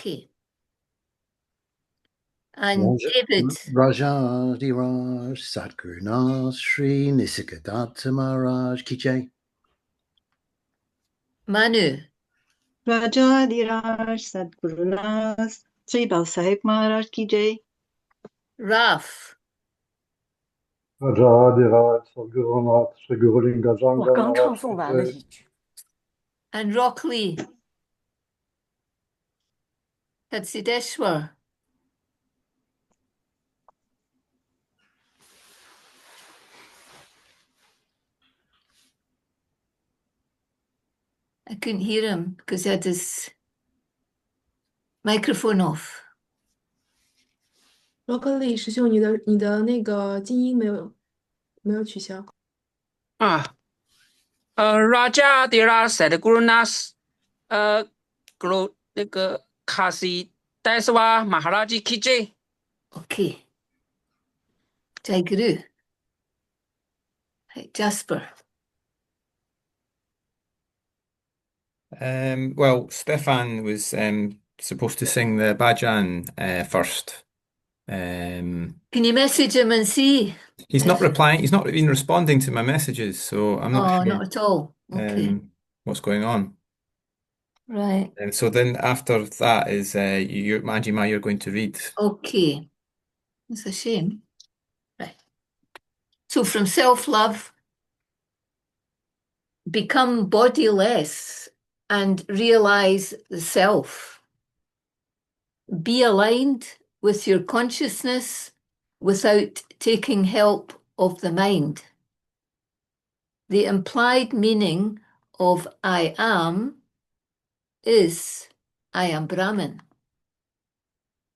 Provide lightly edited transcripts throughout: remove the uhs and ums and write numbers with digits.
Okay. And David. Rajadiraj Sadgurunath Shri Nisargadatta Maharaj Ki Jai. Manu. Rajadiraj Sadgurunath Shri Sahib Maharaj Ki Jai. Raf. Rajadiraj Sadgurunath Shri Gurulinga Janga 我刚唱 Maharaj 诵完 Ki 了 Jai. 一句。 And Rockley. Kadsideshwar. I couldn't hear him because he had his microphone off. Broccoli 师兄，你的那个静音没有取消。Raja Sadgurunath那个卡西戴斯瓦马哈拉吉 KJ。 Okay. Jai Guru. Right, Jasper. Well, Stefan was supposed to sing the bhajan first. Can you message him and see? He's not replying. He's not even responding to my messages, so I'm not sure not at all. Okay. What's going on. Right. And so then after that is Manjima, you're going to read. Okay. It's a shame. Right. So from self-love, become bodiless and realize the self. Be aligned with your consciousness without taking help of the mind. The implied meaning of I am is I am Brahman.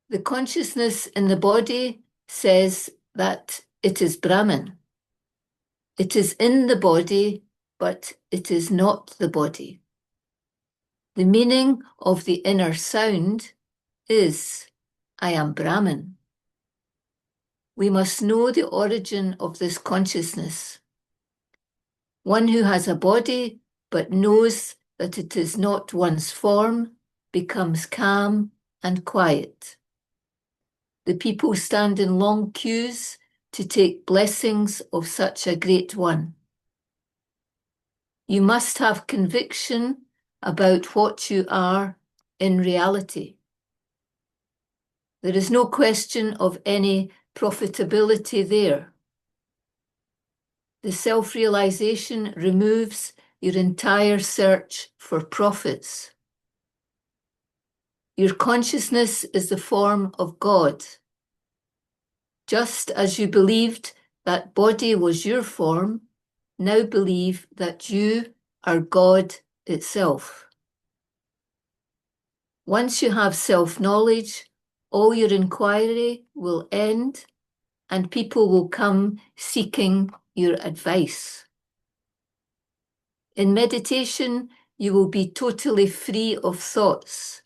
The consciousness in the body says that it is Brahman. It is in the body, but it is not the body. The meaning of the inner sound is I am Brahman. We must know the origin of this consciousness. One who has a body but knows that it is not one's form becomes calm and quiet. The people stand in long queues to take blessings of such a great one. You must have conviction about what you are in reality. There is no question of any profitability there. The self-realization removes your entire search for profits. Your consciousness is the form of God. Just as you believed that body was your form, now believe that you are God itself. Once you have self-knowledge, all your inquiry will end and people will come seeking your advice. In meditation, you will be totally free of thoughts.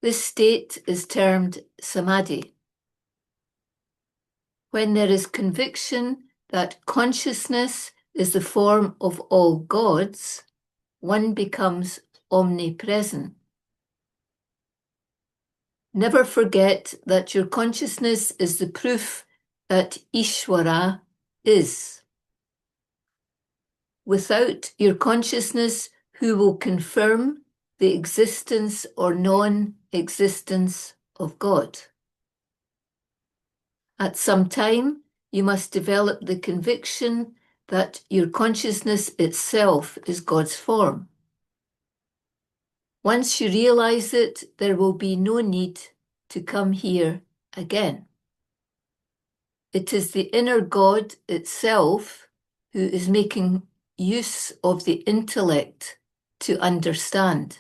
This state is termed samadhi. When there is conviction that consciousness is the form of all gods, one becomes omnipresent. Never forget that your consciousness is the proof that Ishvara is. Without your consciousness, who will confirm the existence or non-existence of God? At some time, you must develop the conviction that your consciousness itself is God's form. Once you realize it, there will be no need to come here again. It is the inner God itself who is making use of the intellect to understand.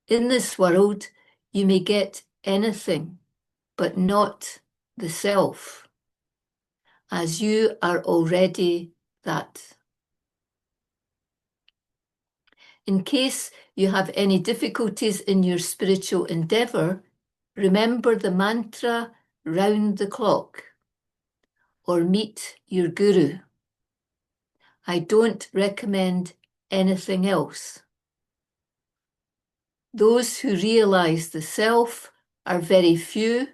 In this world, you may get anything, but not the self, as you are already that. In case you have any difficulties in your spiritual endeavor, remember the mantra round the clock or meet your guru. I don't recommend anything else. Those who realize the self are very few,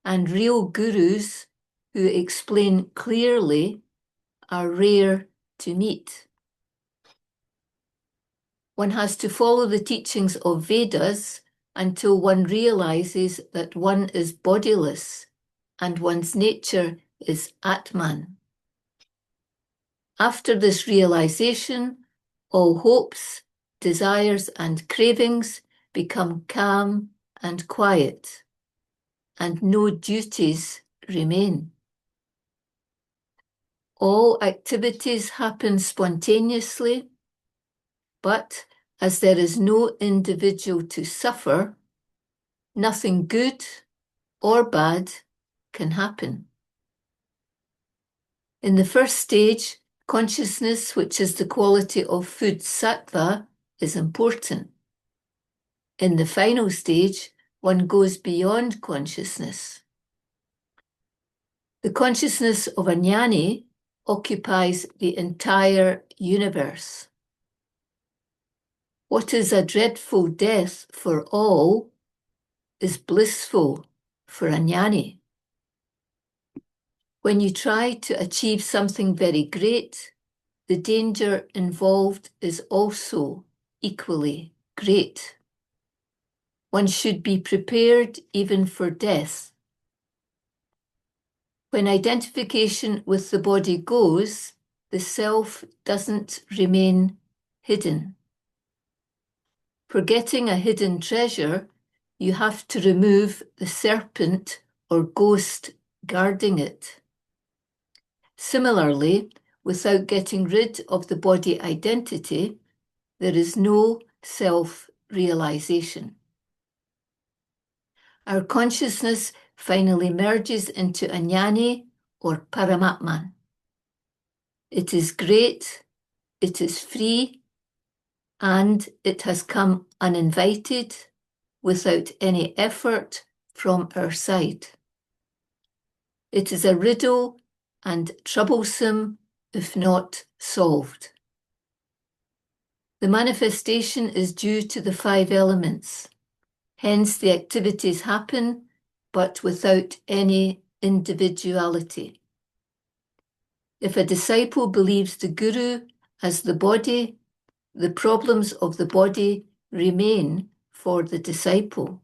and real gurus who explain clearly are rare to meet. One has to follow the teachings of Vedas until one realizes that one is bodiless and one's nature is Atman. After this realization, all hopes, desires, and cravings become calm and quiet, and no duties remain. All activities happen spontaneously, but as there is no individual to suffer, nothing good or bad can happen. In the first stage, consciousness, which is the quality of food sattva, is important. In the final stage, one goes beyond consciousness. The consciousness of a jnani occupies the entire universe. What is a dreadful death for all is blissful for a jnani. When you try to achieve something very great, the danger involved is also equally great. One should be prepared even for death. When identification with the body goes, the self doesn't remain hidden. For getting a hidden treasure, you have to remove the serpent or ghost guarding it. Similarly, without getting rid of the body identity, there is no self-realization. Our consciousness finally merges into a jnani or paramatman. It is great, it is free, and it has come uninvited, without any effort from our side. It is a riddle and troublesome if not solved. The manifestation is due to the 5 elements. Hence the activities happen, but without any individuality. If a disciple believes the guru as the body, the problems of the body remain for the disciple.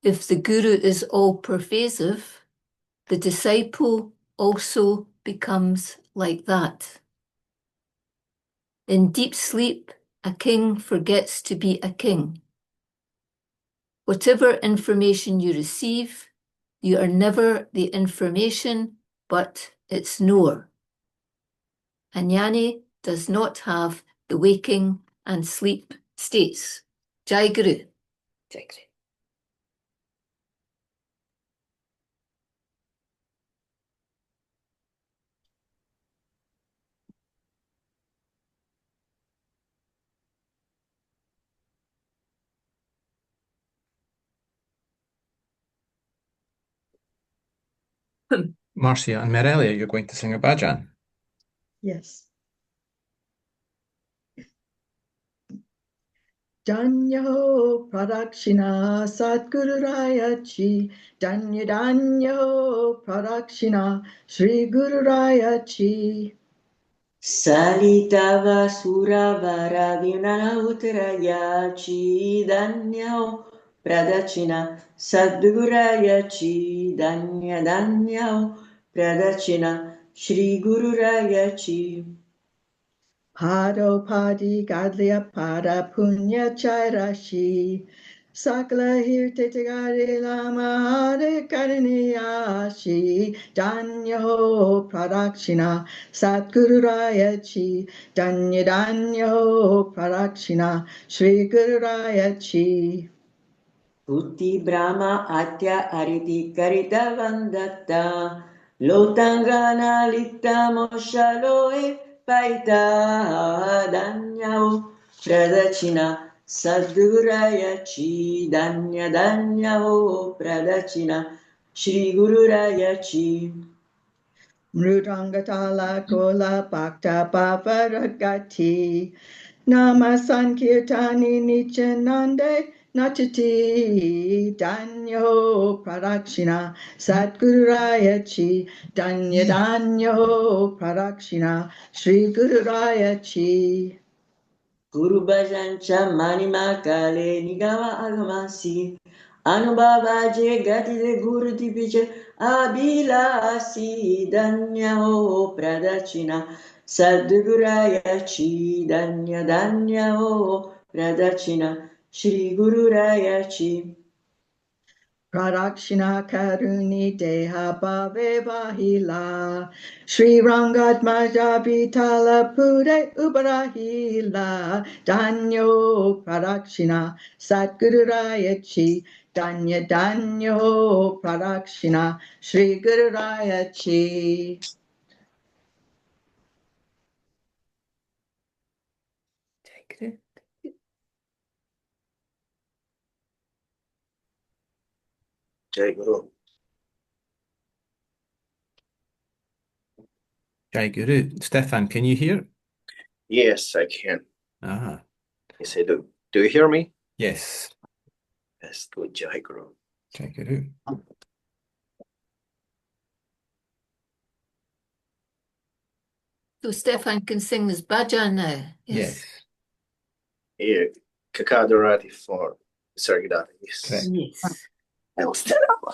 If the guru is all-pervasive, the disciple also becomes like that. In deep sleep, a king forgets to be a king. Whatever information you receive, you are never the information, but its knower. A jnani does not have the waking and sleep states. Jai Guru. Jai Guru. Marcia and Merelia, you're going to sing a bhajan. Yes. Danyo Pradakshina Satguru Rayachi Danyo Pradakshina Shri Guru Rayachi Salitava Suravara Vinana Uttarayachi Danyo Pradachina Sadgurayachi Danyo Pradachina Shri Guru Rayachi Pado Padi Gadlia Pada Punya Chairashi Sakla Hirtitigari Lama Hare Kariniyashi Danyo Pradakshina Satguru Rayachi Danyo Pradakshina Shri Guru Rayachi Putti Brahma Atya Ariti Karita Vandatta Lotangana Litta Moshaloe Paita Danyao Pradachina Sadgurayachi Danyao Pradachina Shri Guru Rayachi Mrudangatala Kola Bhakta Pavaragati Nama Sankirtani Nichanande Nachati Danyo Pradakshina Satgururaya Chi Danya Danyo Pradakshina Shri Gururaya Chi Guru Bhajancha Manima Kale Nigawa Agamasi Anubhavaje Gatile Guru Tipiche Abhilasi Danyaho Pradachina Sadguraya Chi Danya Danyaho Pradachina Shri Guru Raya Chi Pradakshina Karuni Deha Bhave Vahila Sri Rangatmaja Vitala Pude Ubarahila Danyo Pradakshina Satgururaya Chi Danya Danyo Pradakshina Shri Gururaya Chi Take it. Jai Guru. Jai Guru. Stefan, can you hear? Yes, I can. Ah, He said, do you hear me? yes. Yes, good, Jai Guru. Jai Guru. So Stefan can sing this bhajan now. Yes. Yeah, Kakadarati for Nisargadatta. Yes. Correct. Yes. I'll stand up.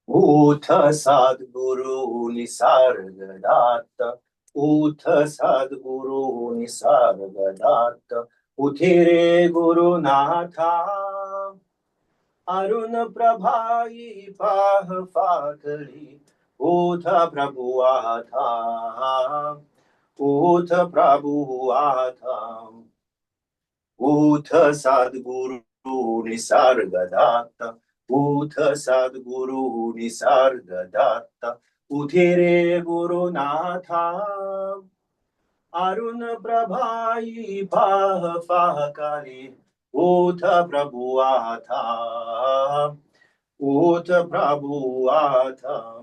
Uth Sadguru Nisargadatta. Uth Sadguru Nisargadatta. Uthire Guru Natha. Arun Prabhai Pah Fakali. Utha Prabhu Atha. Utha Prabhu Atha. Utha Sadguru Nisargadatta. Utha Sadguru Nisargadatta. Uthire Guru Natha. Arun Prabhai Pah Fakali. Utha Prabhu Atha. Utha Prabhu Atha.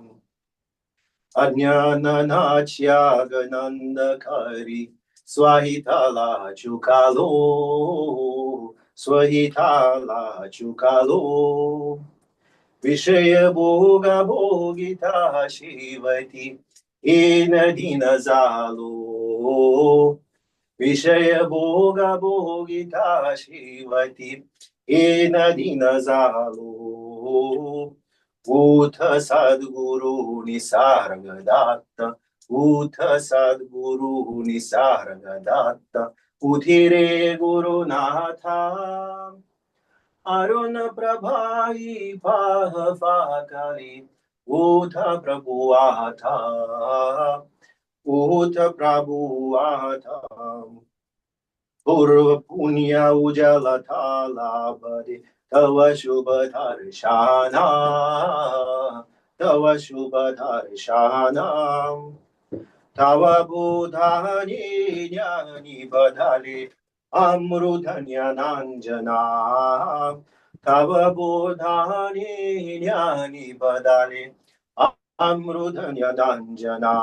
Ajnananachya Ganandakari. Swahitala Chukalo. Swahitala Chukalo. Vishaya Bhoga Bhogita Shivati. Inadina Zalo. Vishaya Bhoga Bhogita Shivati. Inadina Zalo. Utha Sadguru Nisargadatta. Utha Sadguru Nisargadatta. Uthire Guru Natha. Arun Prabhai Pah Fakali. Utha Prabhu Atha. Utha Prabhu Atha. Purva Punya Ujala Thala Bade. Tava Shubha Dharshana. Tava Shubha Dharshana. Tava Budhani Jnani Badhali. Amrudhanya Nanjana. Tava Budhani Jnani Badhali. Amrudhanya Nanjana.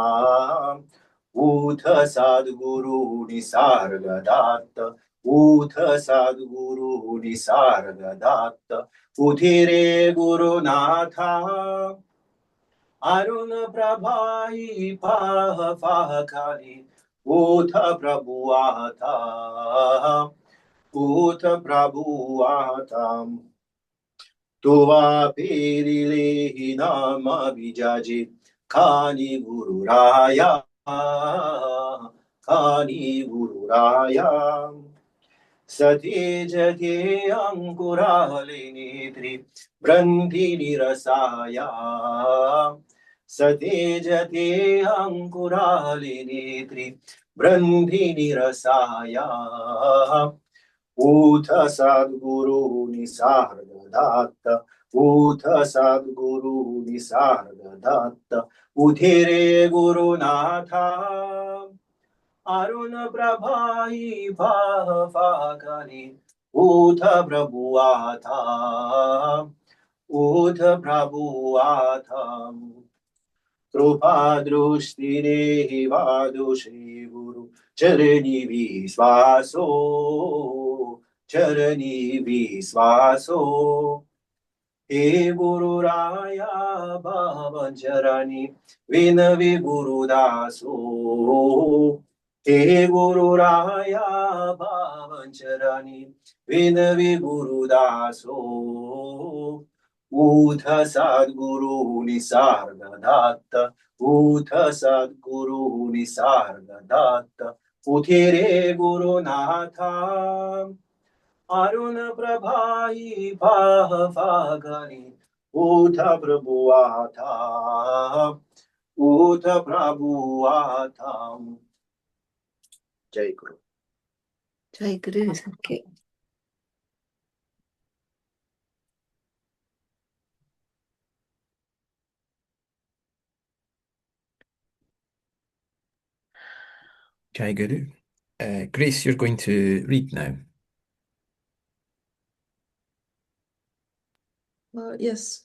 Utha Sadguru Nisargadatta. Utha Sadguru Nisargadatta. Uthire Guru Natha. Arun Prabhai Pah Fakali. Utha Prabhu Atha. Utha Prabhu Atha. Tuva Pirile Nama Vijaji. Kani Guru Raya. Kani Guru Raya. Sati Jati Ankurali Nitri. Branti Nirasaya. Sati Jati Ankurali Nitri. Branti Nirasaya. Utha Sadguru Nisargadatta. Utha Sadguru Nisargadatta. Uthire Guru Natha. Arun Prabhai Pah Fakali. Utha Prabhu Atha. Utha Prabhu Atha. कृपा दृष्टि देहि वादो श्री गुरु चरणी विश्वासो चरणी विश्वासो हे गुरुराया भावन चरणी विनवि गुरुदासो हे गुरुराया भावन चरणी विनवि गुरुदासो उथ सद्गुरु निसर्गदत्त उथ सद्गुरु निसर्गदत्त उठे रे गुरुनाथा अरुण प्रभाई भाह फागनी उठ प्रभु आता उठ प्रभु आता जय गुरु Jai Guru. Okay. Jai Guru. Grace, you're going to read now. Yes.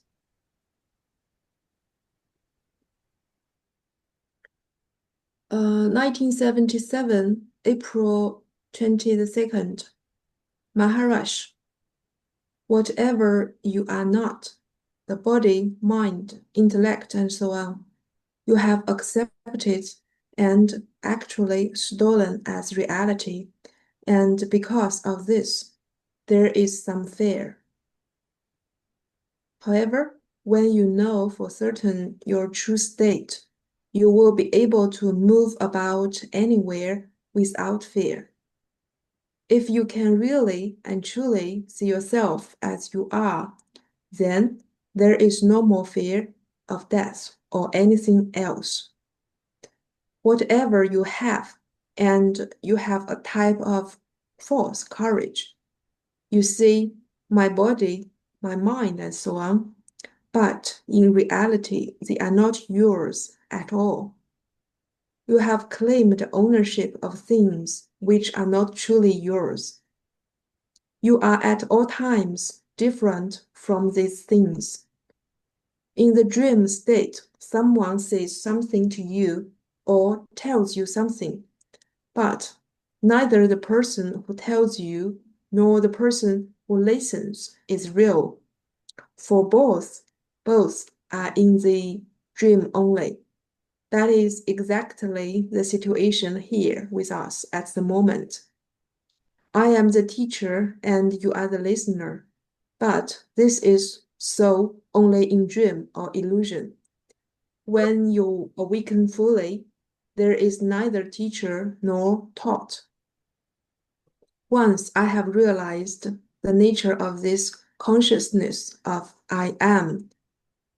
Uh, 1977, April 22nd. Maharaj, whatever you are not, the body, mind, intellect, and so on, you have accepted and actually stolen as reality, and because of this, there is some fear. However, when you know for certain your true state, you will be able to move about anywhere without fear. If you can really and truly see yourself as you are, then there is no more fear of death or anything else. Whatever you have, and you have a type of false courage. You see, my body, my mind, and so on, but in reality, they are not yours at all. You have claimed ownership of things which are not truly yours. You are at all times different from these things. In the dream state, someone says something to you or tells you something, but neither the person who tells you nor the person who listens is real, for both are in the dream only. That is exactly the situation here with us at the moment. I am the teacher and you are the listener, but this is so only in dream or illusion. When you awaken fully, there is neither teacher nor taught. Once I have realized the nature of this consciousness of I am,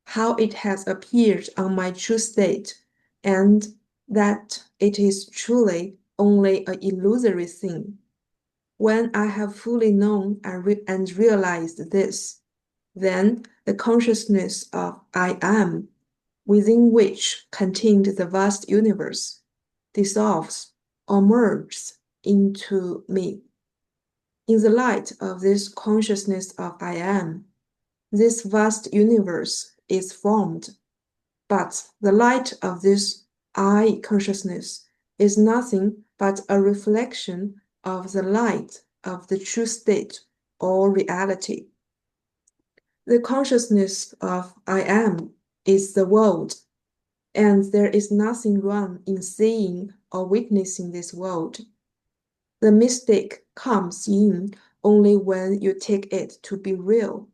how it has appeared on my true state, and that it is truly only an illusory thing. When I have fully known and realized this, then the consciousness of I am, within which contained the vast universe, dissolves or merges into me. In the light of this consciousness of I am, this vast universe is formed, but the light of this I consciousness is nothing but a reflection of the light of the true state or reality. The consciousness of I am is the world, and there is nothing wrong in seeing or witnessing this world. The mistake comes in only when you take it to be real,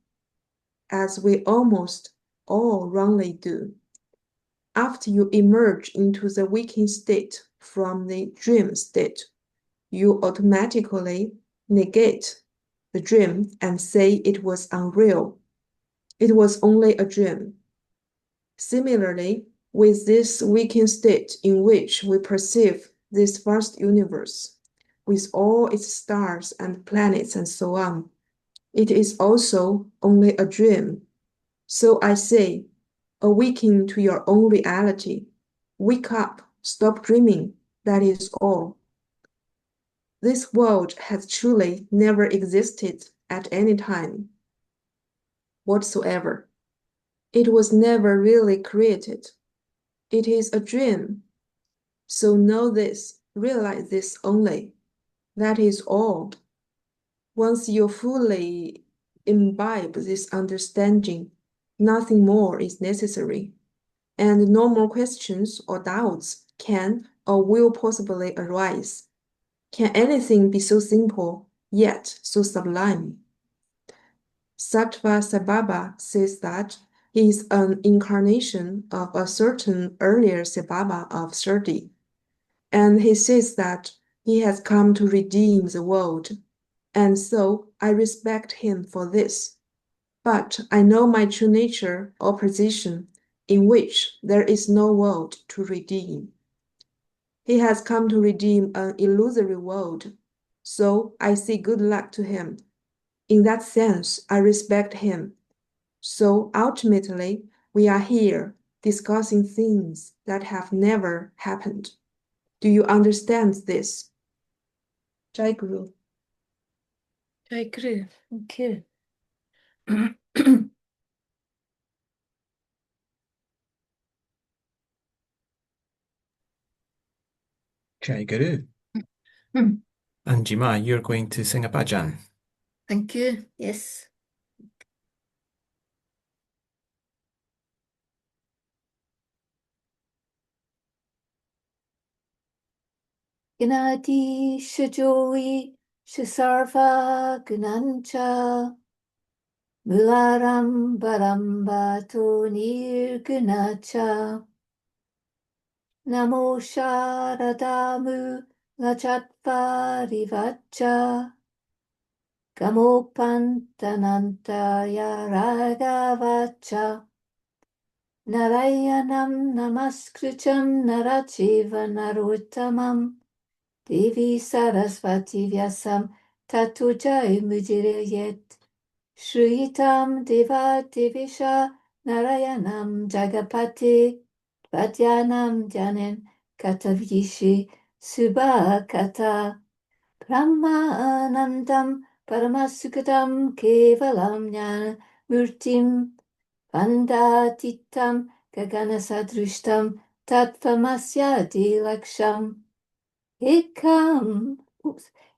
as we almost all wrongly do. After you emerge into the waking state from the dream state, you automatically negate the dream and say it was unreal. It was only a dream. Similarly, with this waking state in which we perceive this vast universe, with all its stars and planets and so on, it is also only a dream. So I say, awaken to your own reality. Wake up, stop dreaming, that is all. This world has truly never existed at any time whatsoever. It was never really created. It is a dream. So know this, realize this only. That is all. Once you fully imbibe this understanding, nothing more is necessary, and no more questions or doubts can or will possibly arise. Can anything be so simple, yet so sublime? Sattva Sababa says that he is an incarnation of a certain earlier Sababa of Shri, and he says that he has come to redeem the world, and so I respect him for this. But I know my true nature or position, in which there is no world to redeem. He has come to redeem an illusory world, so I say good luck to him. In that sense, I respect him. So ultimately, we are here discussing things that have never happened. Do you understand this? Jai Guru. Jai Guru. Thank you. Jai Guru. Hmm. And Jima, you're going to sing a bhajan. Thank you. Yes. Gnati Shajoi Shasarva Gunancha Mularam Barambato Nirgunacha Namo Sharadamu Lachatva Rivacha Gamopantanantaya Ragavacha Narayanam Namaskritam Narachiva Narottamam Devi Sarasvati Vyasam Tato Jayamudire Shritam Deva Devisha Narayanam Jagapati Vadyanam Janen Katavishi Subhakata Brahmanandam Paramasukadam Kevalam Jnana Murtim Vandatitam Gaganasadrushtam Tattvamasyadi Laksham Ekam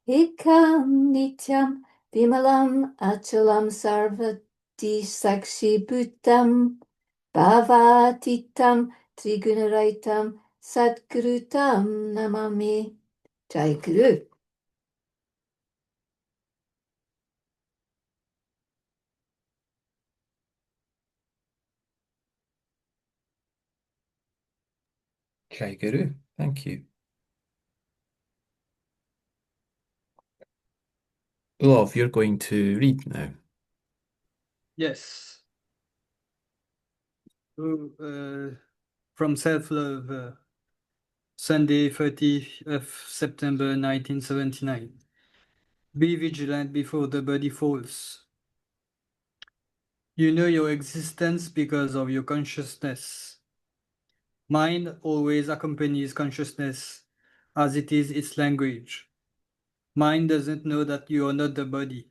Nityam Vimalam Achalam Sarvati Sakshi Bhutam Bhavatitam Trigunaraitam Sadgurutam Namami. Jai Guru. Jai Guru. Thank you. Love, you're going to read now. Yes. From Self-Love, Sunday, 30th of September 1979. Be vigilant before the body falls. You know your existence because of your consciousness. Mind always accompanies consciousness, as it is its language. Mind doesn't know that you are not the body,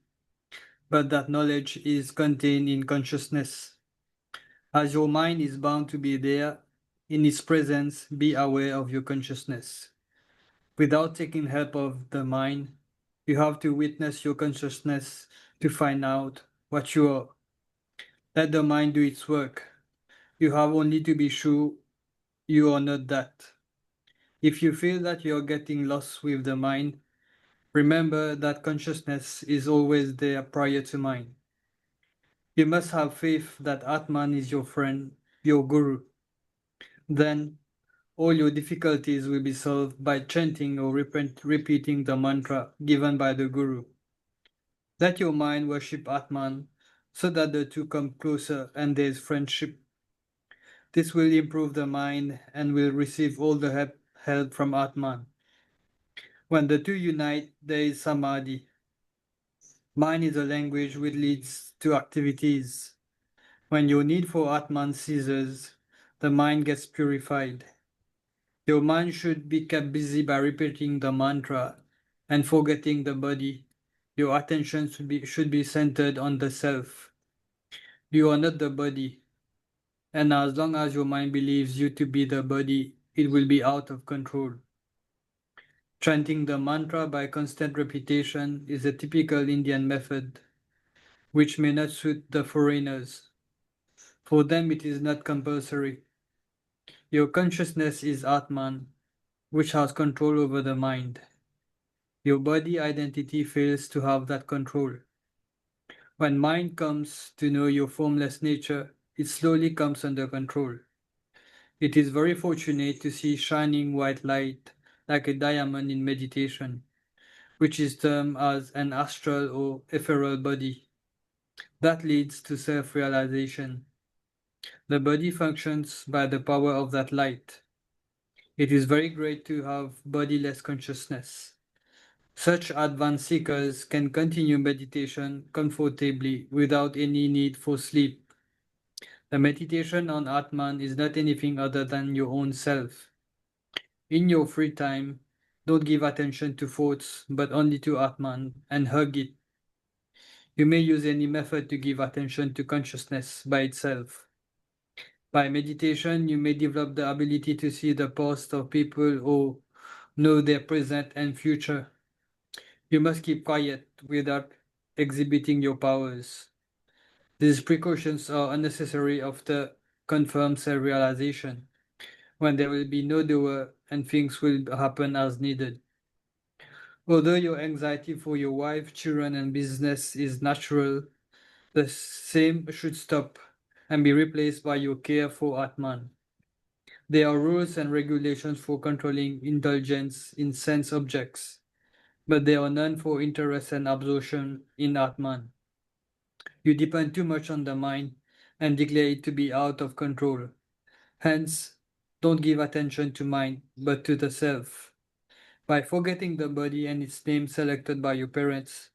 but that knowledge is contained in consciousness. As your mind is bound to be there, in its presence, be aware of your consciousness. Without taking help of the mind, you have to witness your consciousness to find out what you are. Let the mind do its work. You have only to be sure you are not that. If you feel that you are getting lost with the mind, remember that consciousness is always there prior to mind. You must have faith that Atman is your friend, your guru. Then all your difficulties will be solved by chanting or repeating the mantra given by the guru. Let your mind worship Atman so that the two come closer and there is friendship. This will improve the mind and will receive all the help from Atman. When the two unite, there is samadhi. Mind is a language which leads to activities. When your need for Atman ceases, the mind gets purified. Your mind should be kept busy by repeating the mantra and forgetting the body. Your attention should be centered on the self. You are not the body. And as long as your mind believes you to be the body, it will be out of control. Chanting the mantra by constant repetition is a typical Indian method, which may not suit the foreigners. For them, it is not compulsory. Your consciousness is Atman, which has control over the mind. Your body identity fails to have that control. When mind comes to know your formless nature, it slowly comes under control. It is very fortunate to see shining white light like a diamond in meditation, which is termed as an astral or ethereal body. That leads to self-realization. The body functions by the power of that light. It is very great to have bodiless consciousness. Such advanced seekers can continue meditation comfortably without any need for sleep. The meditation on Atman is not anything other than your own self. In your free time, don't give attention to thoughts, but only to Atman and hug it. You may use any method to give attention to consciousness by itself. By meditation, you may develop the ability to see the past of people or know their present and future. You must keep quiet without exhibiting your powers. These precautions are unnecessary after confirmed self-realization, when there will be no doer and things will happen as needed. Although your anxiety for your wife, children, and business is natural, the same should stop and be replaced by your care for Atman. There are rules and regulations for controlling indulgence in sense objects, but there are none for interest and absorption in Atman. You depend too much on the mind and declare it to be out of control. Hence, don't give attention to mind, but to the self. By forgetting the body and its name selected by your parents,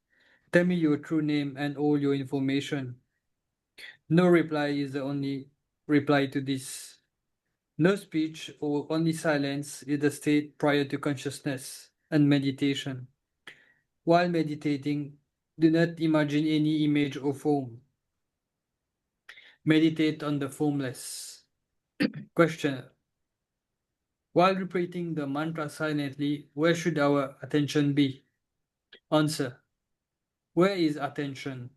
tell me your true name and all your information. No reply is the only reply to this. No speech or only silence is the state prior to consciousness and meditation. While meditating, do not imagine any image or form. Meditate on the formless. Question. While repeating the mantra silently, where should our attention be? Answer. Where is attention?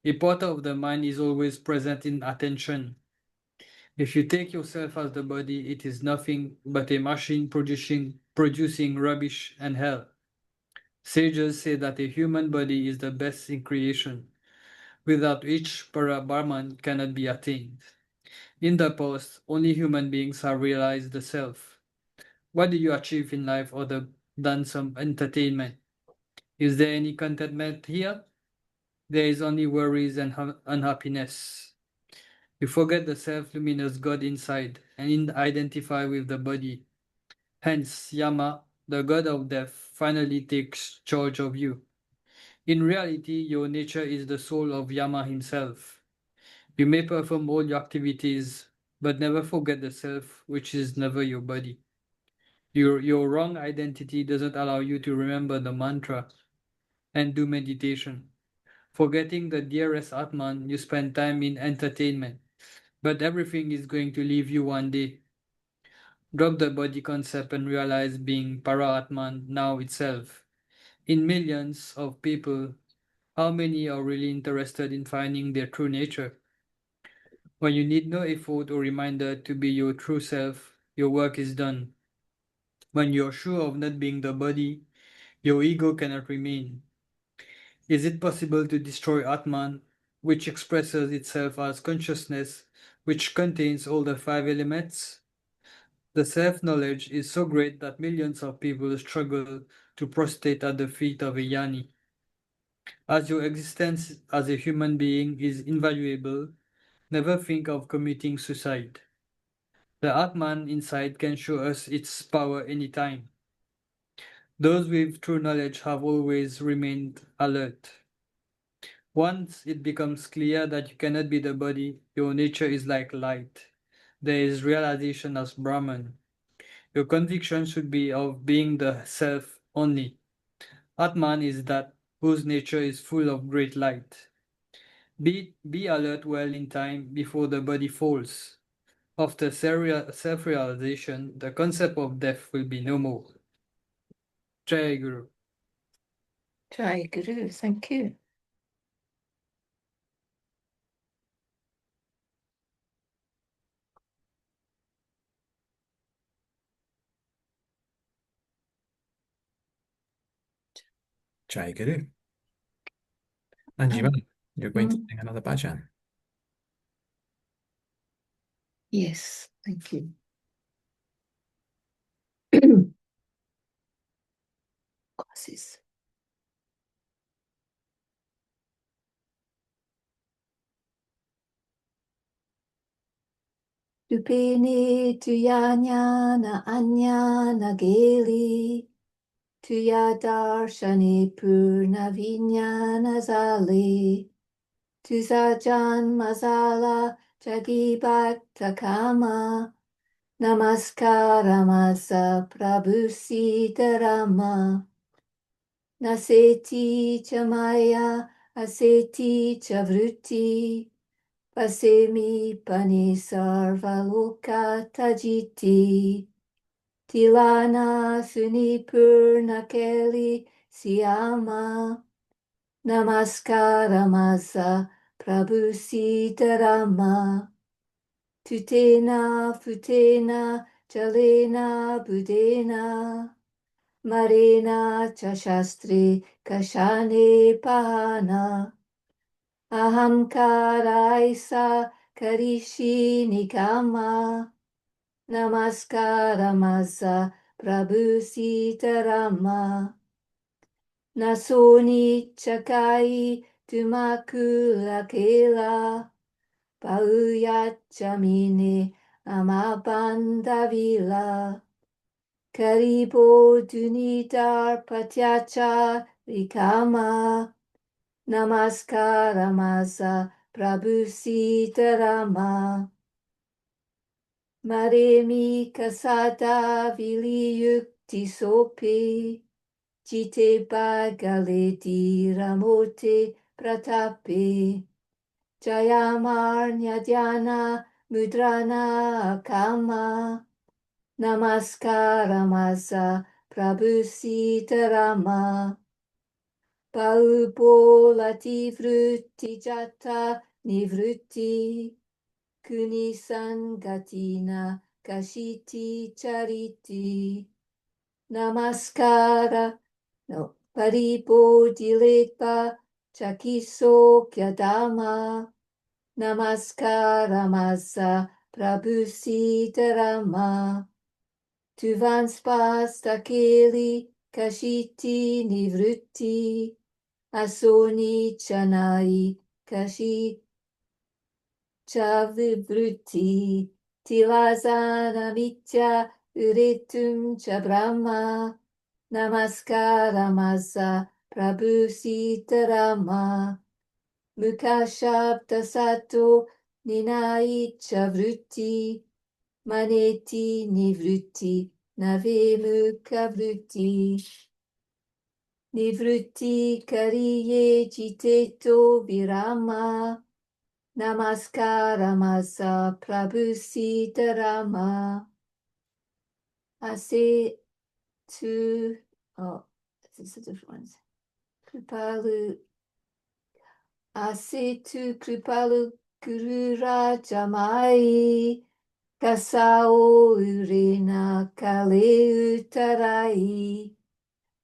A part of the mind is always present in attention. If you take yourself as the body, it is nothing but a machine producing rubbish and hell. Sages say that a human body is the best in creation, without which Parabrahman cannot be attained. In the past, only human beings have realized the self. What do you achieve in life other than some entertainment? Is there any contentment here? There is only worries and unhappiness. You forget the self-luminous God inside and identify with the body. Hence, Yama, the god of death, finally takes charge of you. In reality, your nature is the soul of Yama himself. You may perform all your activities, but never forget the self, which is never your body. Your wrong identity doesn't allow you to remember the mantra and do meditation. Forgetting the dearest Atman, you spend time in entertainment, but everything is going to leave you one day. Drop the body concept and realize being Para-Atman now itself. In millions of people, how many are really interested in finding their true nature? When you need no effort or reminder to be your true self, your work is done. When you're sure of not being the body, your ego cannot remain. Is it possible to destroy Atman, which expresses itself as consciousness, which contains all the five elements? The self-knowledge is so great that millions of people struggle to prostrate at the feet of a yani. As your existence as a human being is invaluable, never think of committing suicide. The Atman inside can show us its power anytime. Those with true knowledge have always remained alert. Once it becomes clear that you cannot be the body, your nature is like light. There is realization as Brahman. Your conviction should be of being the self only. Atman is that whose nature is full of great light. Be alert well in time before the body falls. After self-realization, the concept of death will be no more. Jai Guru. Jai Guru, thank you. Jai Guru. Anjima, you're going to sing another bhajan. Yes, thank you. Glasses. Tupene tuyanyana anyana geli, tuya darshane purna vinyana zali, tuzajan mazala jagi bhakta kama, namaskara masa prabhu sitarama, naseti chamaya aseti chavruti, Pasemi pani sarvaloka tajiti, tilana sunipurna keli siyama, namaskara masa prabhu sitarama, tutena futena jalena budena, marena cha shastri kashane pahana, Ahamkaraisa karishi nikama, namaskara masa prabhu sitarama, nasoni chakai tumakula kela, pauyachamine amabandavila, karibo dunidar patyacha rikama, Namaskara masa Prabhu Sitarama. Maremi kasada viliyukti sopi, jite bagaleti ramote pratape, jayamar nyadhyana mudrana kama, namaskara masa Prabhu Sitarama. Paupolati vrutti jata nivrutti, kuni sangatina kashiti chariti, namaskara, no, paripo dilepa chakiso kyadama, namaskara masa prabhu sitarama, tuvanspas takeli kashiti nivrutti, Asoni chanai kashi chavibruti tilazana mitya uretum cha brahma namaskara masa prabhu sitarama mukashabda sato ninai chavruti maneti nivruti nave mukavruti Nivrutti kariye jiteto virama, namaskara masa prabhu sitarama. Ase tu, oh, this is a different one. Kripalu, ase tu kripalu guru rajamai, kasao urena kale utarai.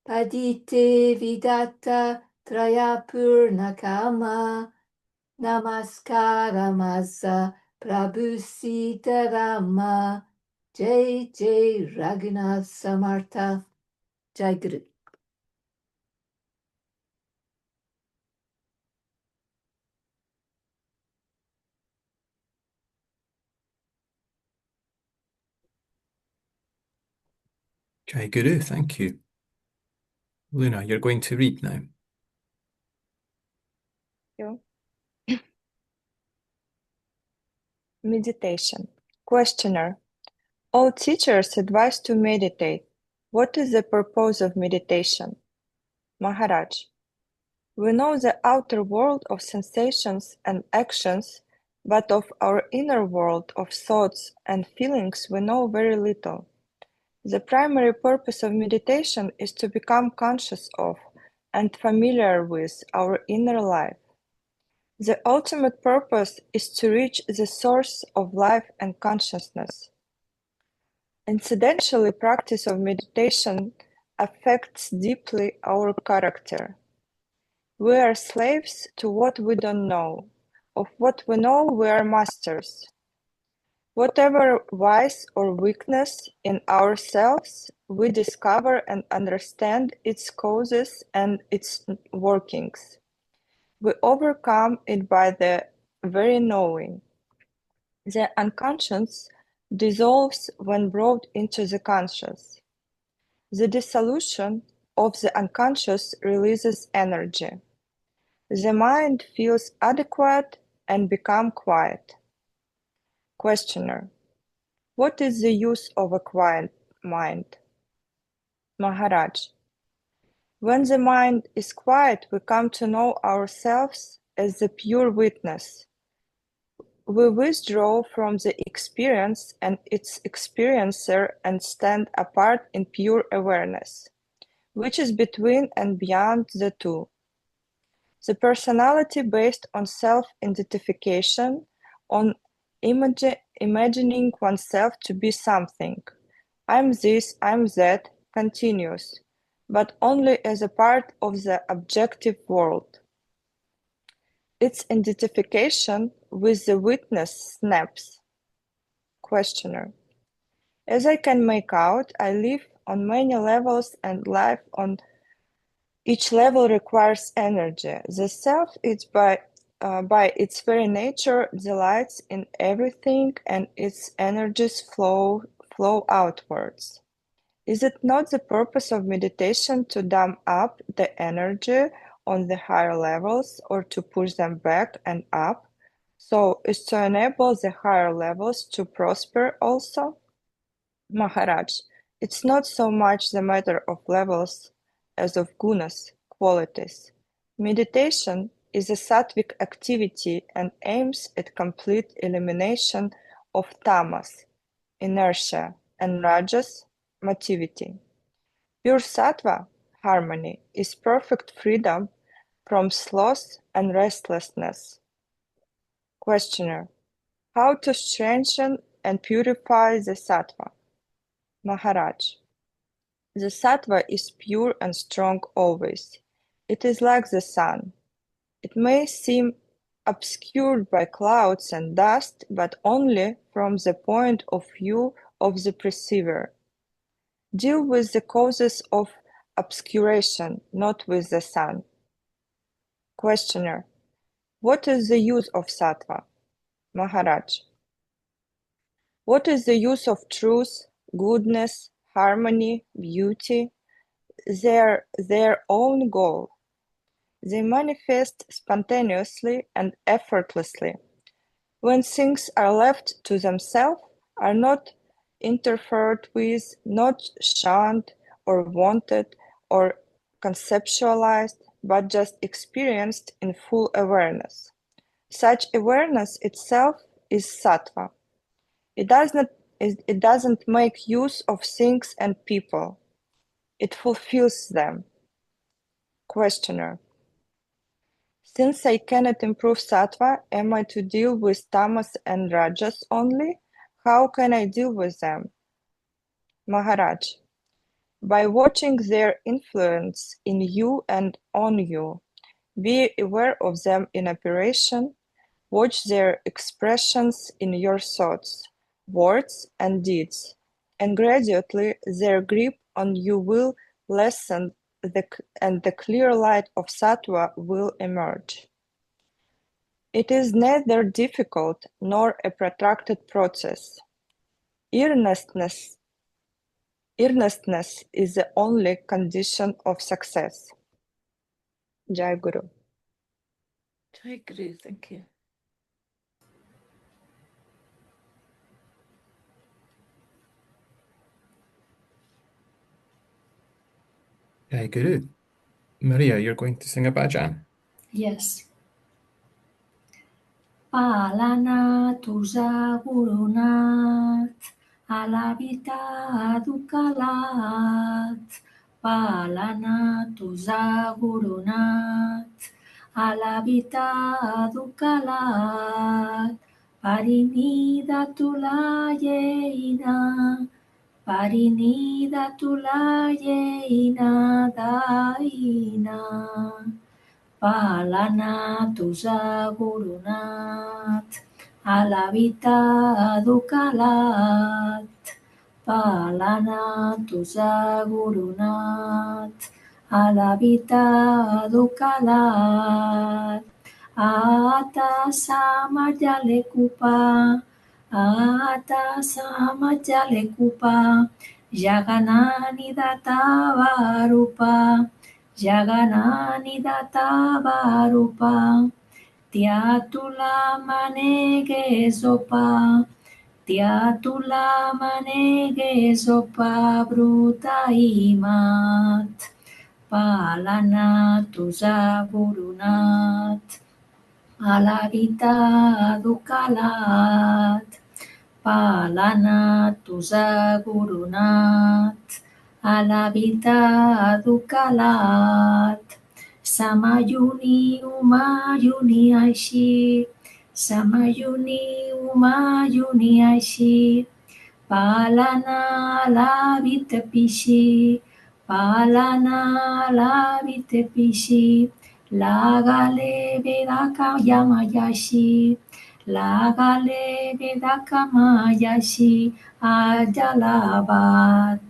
Padite vidata trayapurna kama, namaskara masa prabhu sitarama, jai jai Raghunath Samartha, Jai Guru. Jai Guru, thank you. Luna, you're going to read now. You. Meditation. Questioner. All teachers advise to meditate. What is the purpose of meditation? Maharaj. We know the outer world of sensations and actions but of our inner world of thoughts and feelings we know very little. The primary purpose of meditation is to become conscious of and familiar with our inner life. The ultimate purpose is to reach the source of life and consciousness. Incidentally, practice of meditation affects deeply our character. We are slaves to what we don't know. Of what we know, we are masters. Whatever vice or weakness in ourselves, we discover and understand its causes and its workings. We overcome it by the very knowing. The unconscious dissolves when brought into the conscious. The dissolution of the unconscious releases energy. The mind feels adequate and becomes quiet. Questioner: what is the use of a quiet mind? Maharaj: when the mind is quiet, we come to know ourselves as the pure witness. We withdraw from the experience and its experiencer and stand apart in pure awareness, which is between and beyond the two. The personality based on self-identification, on imagining oneself to be something, I'm this, I'm that, continues, but only as a part of the objective world. Its identification with the witness snaps. Questioner: as I can make out, I live on many levels and life on each level requires energy. The self is by its very nature delights in everything and its energies flow outwards. Is it not the purpose of meditation to dam up the energy on the higher levels or to push them back and up, so as to enable the higher levels to prosper also? Maharaj, it's not so much the matter of levels as of gunas, qualities. Meditation is a sattvic activity and aims at complete elimination of tamas, inertia, and rajas, motivity. Pure sattva, harmony, is perfect freedom from sloth and restlessness. Questioner: how to strengthen and purify the sattva? Maharaj: the sattva is pure and strong always. It is like the sun. It may seem obscured by clouds and dust, but only from the point of view of the perceiver. Deal with the causes of obscuration, not with the sun. Questioner: what is the use of sattva? Maharaj: what is the use of truth, goodness, harmony, beauty? Their own goal. They manifest spontaneously and effortlessly. When things are left to themselves, are not interfered with, not shunned or wanted or conceptualized, but just experienced in full awareness. Such awareness itself is sattva. It doesn't make use of things and people. It fulfills them. Questioner: since I cannot improve sattva, am I to deal with tamas and rajas only? How can I deal with them? Maharaj: by watching their influence in you and on you. Be aware of them in operation. Watch their expressions in your thoughts, words, and deeds, and gradually their grip on you will lessen and the clear light of sattva will emerge. It is neither difficult nor a protracted process. Earnestness is the only condition of success. Jai Guru. Jai Guru, thank you. Jai Guru. Maria, you're going to sing a bhajan. Yes. Palana tuza gurunat, alavita dukalat. Palana tuza gurunat, alavita dukalat. Parinida tulayeina, parinida tulayeina daina. Palana tuza gurunat, alavita dukalat. Palana tuza gurunat, alavita dukalat. Ata sama jale kupa, ata sama jale kupa, jaganani data rupa. Jaganani data rupa, tiatula manege sopa, tiatula manege sopa bruta imat. Palana tuza gurunat, alavita dukalat. Palana tuza gurunat, alavita dukalat. Samayuni umayuni aishi, samayuni umayuni aishi. Palana alavita pishi, palana alavita pishi. Lagale vedaka yamayashi, lagale vedaka mayashi ajalabat.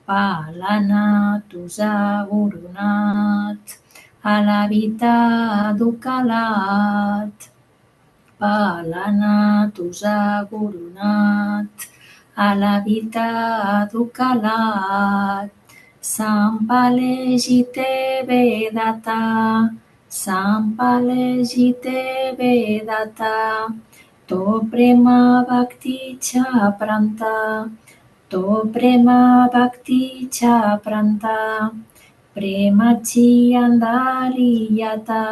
Palana tuza gurunat, alavita dukalat. Palana tuza gurunat, alavita dukalat. Sampale jite vedata, sampale jite vedata. To prema bhakti cha pranta, to prema bhakti cha pranta. Premachi andaliyata,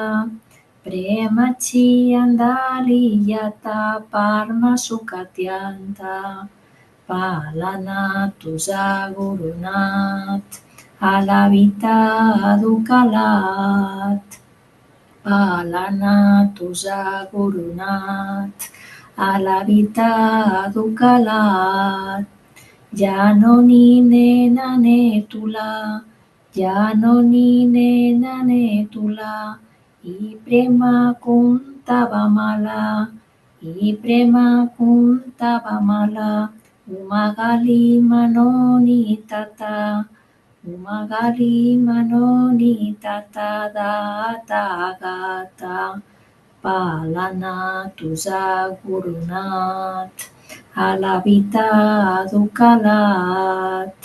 premachi andaliyata parma sukatyanta. Palana tuza gurunat, alavita dukalat. Palana tuza gurunat, alavita dukalat. Janoni nene tula, janoni nene tula, I prema kuntabamala, I prema kuntabamala, umagali manoni tata, umagali manoni tata data gata. Palana tuza gurunat, alavita dukalat.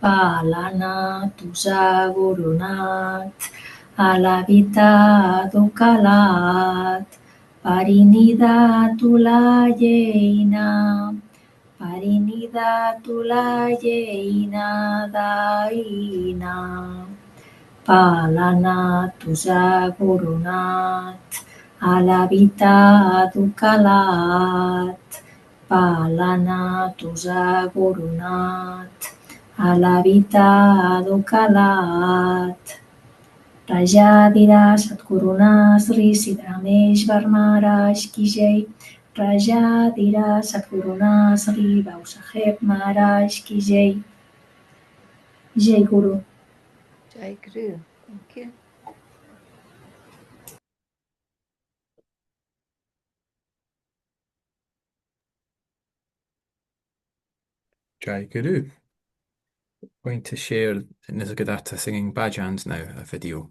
Palana tuza gurunat, alavita dukalat. Parinida tulayeina, parinida tulayeina daina. Palana tuza gurunat, alavita dukalat. Palana tuza gurunat, alavita dukalat. Rajadira Satguruna Sri Siddhameshwar Maharaj ki jai. Rajadira Satguruna Sri Bausaheb Maharaj ki jai. Jai Guru. Jai Guru. Thank you. Jai Guru. Going to share Nisargadatta singing bhajans now, a video.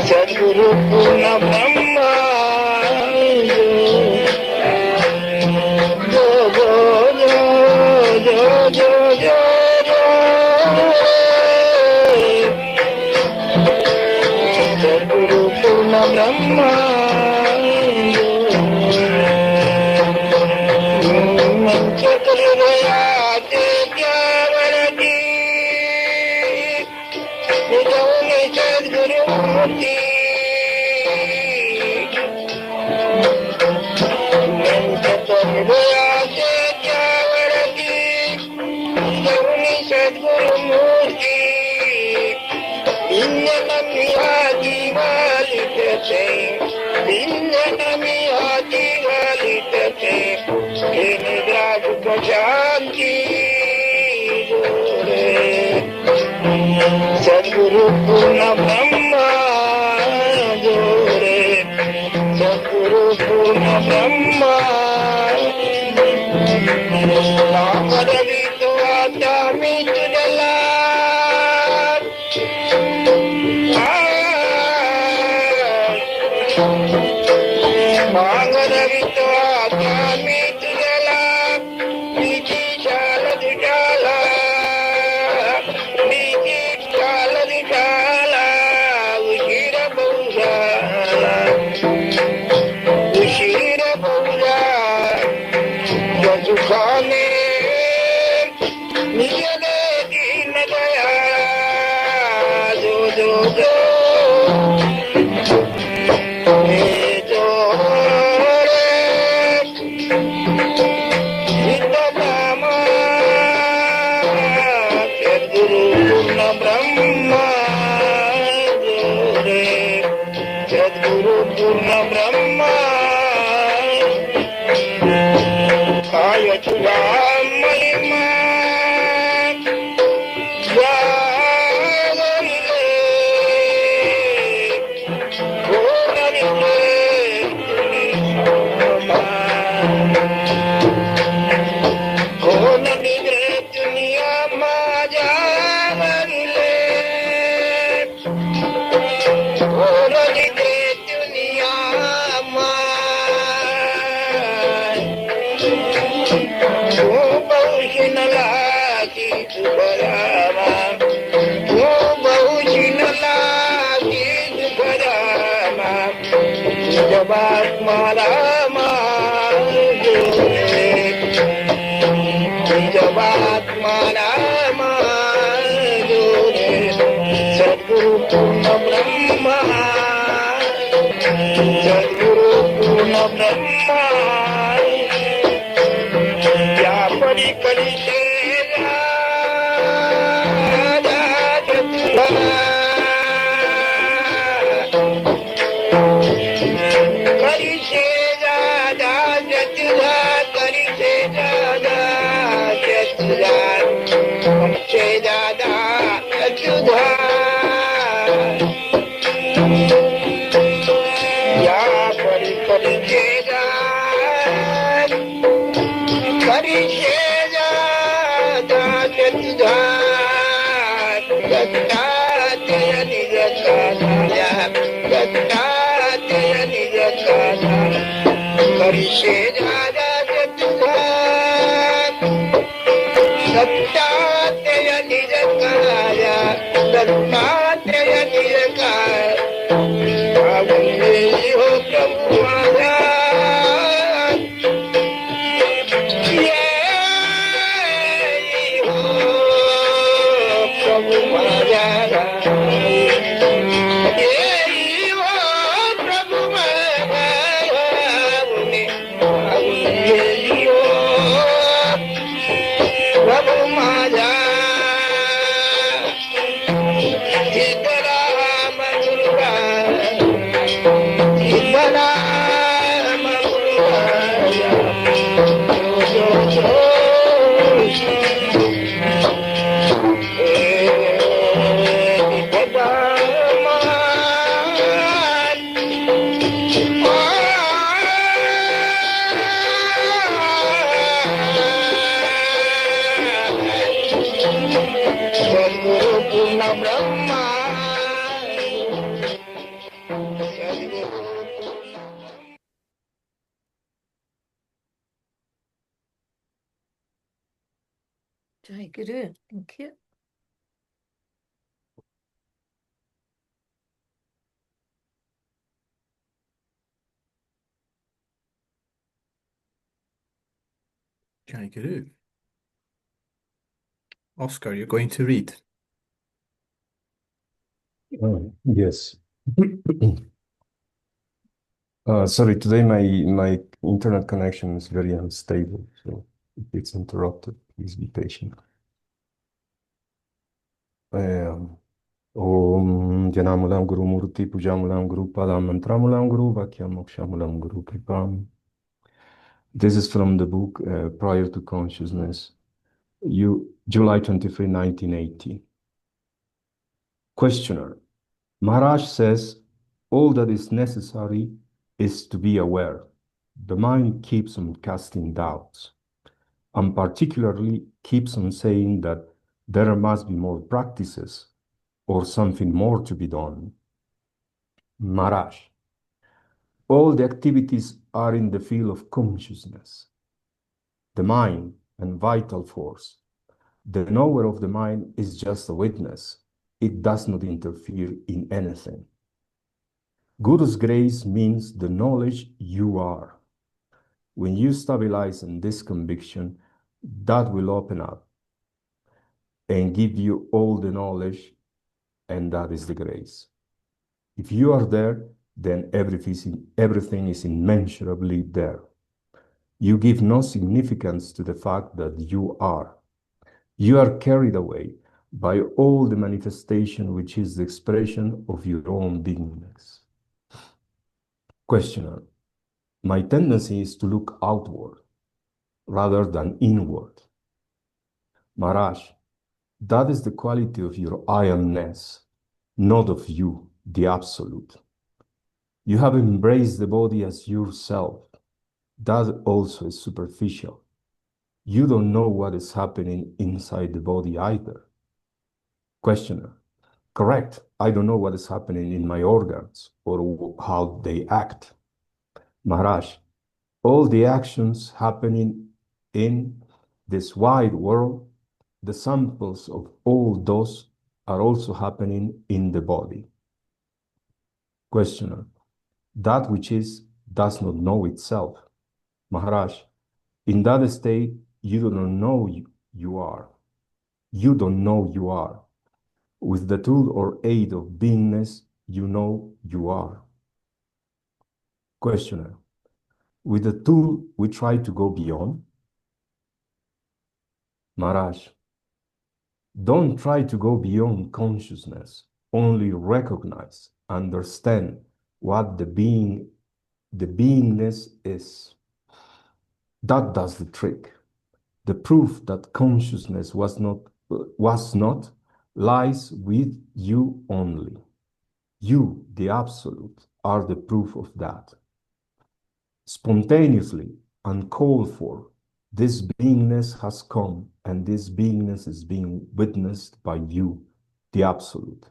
Sadguru Purna Brahma Jo Jo Jo Jo Jo Jo Sadguru Purna Brahma Sadguru Purna Brahma Jore Sadguru Purna Brahma Namadavito Adami Tudala Namadavito Adami Tudala Viji Chala Dujala Sadguru Purna Brahma Sadguru Purna Brahma Ya Pari Pari Seva Kari Seva Jatudha Kari Seva Jatudha Seva Jatudha Prabhu Jai Guru. Thank you. Jai Guru. Oscar, you're going to read. Yes. Sorry, today my internet connection is very unstable, so if it's interrupted, please be patient. Om Janamulam Guru Murti Pujamulam Guru Padam Mantramulam Guru Vakyam Mokshamulam Guru Kripam. This is from the book Prior to Consciousness, July 23, 1980. Questioner. Maharaj says, all that is necessary is to be aware. The mind keeps on casting doubts, and particularly keeps on saying that there must be more practices or something more to be done. Maharaj, all the activities are in the field of consciousness, the mind and vital force. The knower of the mind is just a witness. It does not interfere in anything. Guru's grace means the knowledge you are. When you stabilize in this conviction, that will open up and give you all the knowledge, and that is the grace. If you are there, then everything is immeasurably there. You give no significance to the fact that you are. You are carried away by all the manifestation which is the expression of your own beingness. Questioner. My tendency is to look outward rather than inward. Maharaj, that is the quality of your I amness, not of you, the Absolute. You have embraced the body as yourself. That also is superficial. You don't know what is happening inside the body either. Questioner. Correct. I don't know what is happening in my organs or how they act. Maharaj, all the actions happening in this wide world, the samples of all those are also happening in the body. Questioner. That which is does not know itself. Maharaj, in that state, you do not know you are. You don't know you are. With the tool or aid of beingness, you know you are. Questioner. With the tool, we try to go beyond. Maharaj, don't try to go beyond consciousness. Only recognize, understand what the beingness is. That does the trick. The proof that consciousness was not lies with you only. You, the Absolute, are the proof of that. Spontaneously, uncalled for, this beingness has come, and this beingness is being witnessed by you, the Absolute.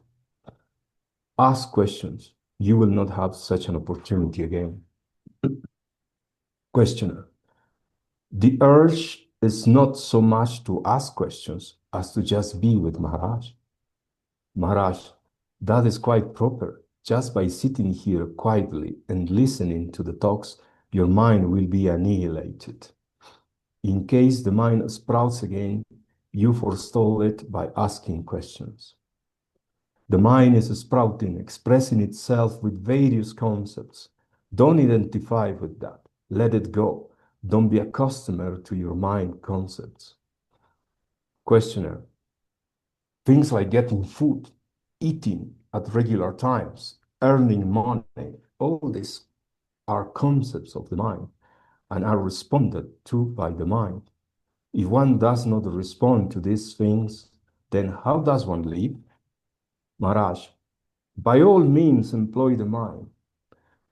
Ask questions. You will not have such an opportunity again. Questioner. The urge is not so much to ask questions as to just be with Maharaj. Maharaj, that is quite proper. Just by sitting here quietly and listening to the talks, your mind will be annihilated. In case the mind sprouts again, you forestall it by asking questions. The mind is sprouting, expressing itself with various concepts. Don't identify with that. Let it go. Don't be a customer to your mind concepts. Questioner. Things like getting food, eating at regular times, earning money, all these are concepts of the mind and are responded to by the mind. If one does not respond to these things, then how does one live? Maharaj, by all means employ the mind,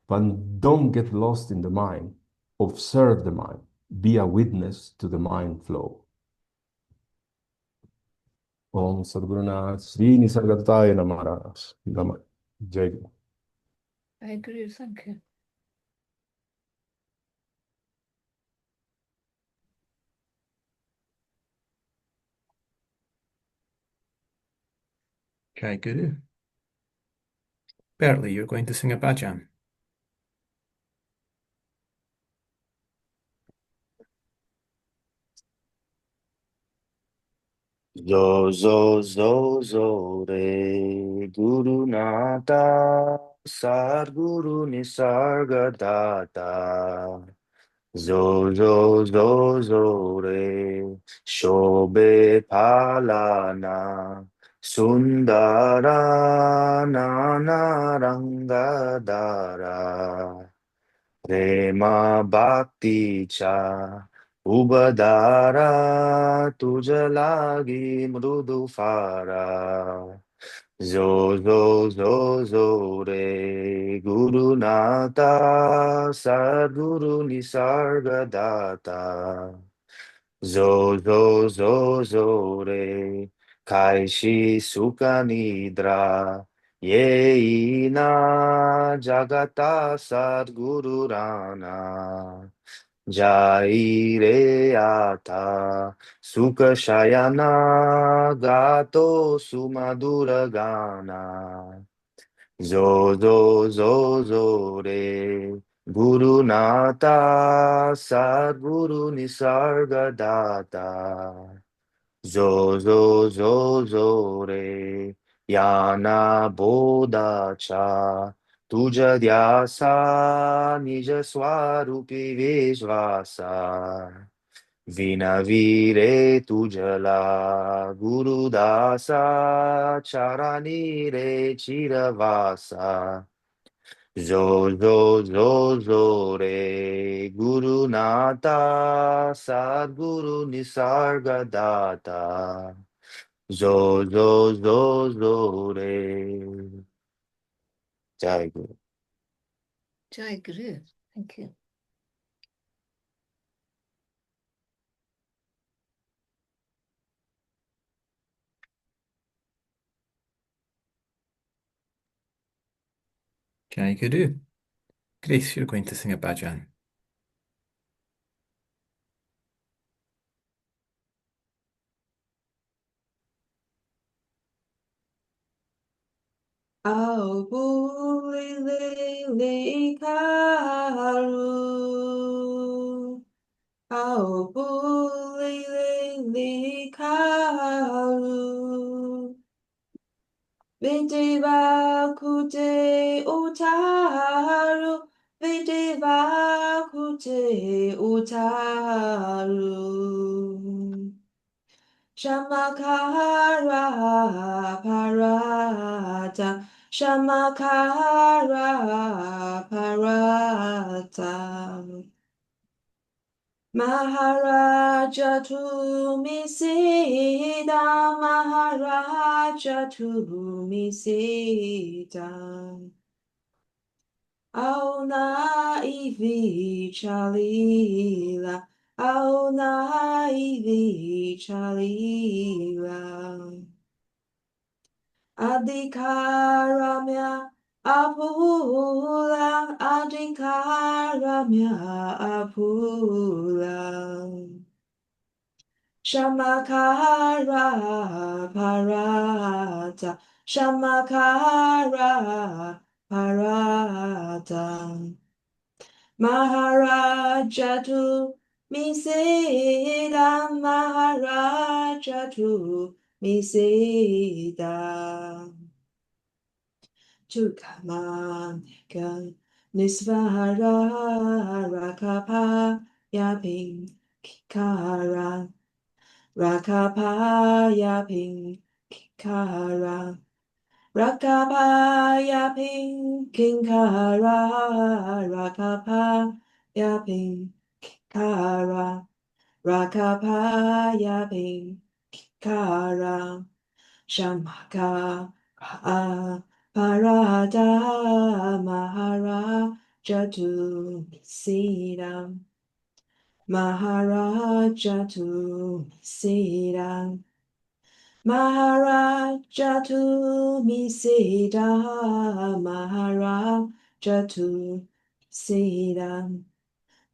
but don't get lost in the mind. Observe the mind. Be a witness to the mind flow. Om Sadguruna Shri Nisargadatta Maharaj. Jai Guru. Jai Guru. Thank you. Jai Guru. Bertley, you're going to sing a bhajan. Zo zo zo zo re Guru Nata Sadguru Nisargadatta Zo zo zo zo re Shobe Palana Sundara Nana Rangadara Prema Bhakti Cha Ubadara Tuja Lagi Mrudu Fara Zo zo zo zo re Guru Nata Sadguru Nisargadatta Zo zo zo zo re Kaishi Sukha Nidra Yeina Jagata Sadguru Rana Jai Re Ata Sukha Shayana Gato Sumadura Gana Zo zo zo zo re Guru Nata Sadguru Nisargadatta Zo zo zo zo re Yana Bodha cha Tuja Dhyasa Nija Swarupi Vishvasa Vina vire tujala Guru Dasa Charani re Chiravasa Zo zo zo zo re Guru Nata Sadguru Nisargadatta Zo zo zo zo re Jai Guru. Jai Guru. Thank you. Jai Guru. Grace, you're going to sing a bhajan. Au buli li karu. Au buli li karu. Videva kute utaru. Videva kute utaru. Shamakara parata, Shamakara parata. Maharaja tu misida, Maharaja tu misida. Auna ivi chalila, Auna ivi chalila. Adhikaramya apula, Adhikaramya apula. Shamakara parata, Shamakara parata. Maharaja tu misida, Maharaja tu misida. Tukamanikan nisvara rakapa yaping kikara. Rakapaya ping kara, Rakapaya ping kara, Rakapaya ping kara, Rakapaya ping kara, Shamaka parada Maharaja tu sidam. Maharaja tu misida, Maharaja tu misida, Maharaja tu misida,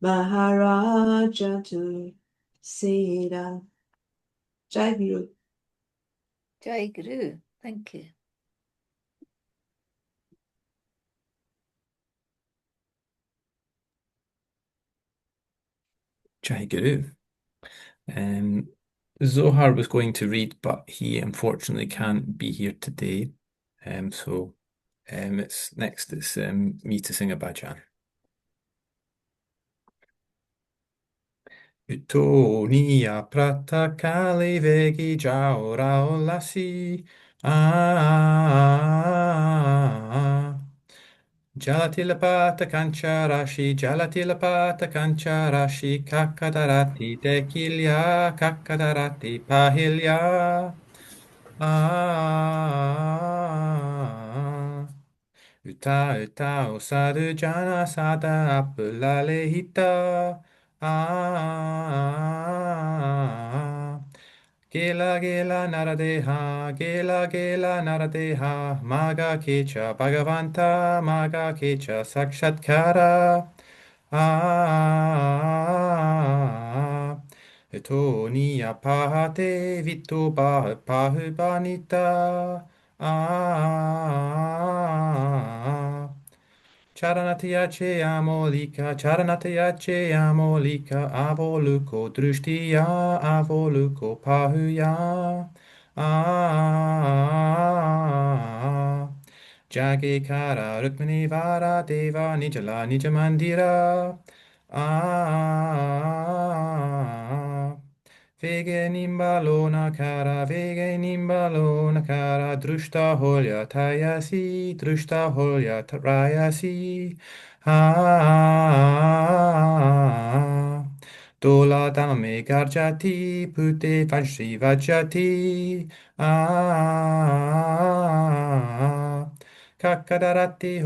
Maharaja tu misida. Jai Guru. Jai Guru. Thank you. Jai Guru. Zohar was going to read, but he unfortunately can't be here today. It's me to sing a bhajan. Utonia prata kali vegi jao rao lasi. Jalatilapata kancharashi, jalatilapata kancharashi, kakadarati tekilya, kakadarati pahilya. Uta uta osadu jana sada apulale hita. Gela gela naradeha, gela gela naradeha, maga kecha bhagavanta, maga kecha sakshatkara. Etoniya pahate vito pahubanita. Charanatyache amolika, charanatyache amolika, avoluko drushtiya, avoluko pahuya. Jage kara rukmini vara deva nijala nijamandira. Vege nimbalona kara, vege nimbalona kara, drushta holya tayasi, drushta holya rayasi. Dola damame garjati, pute vajri vajati. Kakadarati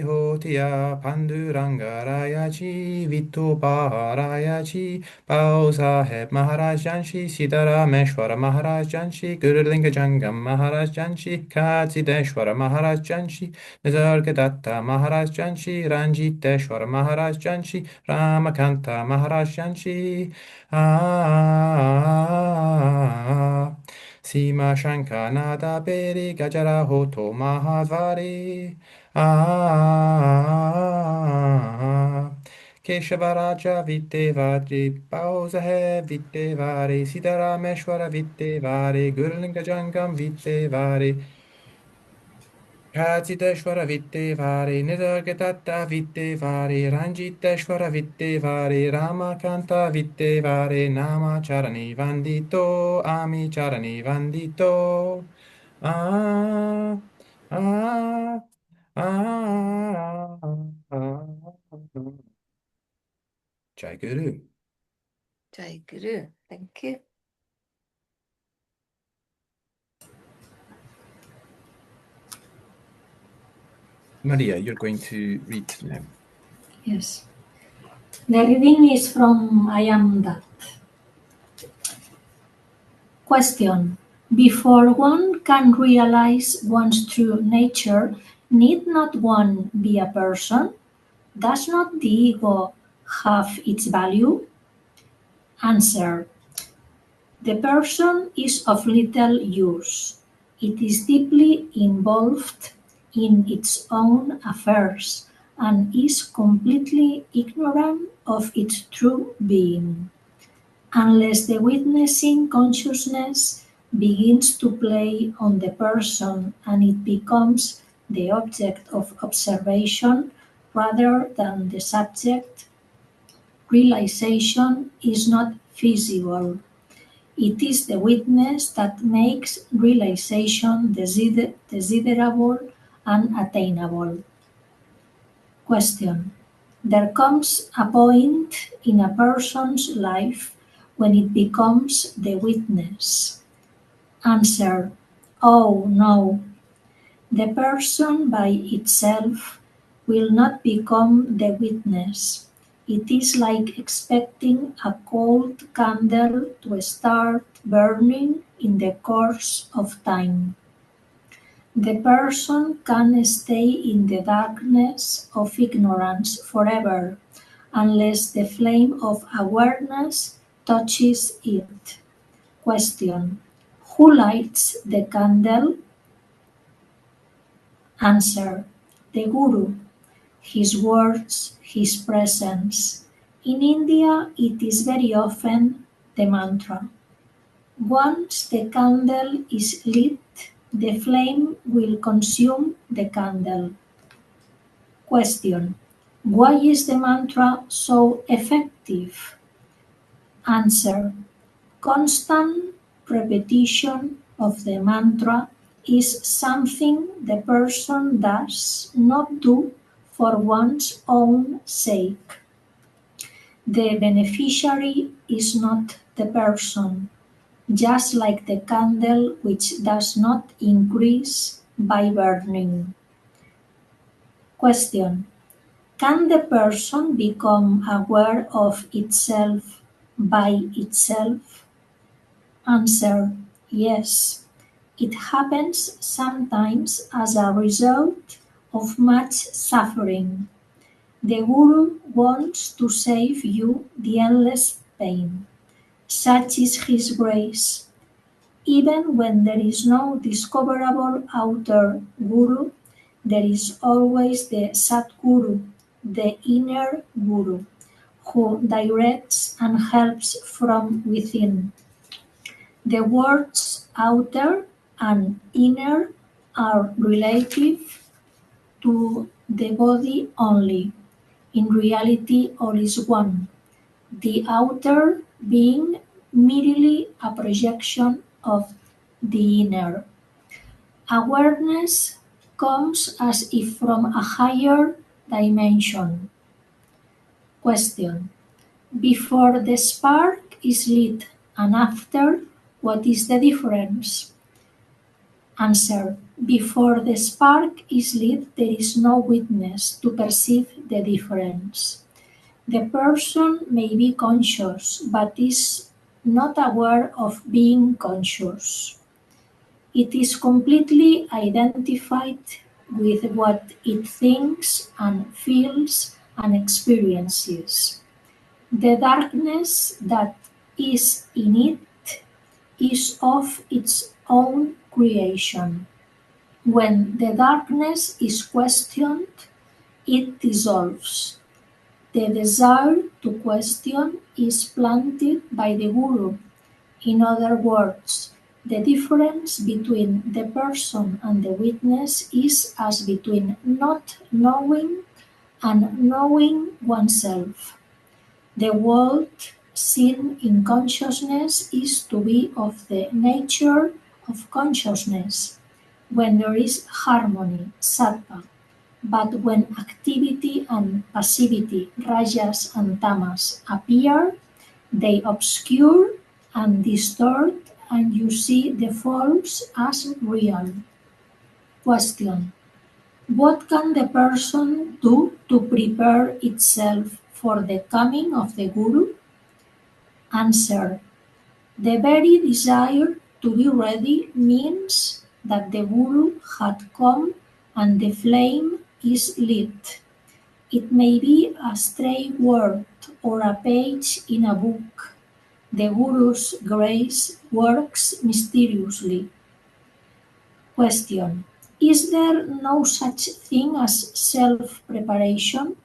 hotia, panduranga rayachi, vitupa rayachi, Pao Saheb Maharaj Janshi, Siddharameshwara Maharaj Janshi, Gurulinga Jangam Maharaj Janshi, Katsideshwara Maharaj Janshi, Nisargadatta Maharaj Janshi, Ranjiteshwara Maharaj Janshi, Ramakanta Maharaj Janshi. Sima Shankanada Beri Gajara Hoto Mahadvari. Keshavaraja Vittevadi, Pausahe Vittevadi, Siddharameshwara Vittevadi, Gurulinga Jangam Vittevadi, Katsideshwara Vittevadi, Nisargadatta Vittevadi, Ranjiteshwara Vittevadi, Ramakanta Vittevadi, Nama Charani Vandito, Ami Charani Vandito. Jai Guru. Jai Guru. Thank you. Maria, you're going to read now. Yes. The reading is from I Am That. Question. Before one can realize one's true nature, need not one be a person? Does not the ego have its value? Answer. The person is of little use. It is deeply involved in its own affairs and is completely ignorant of its true being. Unless the witnessing consciousness begins to play on the person and it becomes the object of observation rather than the subject, realization is not feasible. It is the witness that makes realization desirable and attainable. Question. There comes a point in a person's life when it becomes the witness. Answer. Oh no. The person by itself will not become the witness. It is like expecting a cold candle to start burning in the course of time. The person can stay in the darkness of ignorance forever, unless the flame of awareness touches it. Question. Who lights the candle? Answer. The Guru. His words, his presence. In India, it is very often the mantra. Once the candle is lit, the flame will consume the candle. Question: why is the mantra so effective? Answer: constant repetition of the mantra is something the person does not do for one's own sake. The beneficiary is not the person, just like the candle which does not increase by burning. Question: can the person become aware of itself by itself? Answer: yes. It happens sometimes as a result of much suffering. The Guru wants to save you the endless pain. Such is his grace. Even when there is no discoverable outer Guru, there is always the Satguru, the inner Guru, who directs and helps from within. The words outer and inner are relative to the body only. In reality, all is one, the outer being merely a projection of the inner. Awareness comes as if from a higher dimension. Question: before the spark is lit and after, what is the difference? Answer: before the spark is lit, there is no witness to perceive the difference. The person may be conscious, but is not aware of being conscious. It is completely identified with what it thinks and feels and experiences. The darkness that is in it is of its own creation. When the darkness is questioned, it dissolves. The desire to question is planted by the Guru. In other words, the difference between the person and the witness is as between not knowing and knowing oneself. The world seen in consciousness is to be of the nature of consciousness, when there is harmony, sattva. But when activity and passivity, rajas and tamas, appear, they obscure and distort, and you see the false as real. Question: what can the person do to prepare itself for the coming of the Guru? Answer: the very desire to be ready means that the Guru had come and the flame is lit. It may be a stray word or a page in a book. The Guru's grace works mysteriously. Question: is there no such thing as self-preparation?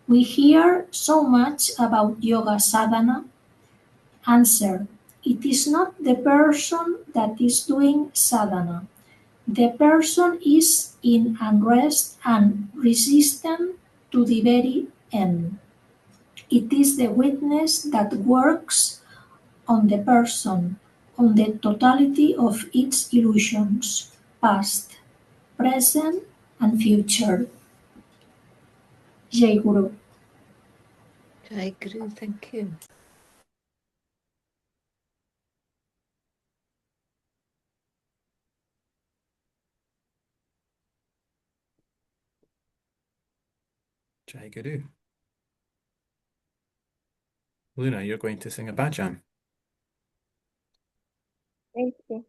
We hear so much about yoga sadhana. Answer: it is not the person that is doing sadhana. The person is in unrest and resistant to the very end. It is the witness that works on the person, on the totality of its illusions, past, present, and future. Jai Guru. Jai Guru, thank you. Jai Guru. Luna, you're going to sing a bhajan. Thank you.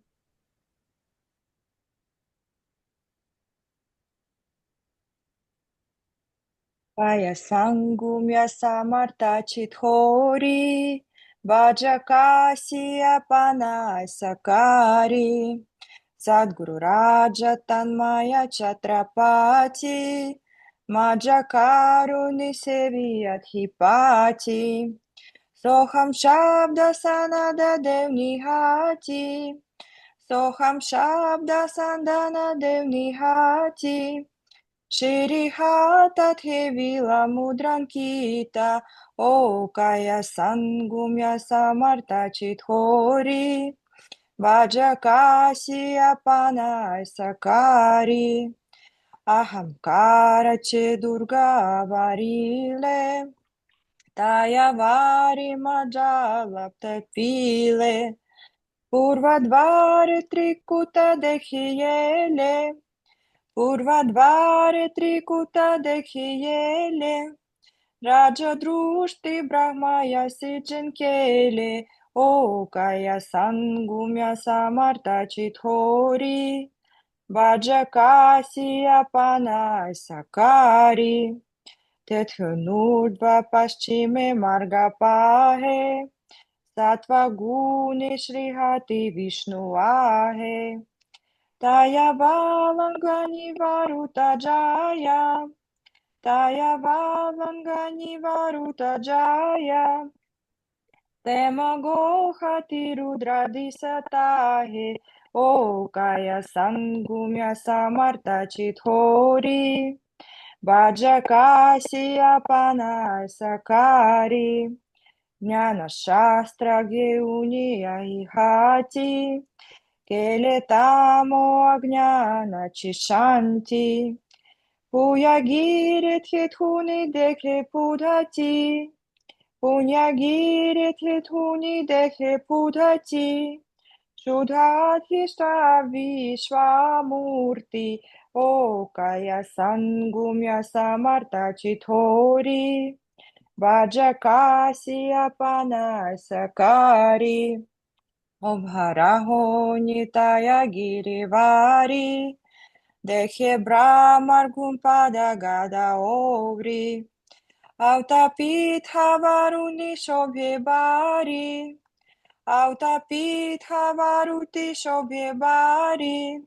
Paya sangumya samarta chithori, vajakasi apana sakari, Sadguru Raja Tanmaya Chatrapati, Majakaruni seviyadhipati. Soham shabda sanada devnihati. Soham shabda sandana devnihati. Shrihatat hevila mudrankita. O kaya sangumya samarta chithori. Vajakasi apana sakari. Ahamkara che durga varile. Tayavari majalapta pile. Purvadvare trikuta dekhiyele. Purvadvare trikuta dekhiyele. Raja drushti brahmaya sijankele. O kaya sangumya samarta chithori. Vajakasi apana sakari. Tethunurdva paschime marga pahe. Sattva gune shrihati vishnu ahe. Taya valangani varuta jaya. Taya valangani varuta jaya. Temagohati rudra disatahe. O kaya sangumya samarta chithori. Vajakasi apana sakari. Jnana shastra geuni ahihati. Keletamo agnana chishanti. Puyagirit hithuni dekhe pudhati. Punyagirit hithuni dekhe pudhati. Shudhadhishta vishvamurti. O kaya sangumya samarta chithori. Vajakasi apana sakari. Obharaho nitaya girivari. Dekhe brahmar gumpada gada ovri. Autapitha varuni shobhe bari. Autapitha varuti shobhe bari.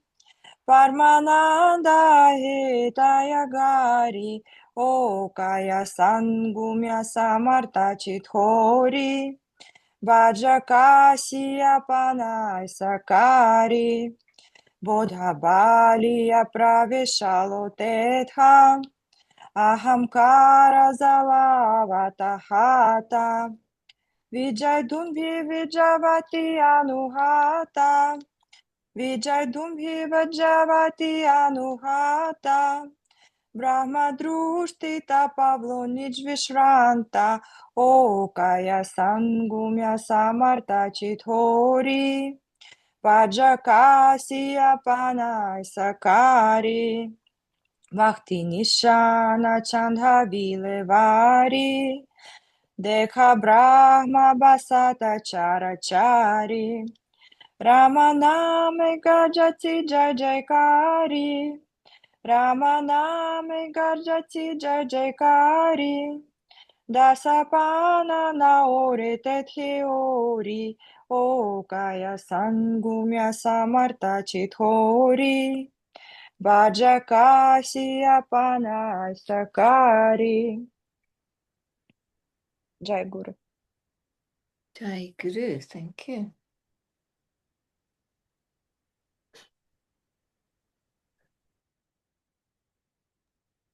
Parmananda hetaya gari. O kaya sangumya samarta chithori. Vajakasi apana sakari. Bodha baliya praveshalo tetha. Ahamkara zalavata. Vijaydumbi vijavati anuhata. Vijaydumbi vijavati anuhata. Brahma drushtita pavlo nijvishranta. O kaya sangumya samarta chithori. Vajakasi apana sakari. Bhakti nishana chandha vilevari. Dekha brahma basata charachari. Ramaname garjati jai jaikari. Ramaname garjati jai jaikari. Dasapana naore tethiori. O kaya sangumya samarta chithori. Vajakasi apana sakari. Jai Guru. Jai Guru, thank you.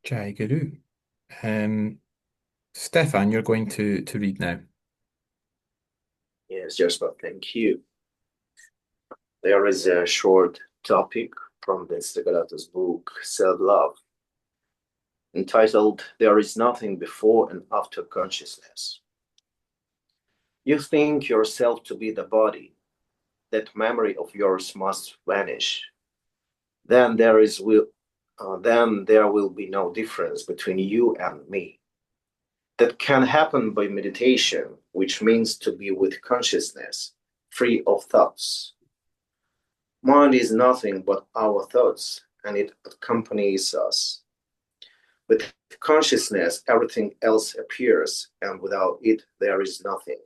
Jai Guru. Stefan, you're going to read now. Yes, Jasper, thank you. There is a short topic from the Nisargadatta's book, Self-Love, entitled, There is Nothing Before and After Consciousness. You think yourself to be the body. That memory of yours must vanish. Then there will be no difference between you and me. That can happen by meditation, which means to be with consciousness, free of thoughts. Mind is nothing but our thoughts, and it accompanies us. With consciousness, everything else appears, and without it, there is nothing.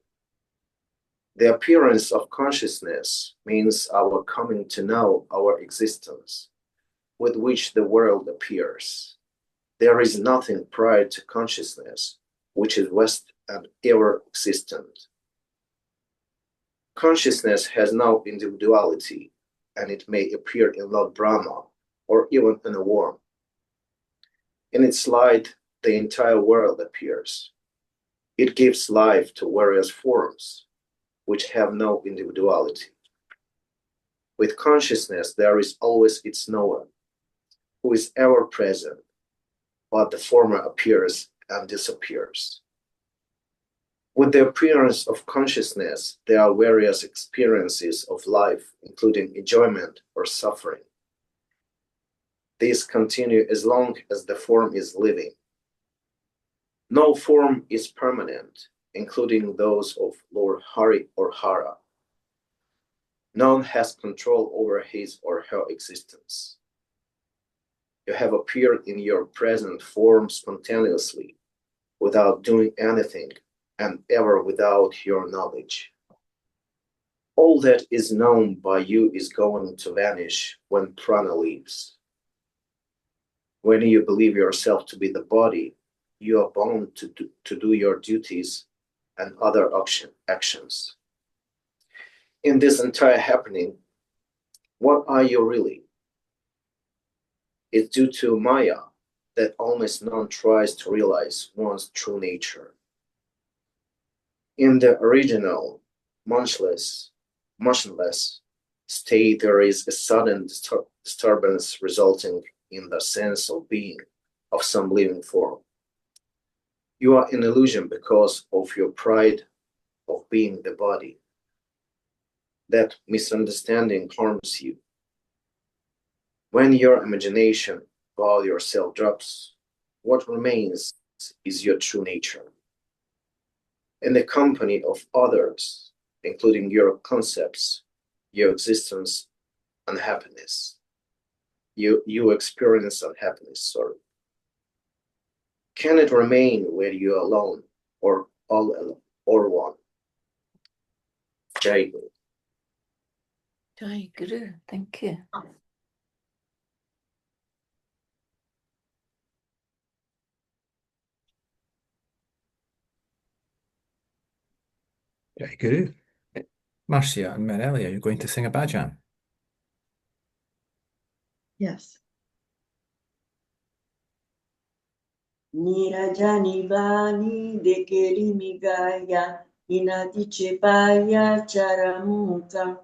The appearance of consciousness means our coming to know our existence, with which the world appears. There is nothing prior to consciousness which is vast and ever existent. Consciousness has no individuality, and it may appear in Lord Brahma or even in a worm. In its light, the entire world appears. It gives life to various forms, which have no individuality. With consciousness, there is always its knower, who is ever present, but the former appears and disappears. With the appearance of consciousness, there are various experiences of life, including enjoyment or suffering. These continue as long as the form is living. No form is permanent, including those of Lord Hari or Hara. None has control over his or her existence. You have appeared in your present form spontaneously, without doing anything, and ever without your knowledge. All that is known by you is going to vanish when prana leaves. When you believe yourself to be the body, you are bound to do your duties and other actions. In this entire happening, what are you really? It's due to Maya that almost none tries to realize one's true nature. In the original, motionless state, there is a sudden disturbance resulting in the sense of being of some living form. You are in illusion because of your pride of being the body. That misunderstanding harms you. When your imagination about yourself drops, what remains is your true nature. In the company of others, including your concepts, your existence, and happiness. You experience unhappiness, sorry. Can it remain where you are alone or all alone or one? Jai Guru. Jai Guru, thank you. Jai Guru. Marcia and Merelia, you're going to sing a bhajan. Yes. Nirajani vani dekeli migaya inadiche paya charamuka.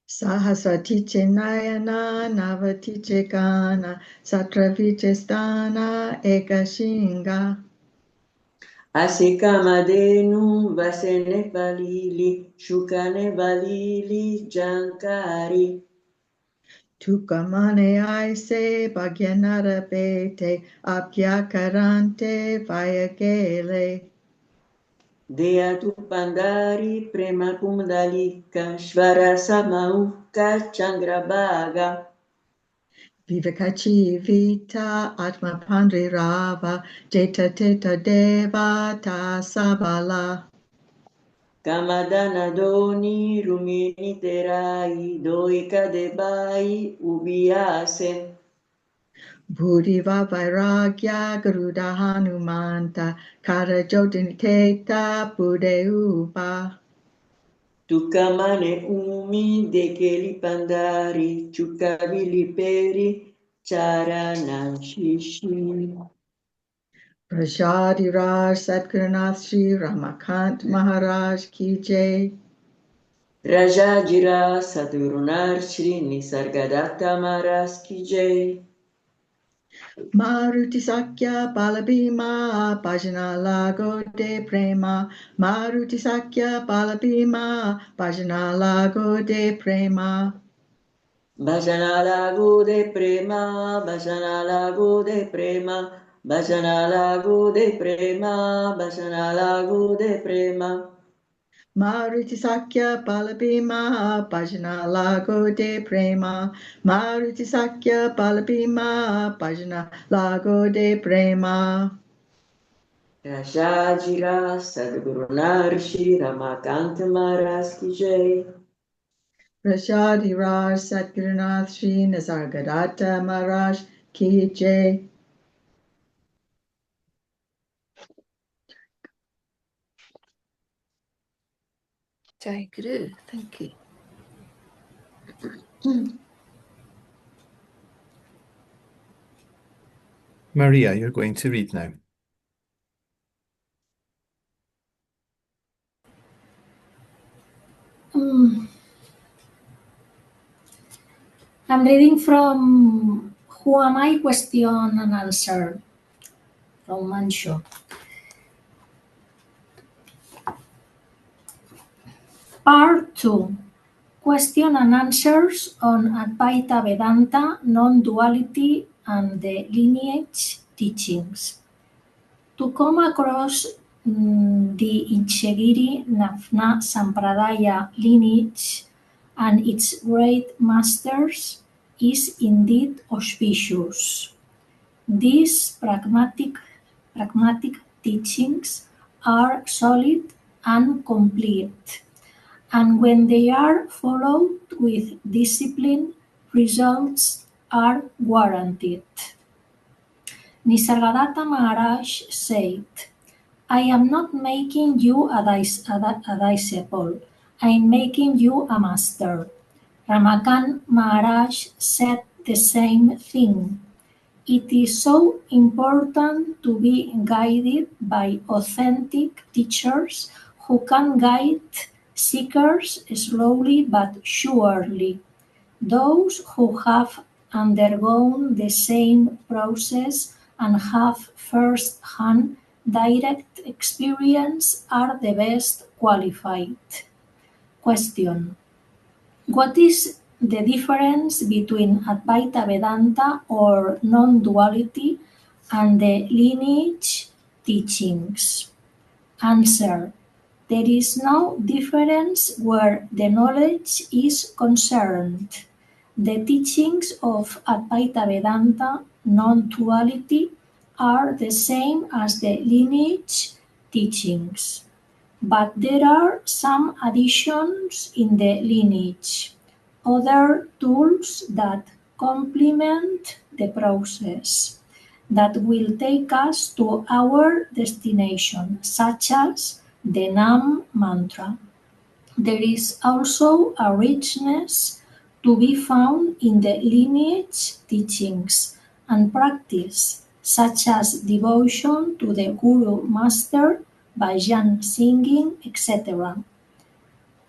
Sahasratiche nayana navatiche kana satraviche stana ekashinga. Asikamadenu vasene valili shukane valili jankari. Tukamane aise bhagyanara bete apyakarante vayagele. Dea tu pandari prema kumdalika shvara samauka changrabaga. Vivekachi vita atma pandri rava jeta teta deva ta sabala. Kamadana doni rumini terai doika debai ubiase. Bhudiva vairagya garuda hanumanta kara jodiniteta bude upa. Tukamane umi dekeli pandari chukavili peri charana shishi. Prashadi Raj Satgurunath Shri Ramakant Maharaj Ki Jai. Rajajira Sadgurunar Shri Nisargadatta Maharaj Ki Jai. Maruti Sakya Balabhima Bhajana Lago de Prema. Maruti Sakya Balabhima Bhajana Lago de Prema. Bhajana lago de prema, bhajana lago de prema, bhajana lago de prema, bhajana lago de prema. Maruti Sakya Balabhima Bhajana Lago de Prema. Maruti Sakya Balabhima Bhajana Lago de Prema. Rajajira Sadgurunar Shri Ramakant Maharaj Ki Jai. Prashadi Raj Satgurunath Shri Nisargadatta Maharaj Ki Jai. Jai Guru, thank you. Maria, you're going to read now. I'm reading from Who Am I? Question and Answer from Mancho. Part 2. Question and answers on Advaita Vedanta, non-duality and the lineage teachings. To come across the Inchegiri Nafna Sampradaya lineage and its great masters is indeed auspicious. These pragmatic teachings are solid and complete, and when they are followed with discipline, results are guaranteed. Nisargadatta Maharaj said, I am not making you a disciple, I am making you a master. Ramakant Maharaj said the same thing. It is so important to be guided by authentic teachers who can guide seekers slowly but surely. Those who have undergone the same process and have first-hand direct experience are the best qualified. Question. What is the difference between Advaita Vedanta or non-duality and the lineage teachings? Answer. There is no difference where the knowledge is concerned. The teachings of Advaita Vedanta, non-duality, are the same as the lineage teachings. But there are some additions in the lineage, other tools that complement the process, that will take us to our destination, such as the Nam mantra. There is also a richness to be found in the lineage teachings and practice, such as devotion to the Guru Master, bhajan singing, etc.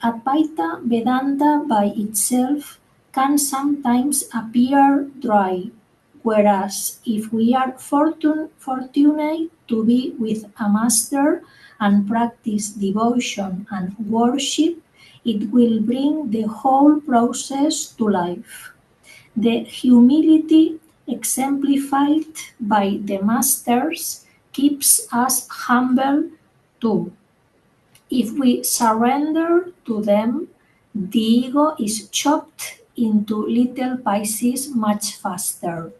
Advaita Vedanta by itself can sometimes appear dry, whereas if we are fortunate to be with a master and practice devotion and worship, it will bring the whole process to life. The humility exemplified by the masters keeps us humble too. If we surrender to them, the ego is chopped into little pieces much faster.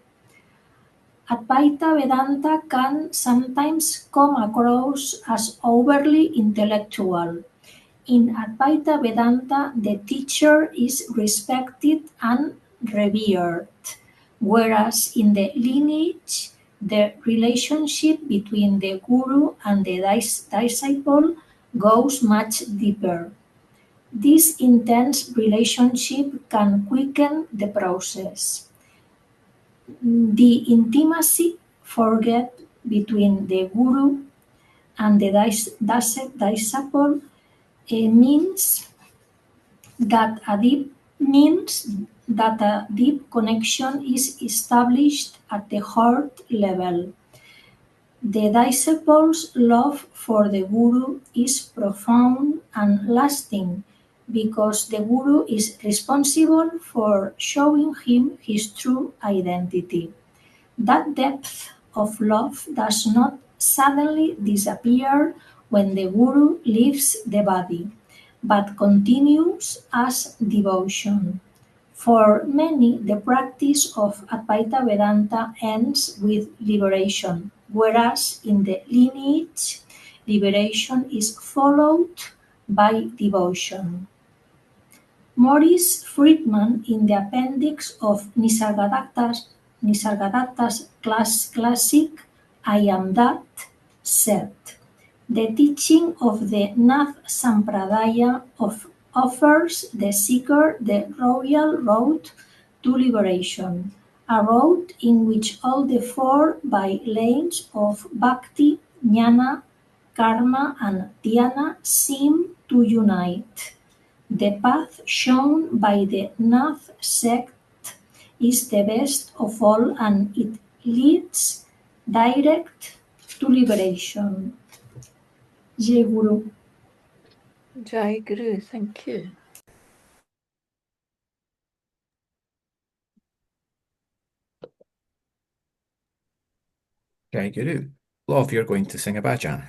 Advaita Vedanta can sometimes come across as overly intellectual. In Advaita Vedanta, the teacher is respected and revered, whereas in the lineage, the relationship between the guru and the disciple goes much deeper. This intense relationship can quicken the process. The intimacy forget between the guru and the disciple means that a deep connection is established at the heart level. The disciple's love for the Guru is profound and lasting because the Guru is responsible for showing him his true identity. That depth of love does not suddenly disappear when the Guru leaves the body, but continues as devotion. For many, the practice of Advaita Vedanta ends with liberation, whereas in the lineage, liberation is followed by devotion. Maurice Friedman, in the appendix of Nisargadatta's classic I Am That, said, The teaching of the Nath Sampradaya offers the seeker the royal road to liberation, a road in which all the four by lanes of Bhakti, Jnana, Karma, and Dhyana seem to unite. The path shown by the Nath sect is the best of all, and it leads direct to liberation. Jai Guru. Jai Guru, thank you. Jai Guru. Love, you're going to sing a bhajan.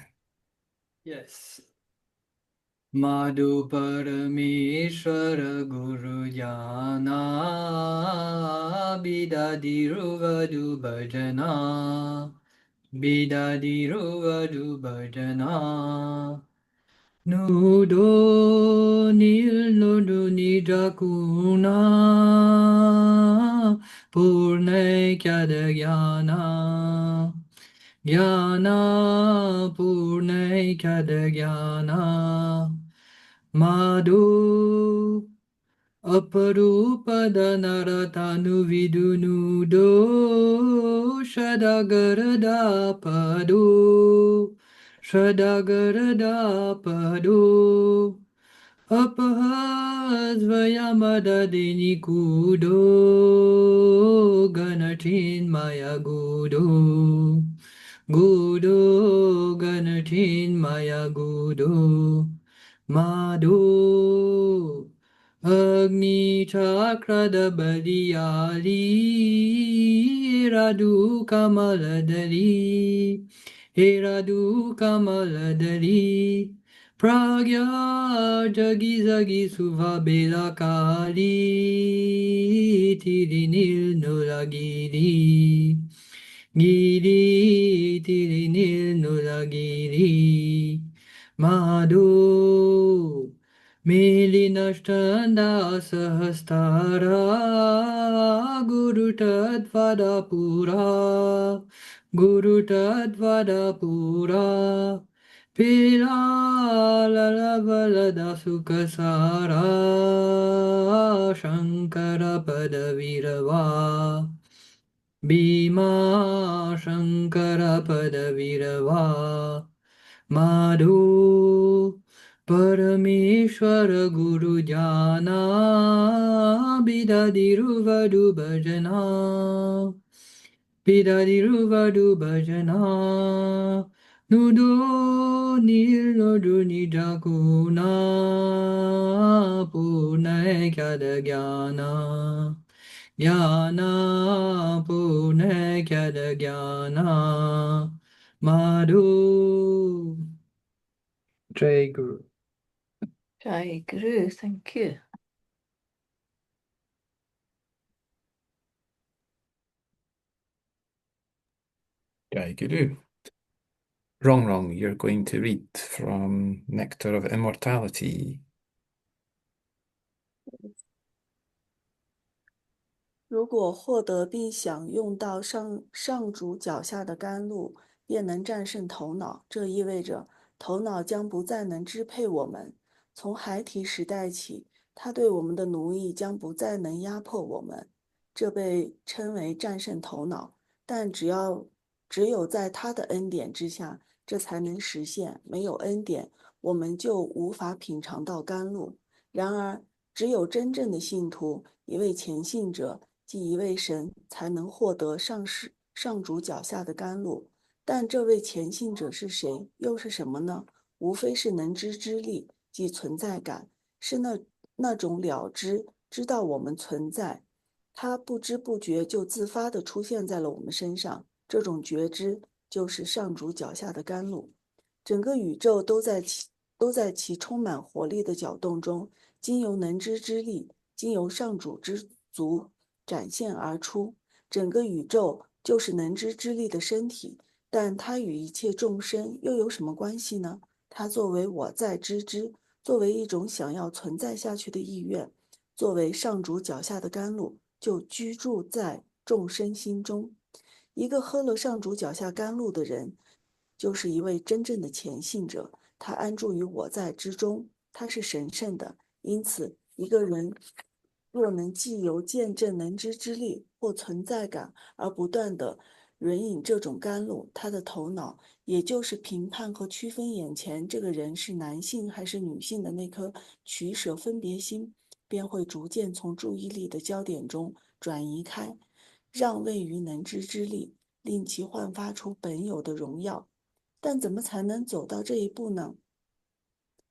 Yes. Madhu Parameshwara Guru Jana Bidadiru Vadu Bhajana Bidadiru Vadu Bhajana Nudo Nil Nudu Nijakuna Purne Kyada Jnana Jnana Purne Kyada Jnana Madhu Aparupada Naratanu Vidunudo Shadagarada Padu Shadagarada Padu Apahasvayamadadini Kudo Ganatin Maya Gudo Gudo Ganatin Maya Gudo Madhu Agni Chakrada Baliyali Radu Kamaladali Radu Kamaladali Pragya Jagizagi Suva Bela Kali Tirinil Nulagiri Giri Tirinil Nulagiri Madhu Milinashtanda Sahastara Guru Tadvada Pura Guru Tadvada Pura Pila Lalavalada Sukasara Shankara Padavirava Bhima Shankara Padavirava Madhu Parameshwara Guru Jana Bidadiru Vadu Bhajana Bidadiru Vadu Bhajana Nudo Nilodu Nijakuna Pune Kyada Jnana Jnana Pune Kyada Jnana Madhu Jai Guru. Jai Guru, thank you. Jai Guru. Wrong, you're going to read from Nectar of Immortality. 如果获得并享用到上主脚下的甘露，便能战胜头脑。这意味着头脑将不再能支配我们。从孩提时代起，他对我们的奴役将不再能压迫我们。这被称为战胜头脑。但只有在他的恩典之下，这才能实现。没有恩典，我们就无法品尝到甘露。然而，只有真正的信徒，一位虔信者，即一位神，才能获得上主脚下的甘露。但这位虔信者是谁？又是什么呢？无非是能知之力，即存在感，是那种了知，知道我们存在。他不知不觉就自发地出现在了我们身上。这种觉知就是上主脚下的甘露。整个宇宙都在其充满活力的搅动中，经由能知之力，经由上主之足展现而出。整个宇宙就是能知之力的身体，但它与一切众生又有什么关系呢？它作为我在知之，作为一种想要存在下去的意愿，作为上主脚下的甘露，就居住在众生心中。一个喝了上主脚下甘露的人，就是一位真正的前信者，他安住于我在之中，他是神圣的。因此，一个人若能既有见证能知之力或存在感，而不断地吮饮这种甘露，他的头脑，也就是评判和区分眼前这个人是男性还是女性的那颗取舍分别心，便会逐渐从注意力的焦点中转移开，让位于能知之力，令其焕发出本有的荣耀。但怎么才能走到这一步呢？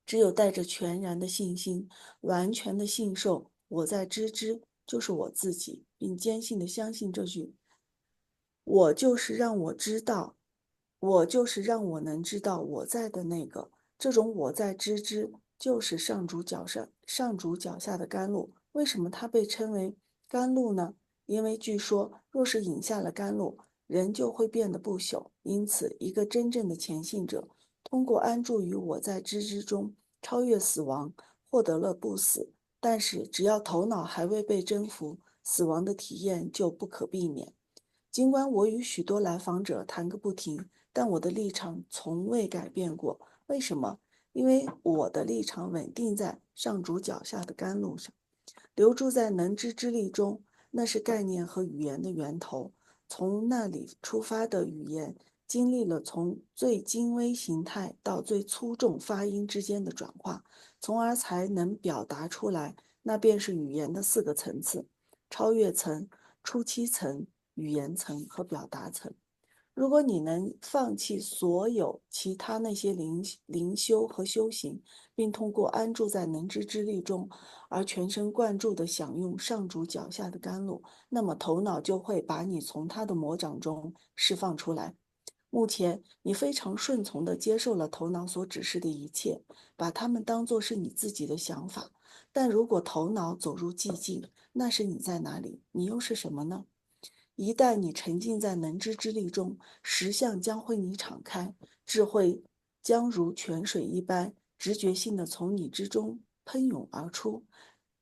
只有带着全然的信心，完全的信受我在知之就是我自己，并坚信的相信这句我就是让我知道，我就是让我能知道我在的那个。这种我在知之，就是上主脚下的甘露。为什么它被称为甘露呢？因为据说，若是饮下了甘露，人就会变得不朽。因此，一个真正的前信者，通过安住于我在知之中，超越死亡，获得了不死。但是，只要头脑还未被征服，死亡的体验就不可避免。尽管我与许多来访者谈个不停，但我的立场从未改变过。为什么？因为我的立场稳定在上主脚下的甘露上，留住在能知之力中，那是概念和语言的源头。从那里出发的语言，经历了从最精微形态到最粗重发音之间的转化，从而才能表达出来。那便是语言的4个层次：超越层、初期层、语言层和表达层。如果你能放弃所有其他那些灵修和修行，并通过安住在能知之力中，而全神贯注地享用上主脚下的甘露，那么头脑就会把你从他的魔掌中释放出来。目前，你非常顺从地接受了头脑所指示的一切，把它们当作是你自己的想法。但如果头脑走入寂静，那时你在哪里？你又是什么呢？一旦你沉浸在能知之力中，实相将为你敞开，智慧将如泉水一般直觉性地从你之中喷涌而出。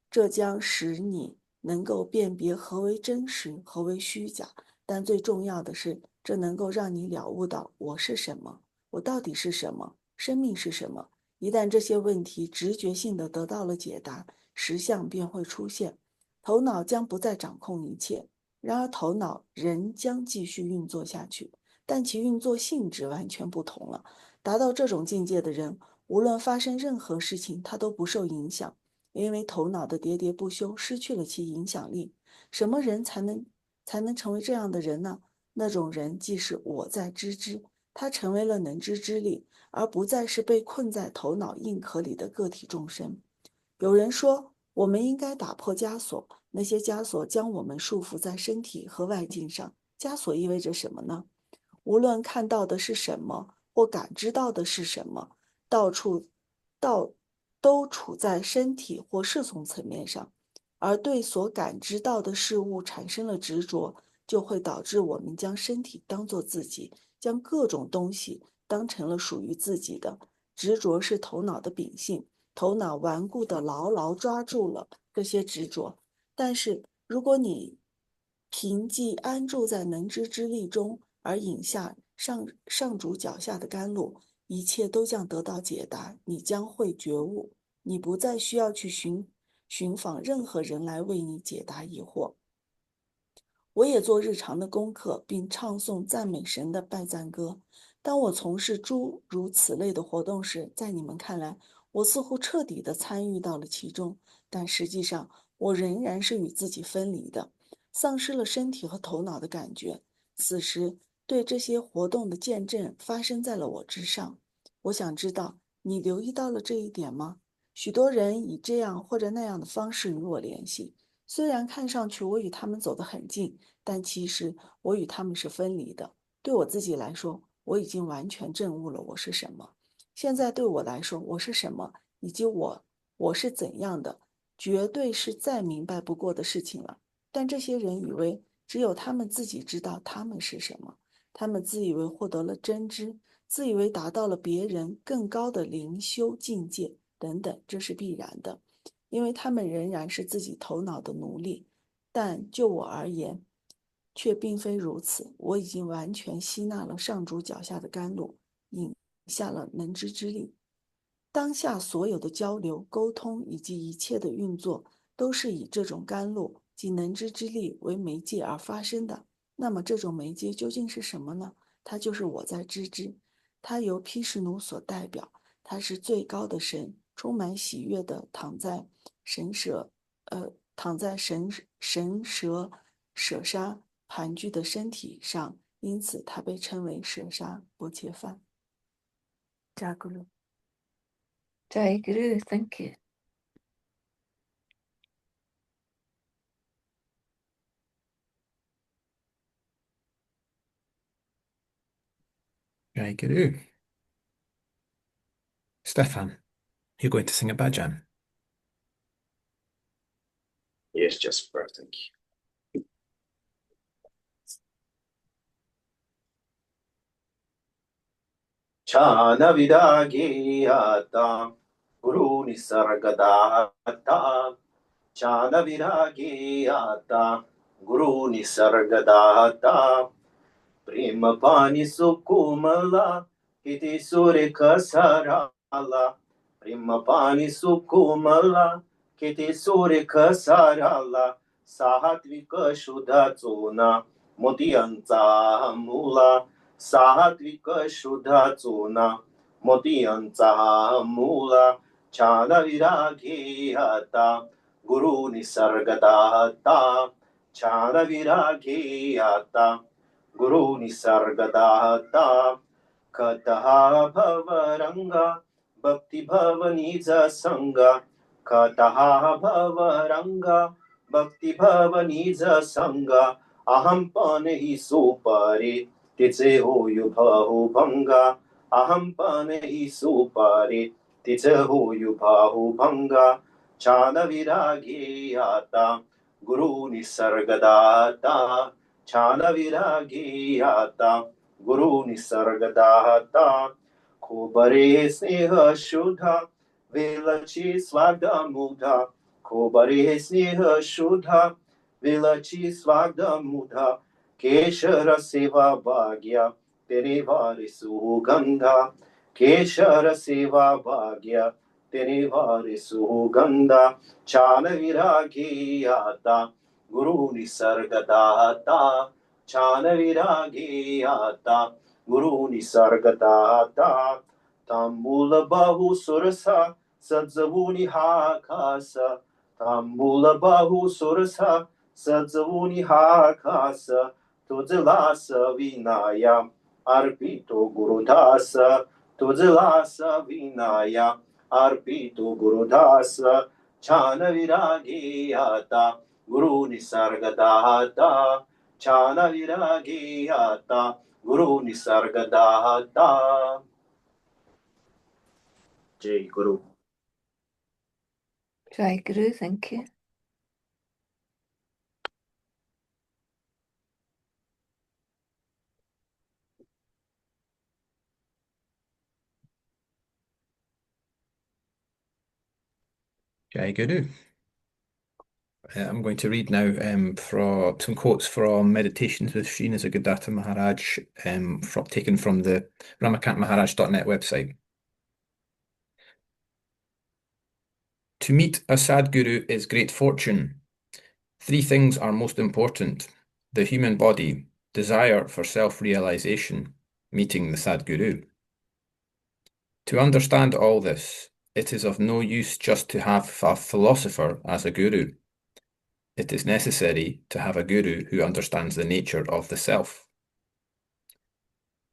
这将使你能够辨别何为真实，何为虚假。但最重要的是，这能够让你了悟到我是什么，我到底是什么，生命是什么。一旦这些问题直觉性地得到了解答，实相便会出现，头脑将不再掌控一切。然而，头脑仍将继续运作下去，但其运作性质完全不同了。达到这种境界的人，无论发生任何事情，他都不受影响，因为头脑的喋喋不休失去了其影响力。什么人才能成为这样的人呢？那种人既是我在知之，他成为了能知之力，而不再是被困在头脑硬壳里的个体众生。有人说，我们应该打破枷锁，那些枷锁将我们束缚在身体和外境上。枷锁意味着什么呢？无论看到的是什么，或感知到的是什么，都处在身体或世俗层面上，而对所感知到的事物产生了执着，就会导致我们将身体当作自己，将各种东西当成了属于自己的。执着是头脑的秉性。头脑顽固地牢牢抓住了这些执着，但是如果你凭借安住在能知之力中，而饮下上主脚下的甘露，一切都将得到解答，你将会觉悟，你不再需要去寻访任何人来为你解答疑惑。我也做日常的功课，并唱诵赞美神的拜赞歌。当我从事诸如此类的活动时，在你们看来，我似乎彻底地参与到了其中，但实际上我仍然是与自己分离的，丧失了身体和头脑的感觉。此时，对这些活动的见证发生在了我之上。我想知道，你留意到了这一点吗？许多人以这样或者那样的方式与我联系，虽然看上去我与他们走得很近，但其实我与他们是分离的。对我自己来说，我已经完全证悟了我是什么。现在对我来说，我是什么，以及我是怎样的，绝对是再明白不过的事情了。但这些人以为只有他们自己知道他们是什么，他们自以为获得了真知，自以为达到了别人更高的灵修境界等等，这是必然的，因为他们仍然是自己头脑的奴隶。但就我而言，却并非如此。我已经完全吸纳了上主脚下的甘露，引下了能知之力。当下所有的交流、沟通以及一切的运作，都是以这种甘露即能知之力为媒介而发生的。那么这种媒介究竟是什么呢？它就是我在知之，它由毗湿奴所代表，它是最高的神，充满喜悦的躺在神舍沙盘踞的身体上，因此它被称为舍沙波切梵。扎古鲁。Jai Guru, thank you. Jai Guru. Stefan, you're going to sing a bhajan. Yes, Jasper, thank you. Chana Viragiyata Guru Nisargadatta Chana Viragiyata Guru Nisargadatta Prema Pani Sukumala Iti Surika Sarala Prema Pani Sukumala Kiti Surika Sarala Sahatvika Shuddha Tsuna Motiyanca Mula Sahatvika Shuddha Tsuna Motiyanca Mula Chana Viragiyata Guru Nisargadatta Chana Viragiyata Guru Nisargadatta Kataha Bhavaranga Bhakti Bhavaniza Sangha Kataha Bhavaranga Bhakti Bhavaniza Sangha Aham Panehi Supari Tice Hoyu Bhahu Bhanga Aham Panehi Supari Tice Hoyu Bhahu Bhanga Chana Viragiyata Guru Nisargadatta Chana Viragiyata Guru Nisargadatta Kubare Sneha Shuddha Vilachi Swagda Mudha Kubare Sneha Shuddha Vilachi Swagda Mudha Keshara Seva Bhagya Tenivari Sugandha Keshara Seva Bhagya Tenivari Sugandha Chana Viragiyata Guru Nisargadatta Chana Viragiyata Guru Nisargadatta Tambula Bahu Surasa Sadzavuni Hakasa Tambula Bahu Surasa Sadzavuni Hakasa Tuzilasa Vinaya Arpito Gurudasa Tuzilasa Vinaya Arpito Gurudasa Chana Viragiyata Guru Nisargadatta Chana Viragiyata Guru Nisargadatta. Jai Guru. Jai Guru, thank you. Jai Guru. I'm going to read now from some quotes from Meditations with Shri Nisargadatta Maharaj, taken from the ramakantmaharaj.net website. To meet a Sadguru is great fortune. 3 things are most important: the human body, desire for self-realization, meeting the Sadguru. To understand all this, it is of no use just to have a philosopher as a guru. It is necessary to have a guru who understands the nature of the self.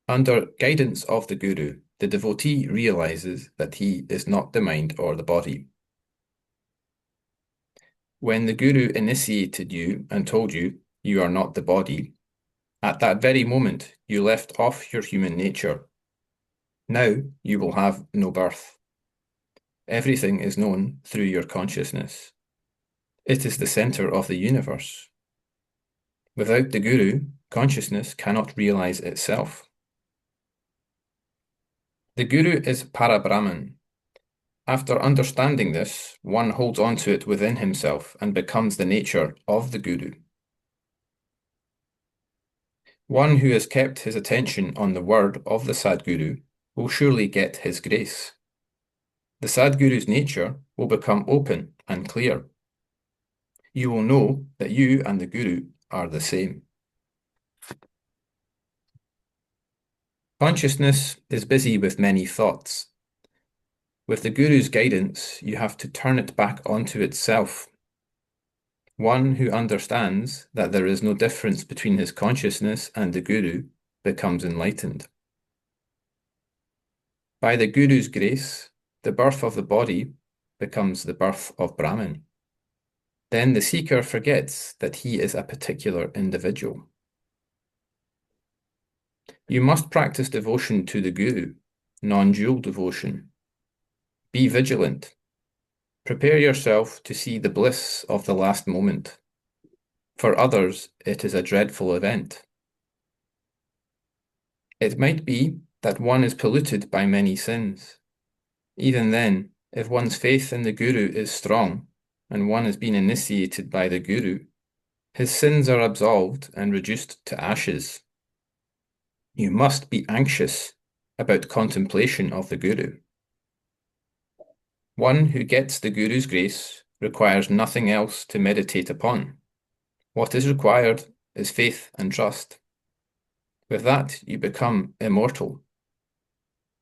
Under guidance of the guru, the devotee realizes that he is not the mind or the body. When the guru initiated you and told you you are not the body, at that very moment you left off your human nature. Now you will have no birth. Everything is known through your consciousness. It is the center of the universe. Without the guru, consciousness cannot realize itself. The guru is Parabrahman. After understanding this, one holds on to it within himself and becomes the nature of the guru. One who has kept his attention on the word of the Sadguru will surely get his grace. The Sadguru's nature will become open and clear. You will know that you and the Guru are the same. Consciousness is busy with many thoughts. With the Guru's guidance, you have to turn it back onto itself. One who understands that there is no difference between his consciousness and the Guru becomes enlightened. By the Guru's grace, the birth of the body becomes the birth of Brahman. Then the seeker forgets that he is a particular individual. You must practice devotion to the Guru, non-dual devotion. Be vigilant. Prepare yourself to see the bliss of the last moment. For others, it is a dreadful event. It might be that one is polluted by many sins. Even then, if one's faith in the Guru is strong, and one has been initiated by the Guru, his sins are absolved and reduced to ashes. You must be anxious about contemplation of the Guru. One who gets the Guru's grace requires nothing else to meditate upon. What is required is faith and trust. With that, you become immortal.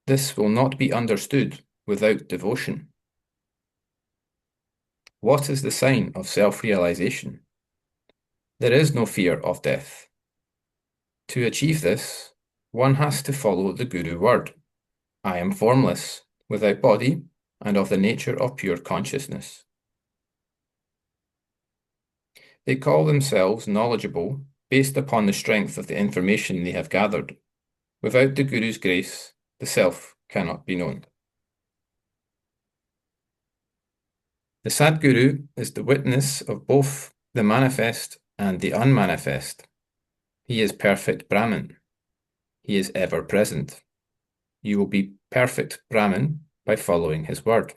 This will not be understood without devotion. What is the sign of self-realization? There is no fear of death. To achieve this, one has to follow the Guru word. I am formless, without body, and of the nature of pure consciousness. They call themselves knowledgeable based upon the strength of the information they have gathered. Without the Guru's grace, the self cannot be known. The Sadguru is the witness of both the manifest and the unmanifest. He is perfect Brahman. He is ever present. You will be perfect Brahman by following his word.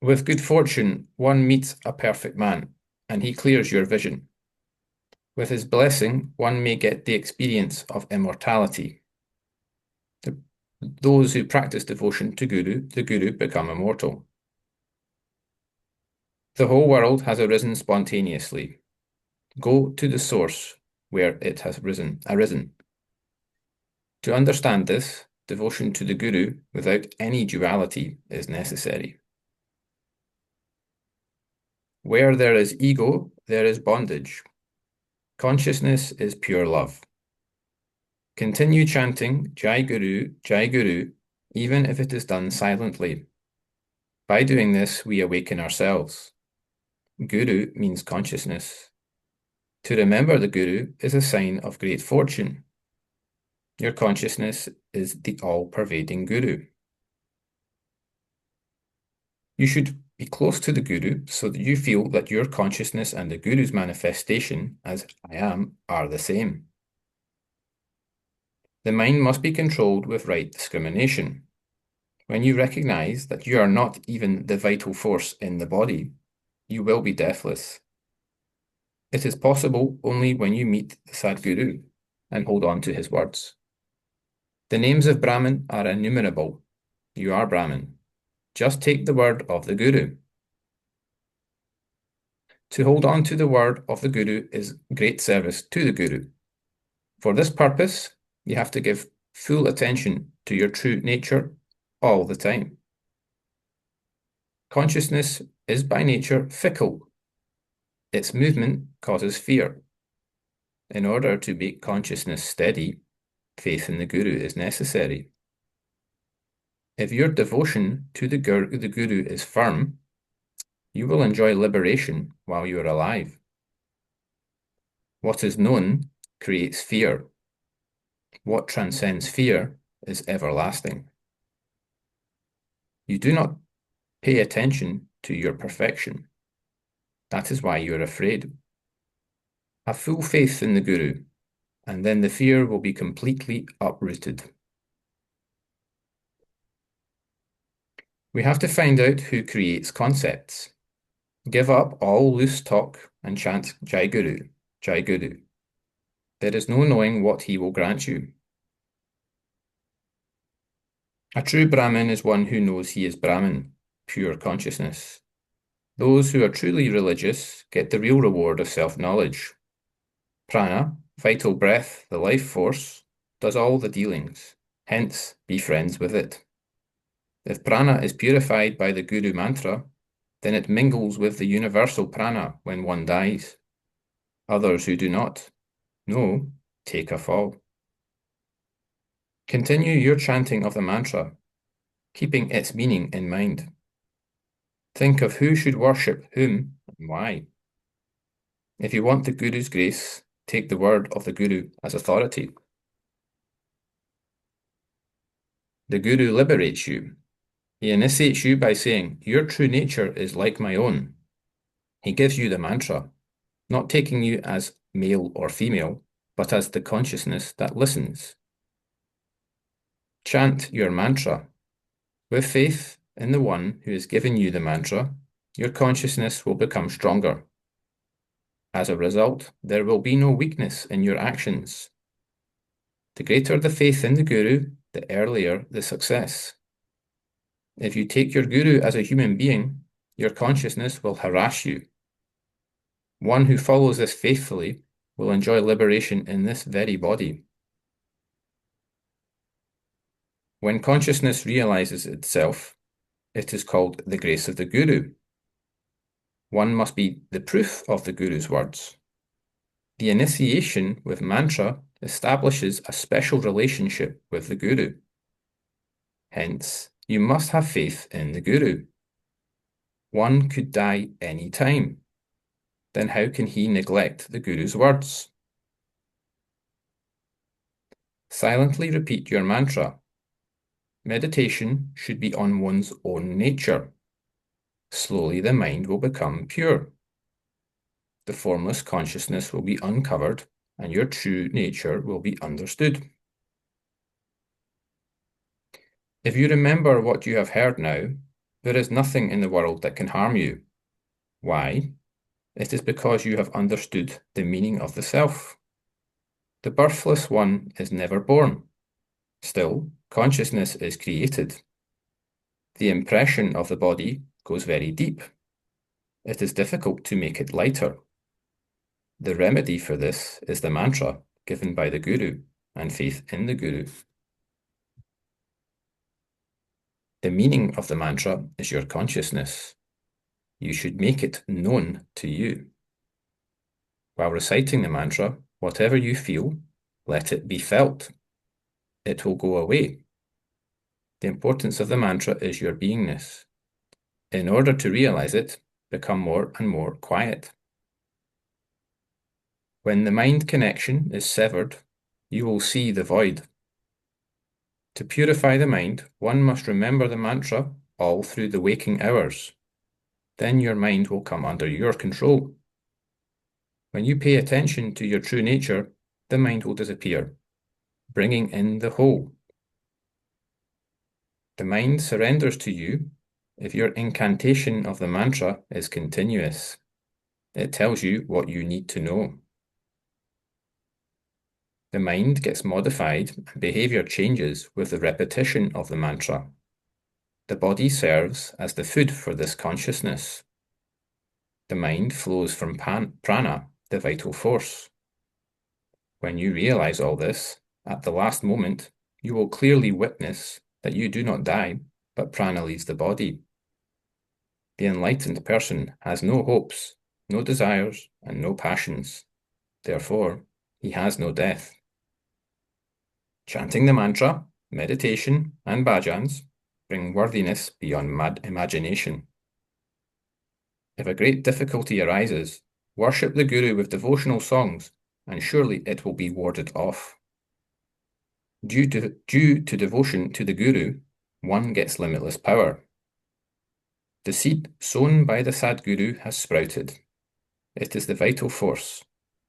With good fortune, one meets a perfect man, and he clears your vision. With his blessing, one may get the experience of immortality. Those who practice devotion to the Guru become immortal. The whole world has arisen spontaneously. Go to the source where it has arisen. To understand this, devotion to the Guru without any duality is necessary. Where there is ego, there is bondage. Consciousness is pure love. Continue chanting Jai Guru, even if it is done silently. By doing this, we awaken ourselves. Guru means consciousness. To remember the Guru is a sign of great fortune. Your consciousness is the all-pervading Guru. You should be close to the Guru so that you feel that your consciousness and the Guru's manifestation as I am are the same. The mind must be controlled with right discrimination. When you recognize that you are not even the vital force in the body, you will be deathless. It is possible only when you meet the Sadguru and hold on to his words. The names of Brahman are innumerable. You are Brahman. Just take the word of the Guru. To hold on to the word of the Guru is great service to the Guru. For this purpose, you have to give full attention to your true nature all the time. Consciousness is by nature fickle. Its movement causes fear. In order to make consciousness steady, faith in the Guru is necessary. If your devotion to the Guru is firm, you will enjoy liberation while you are alive. What is known creates fear. What transcends fear is everlasting. You do not pay attention to your perfection. That is why you are afraid. Have full faith in the Guru, and then the fear will be completely uprooted. We have to find out who creates concepts. Give up all loose talk and chant Jai Guru, Jai Guru. There is no knowing what he will grant you. A true Brahmin is one who knows he is Brahmin, pure consciousness. Those who are truly religious get the real reward of self-knowledge. Prana, vital breath, the life force, does all the dealings. Hence, be friends with it. If prana is purified by the Guru mantra, then it mingles with the universal prana when one dies. Others who do not know take a fall. Continue your chanting of the mantra, keeping its meaning in mind. Think of who should worship whom and why. If you want the Guru's grace, take the word of the Guru as authority. The Guru liberates you. He initiates you by saying, your true nature is like my own. He gives you the mantra, not taking you as male or female, but as the consciousness that listens. Chant your mantra. With faith in the one who has given you the mantra, your consciousness will become stronger. As a result, there will be no weakness in your actions. The greater the faith in the Guru, the earlier the success. If you take your Guru as a human being, your consciousness will harass you. One who follows this faithfully will enjoy liberation in this very body. When consciousness realizes itself, it is called the grace of the Guru. One must be the proof of the Guru's words. The initiation with mantra establishes a special relationship with the Guru. Hence, you must have faith in the Guru. One could die any time. Then how can he neglect the Guru's words? Silently repeat your mantra. Meditation should be on one's own nature. Slowly the mind will become pure. The formless consciousness will be uncovered and your true nature will be understood. If you remember what you have heard now, there is nothing in the world that can harm you. Why? It is because you have understood the meaning of the self. The birthless one is never born. Still, consciousness is created. The impression of the body goes very deep. It is difficult to make it lighter. The remedy for this is the mantra given by the Guru and faith in the Guru. The meaning of the mantra is your consciousness. You should make it known to you. While reciting the mantra, whatever you feel, let it be felt. It will go away. The importance of the mantra is your beingness. In order to realize it, become more and more quiet. When the mind connection is severed, you will see the void. To purify the mind, one must remember the mantra all through the waking hours. Then your mind will come under your control. When you pay attention to your true nature, the mind will disappear, bringing in the whole. The mind surrenders to you if your incantation of the mantra is continuous. It tells you what you need to know. The mind gets modified and behavior changes with the repetition of the mantra. The body serves as the food for this consciousness. The mind flows from prana, the vital force. When you realize all this, at the last moment, you will clearly witness that you do not die, but prana leaves the body. The enlightened person has no hopes, no desires, and no passions. Therefore, he has no death. Chanting the mantra, meditation, and bhajans bring worthiness beyond imagination. If a great difficulty arises, worship the Guru with devotional songs, and surely it will be warded off. Due to devotion to the Guru, one gets limitless power. The seed sown by the Sadguru has sprouted. It is the vital force,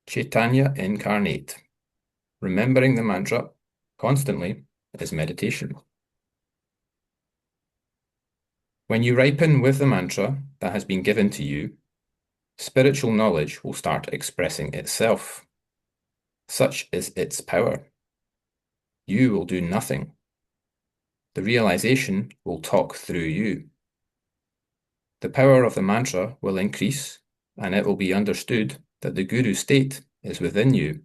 Chaitanya incarnate. Remembering the mantra constantly is meditation. When you ripen with the mantra that has been given to you, spiritual knowledge will start expressing itself. Such is its power. You will do nothing. The realization will talk through you. The power of the mantra will increase, and it will be understood that the Guru state is within you.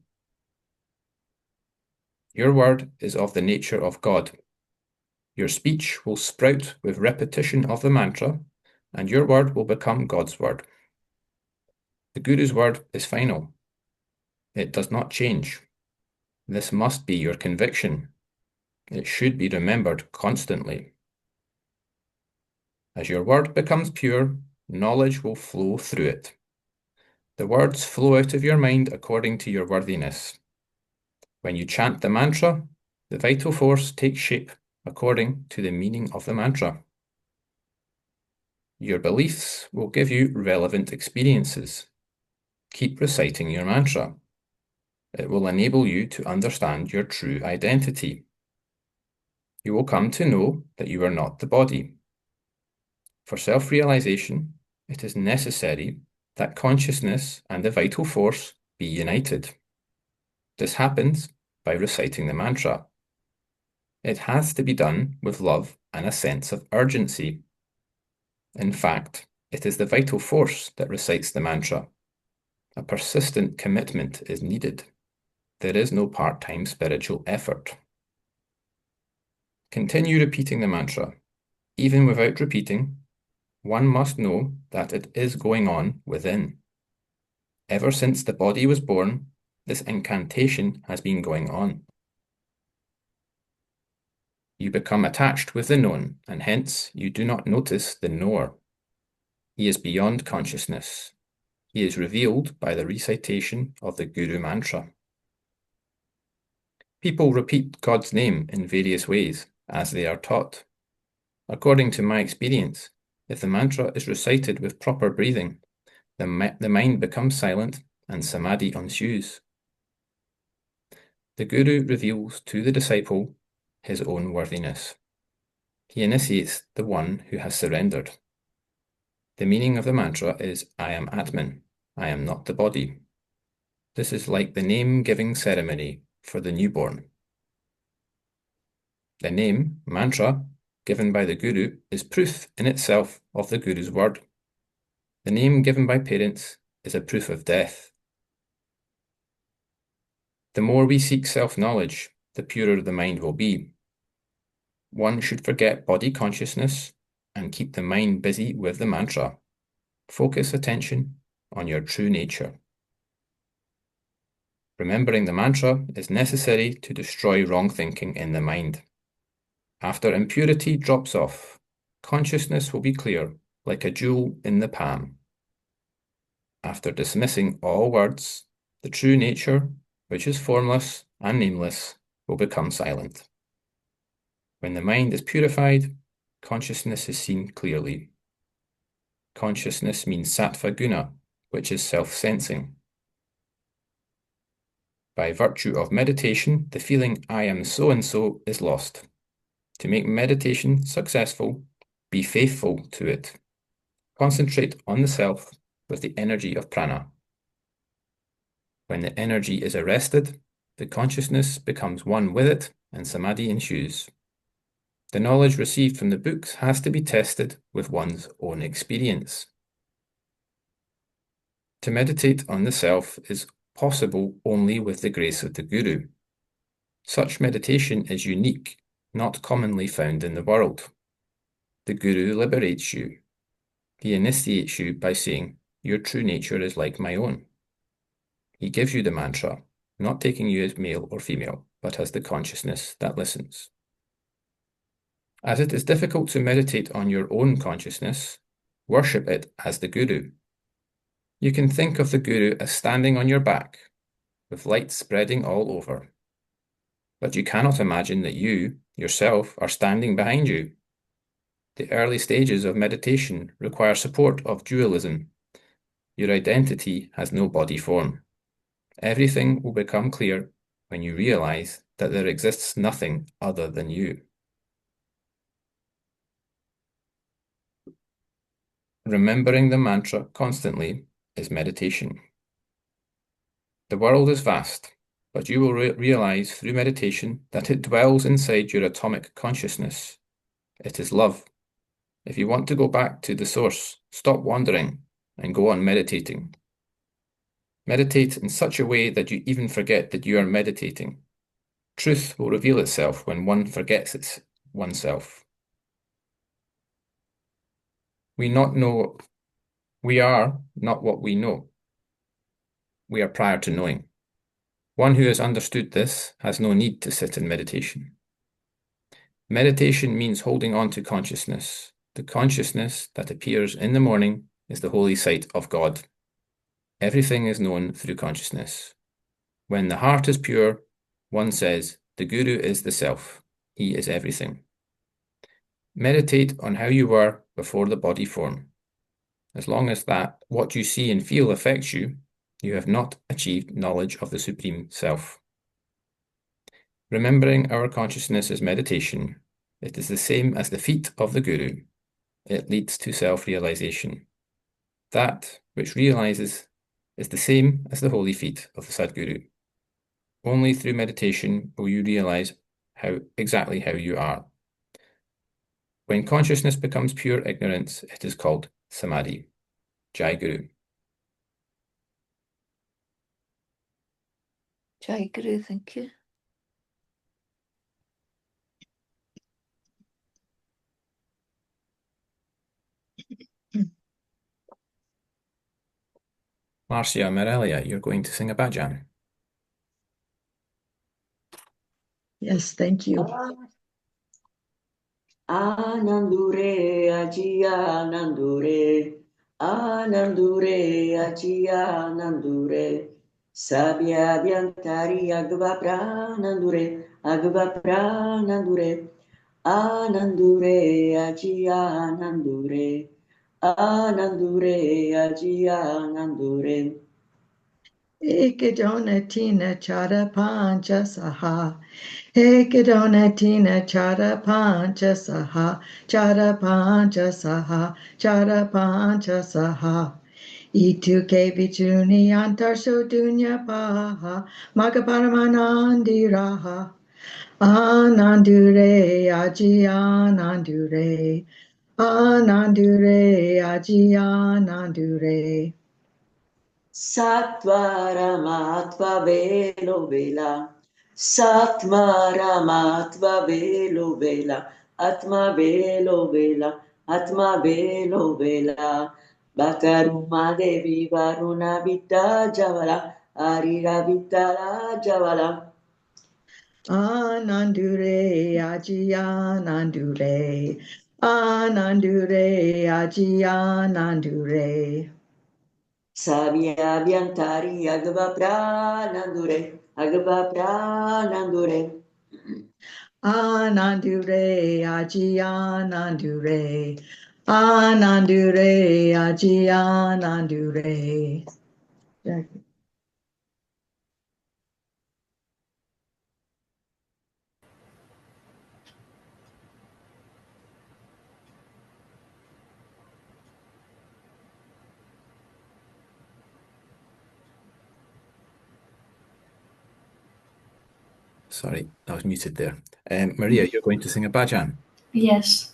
Your word is of the nature of God. Your speech will sprout with repetition of the mantra, and your word will become God's word. The Guru's word is final. It does not change. This must be your conviction. It should be remembered constantly. As your word becomes pure, knowledge will flow through it. The words flow out of your mind according to your worthiness. When you chant the mantra, the vital force takes shape according to the meaning of the mantra. Your beliefs will give you relevant experiences. Keep reciting your mantra. It will enable you to understand your true identity. You will come to know that you are not the body. For self-realization, it is necessary that consciousness and the vital force be united. This happens by reciting the mantra. It has to be done with love and a sense of urgency. In fact, it is the vital force that recites the mantra. A persistent commitment is needed. There is no part-time spiritual effort. Continue repeating the mantra. Even without repeating, one must know that it is going on within. Ever since the body was born, this incantation has been going on. You become attached with the known, and hence you do not notice the knower. He is beyond consciousness. He is revealed by the recitation of the Guru mantra. People repeat God's name in various ways as they are taught. According to my experience, if the mantra is recited with proper breathing, the mind becomes silent and samadhi ensues. The Guru reveals to the disciple his own worthiness. He initiates the one who has surrendered. The meaning of the mantra is, I am Atman, I am not the body. This is like the name-giving ceremony for the newborn. The name, mantra, given by the Guru is proof in itself of the Guru's word. The name given by parents is a proof of death. The more we seek self-knowledge, the purer the mind will be. One should forget body consciousness and keep the mind busy with the mantra. Focus attention on your true nature. Remembering the mantra is necessary to destroy wrong thinking in the mind. After impurity drops off, consciousness will be clear, like a jewel in the palm. After dismissing all words, the true nature, which is formless and nameless, will become silent. When the mind is purified, consciousness is seen clearly. Consciousness means sattva guna, which is self-sensing. By virtue of meditation, the feeling I am so-and-so is lost. To make meditation successful, be faithful to it. Concentrate on the self with the energy of prana. When the energy is arrested, the consciousness becomes one with it and samadhi ensues. The knowledge received from the books has to be tested with one's own experience. To meditate on the self is possible only with the grace of the Guru. Such meditation is unique, not commonly found in the world. The Guru liberates you. He initiates you by saying, your true nature is like my own. He gives you the mantra, not taking you as male or female, but as the consciousness that listens. As it is difficult to meditate on your own consciousness, worship it as the Guru. You can think of the Guru as standing on your back, with light spreading all over. But you cannot imagine that you, yourself, are standing behind you. The early stages of meditation require support of dualism. Your identity has no body form. Everything will become clear when you realize that there exists nothing other than you. Remembering the mantra constantly is meditation. The world is vast. but you will realize through meditation that it dwells inside your atomic consciousness. It is love. If you want to go back to the source, stop wandering and go on meditating. Meditate in such a way that you even forget that you are meditating. Truth will reveal itself when one forgets oneself. We are not what we know. We are prior to knowing. One who has understood this has no need to sit in meditation. Meditation means holding on to consciousness. The consciousness that appears in the morning is the holy sight of God. Everything is known through consciousness. When the heart is pure, one says, the Guru is the self. He is everything. Meditate on how you were before the body form. As long as that what you see and feel affects you, you have not achieved knowledge of the Supreme Self. Remembering our consciousness is meditation. It is the same as the feet of the Guru. It leads to self-realization. That which realizes is the same as the holy feet of the Sadguru. Only through meditation will you realize exactly how you are. When consciousness becomes pure ignorance, it is called Samadhi. Jai Guru. Jai Guru, thank you. Marcia Morelia, you're going to sing a bhajan. Yes, thank you. Anandure aji anandure, anandure aji anandure. Sabia biantari agva pranandure, agva pranandure. Anandure aji anandure, anandure aji anandure. Ekadona chara pancha saha. Ekadona chara pancha saha. Chara pancha saha. Chara pancha saha. Itu ke vichuni antarsho dunya paha. Magaparamanandi raha. Anandure aji anandure. Anandure aji anandure. Sattva velo vela, Satmaramatva velo vela, Atma velo vela, Atma velo vela. Bakaruma Devi Varuna Vita Javala, Arira Vitala Javala. Anandure aji anandure. Anandure aji anandure. Sabia Biantari Agva Pranandure, Agva Pranandure. Anandure aji anandure. Anandure aji anandure. Sorry, I was muted there. Maria, you're going to sing a bhajan. Yes.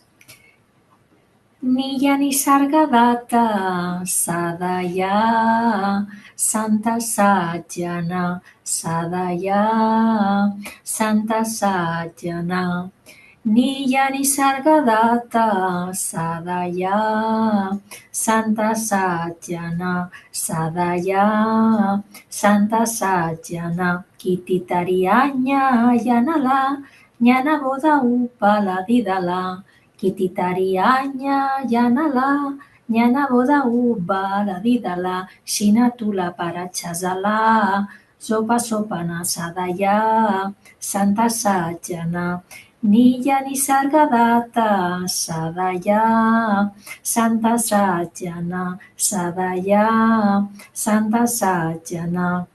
Niya Nisargadatta Sadaya Santa Sajjana Sadaya Santa Sajjana Niya Nisargadatta Sadaya Santa Sajjana Sadaya Santa Sajjana Kititarianya Yanala Nyana Boda Upala Didala Kititarianya Yanala Nyana Boda Ubala Didala Shinatula Parachazala Sopa Sopana Sadaya Santa Sajjana Niya Nisargadatta Sadaya Santa Sajjana Sadaya Santa Sajjana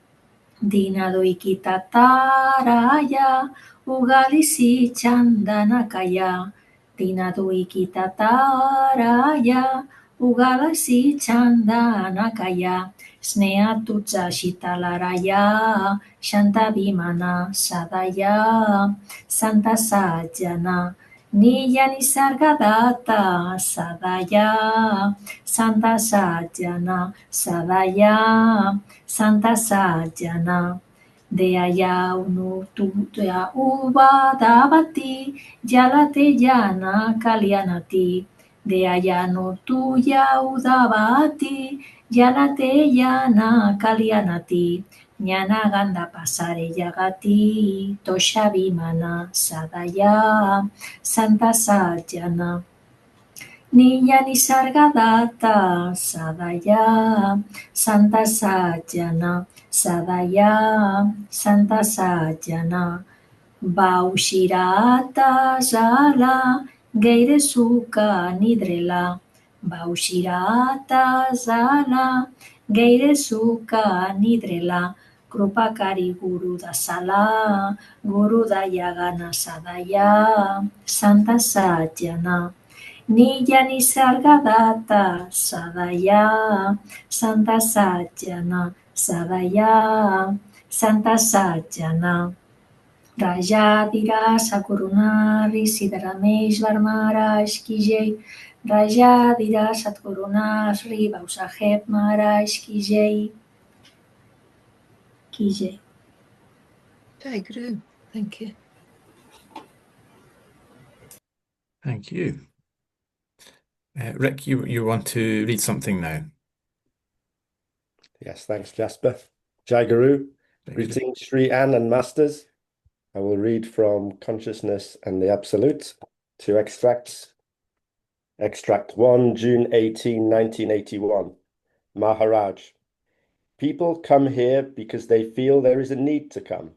Dinado Ikitataraya Ugalisi Chandanakaya Dinado Ikitataraya Ugalisi Chandanakaya Snehatutsa Shitalaraya Shantabhimana Sadaya Santa Sajjana Niya Nisargadatta Sadaya Santa Sajjana Sadaya Santa Sajjana Deaya Unutuya Uvadavati Jalate Jana Kalyanati Deaya Nutuya Udavati Jalate Jana Kalyanati Jnana Ganda Pasare Yagati Toshabhimana Sadaya Santa Sajjana Niya Nisargadatta Sadaya Santa Sajjana Sadaya Santa Sajjana Baushirata Jala Geire Suka Nidrela Baushirata Jala Geire Suka Nidrela Krupakari Guru Dasala Guru Dayagana Sadaya Santa Sajjana Niya Nisargadatta Sadaya Santa Sajjana Sadaya Santa Sajjana Rajadira Sakurunari Siddharameshwar Maharaj Ki Jai Rajadira Satguruna Shri Bausaheb Maharaj Ki Jai Ki Jai. Jai Guru. Thank you. Thank you. Rick, you want to read something now? Yes, thanks, Jasper. Jai Guru. Greetings, Shri Anne and Masters. I will read from Consciousness and the Absolute, 2 extracts. Extract 1, June 18, 1981. Maharaj. People come here because they feel there is a need to come.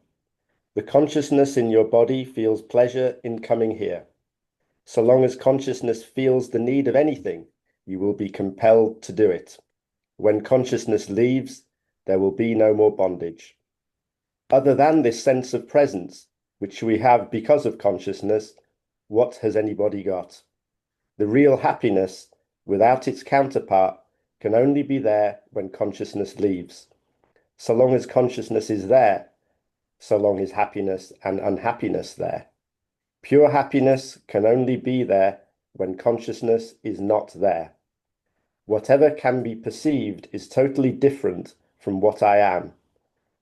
The consciousness in your body feels pleasure in coming here. So long as consciousness feels the need of anything, you will be compelled to do it. When consciousness leaves, there will be no more bondage. Other than this sense of presence, which we have because of consciousness, what has anybody got? The real happiness, without its counterpart, can only be there when consciousness leaves. So long as consciousness is there, so long is happiness and unhappiness there. Pure happiness can only be there when consciousness is not there. Whatever can be perceived is totally different from what I am.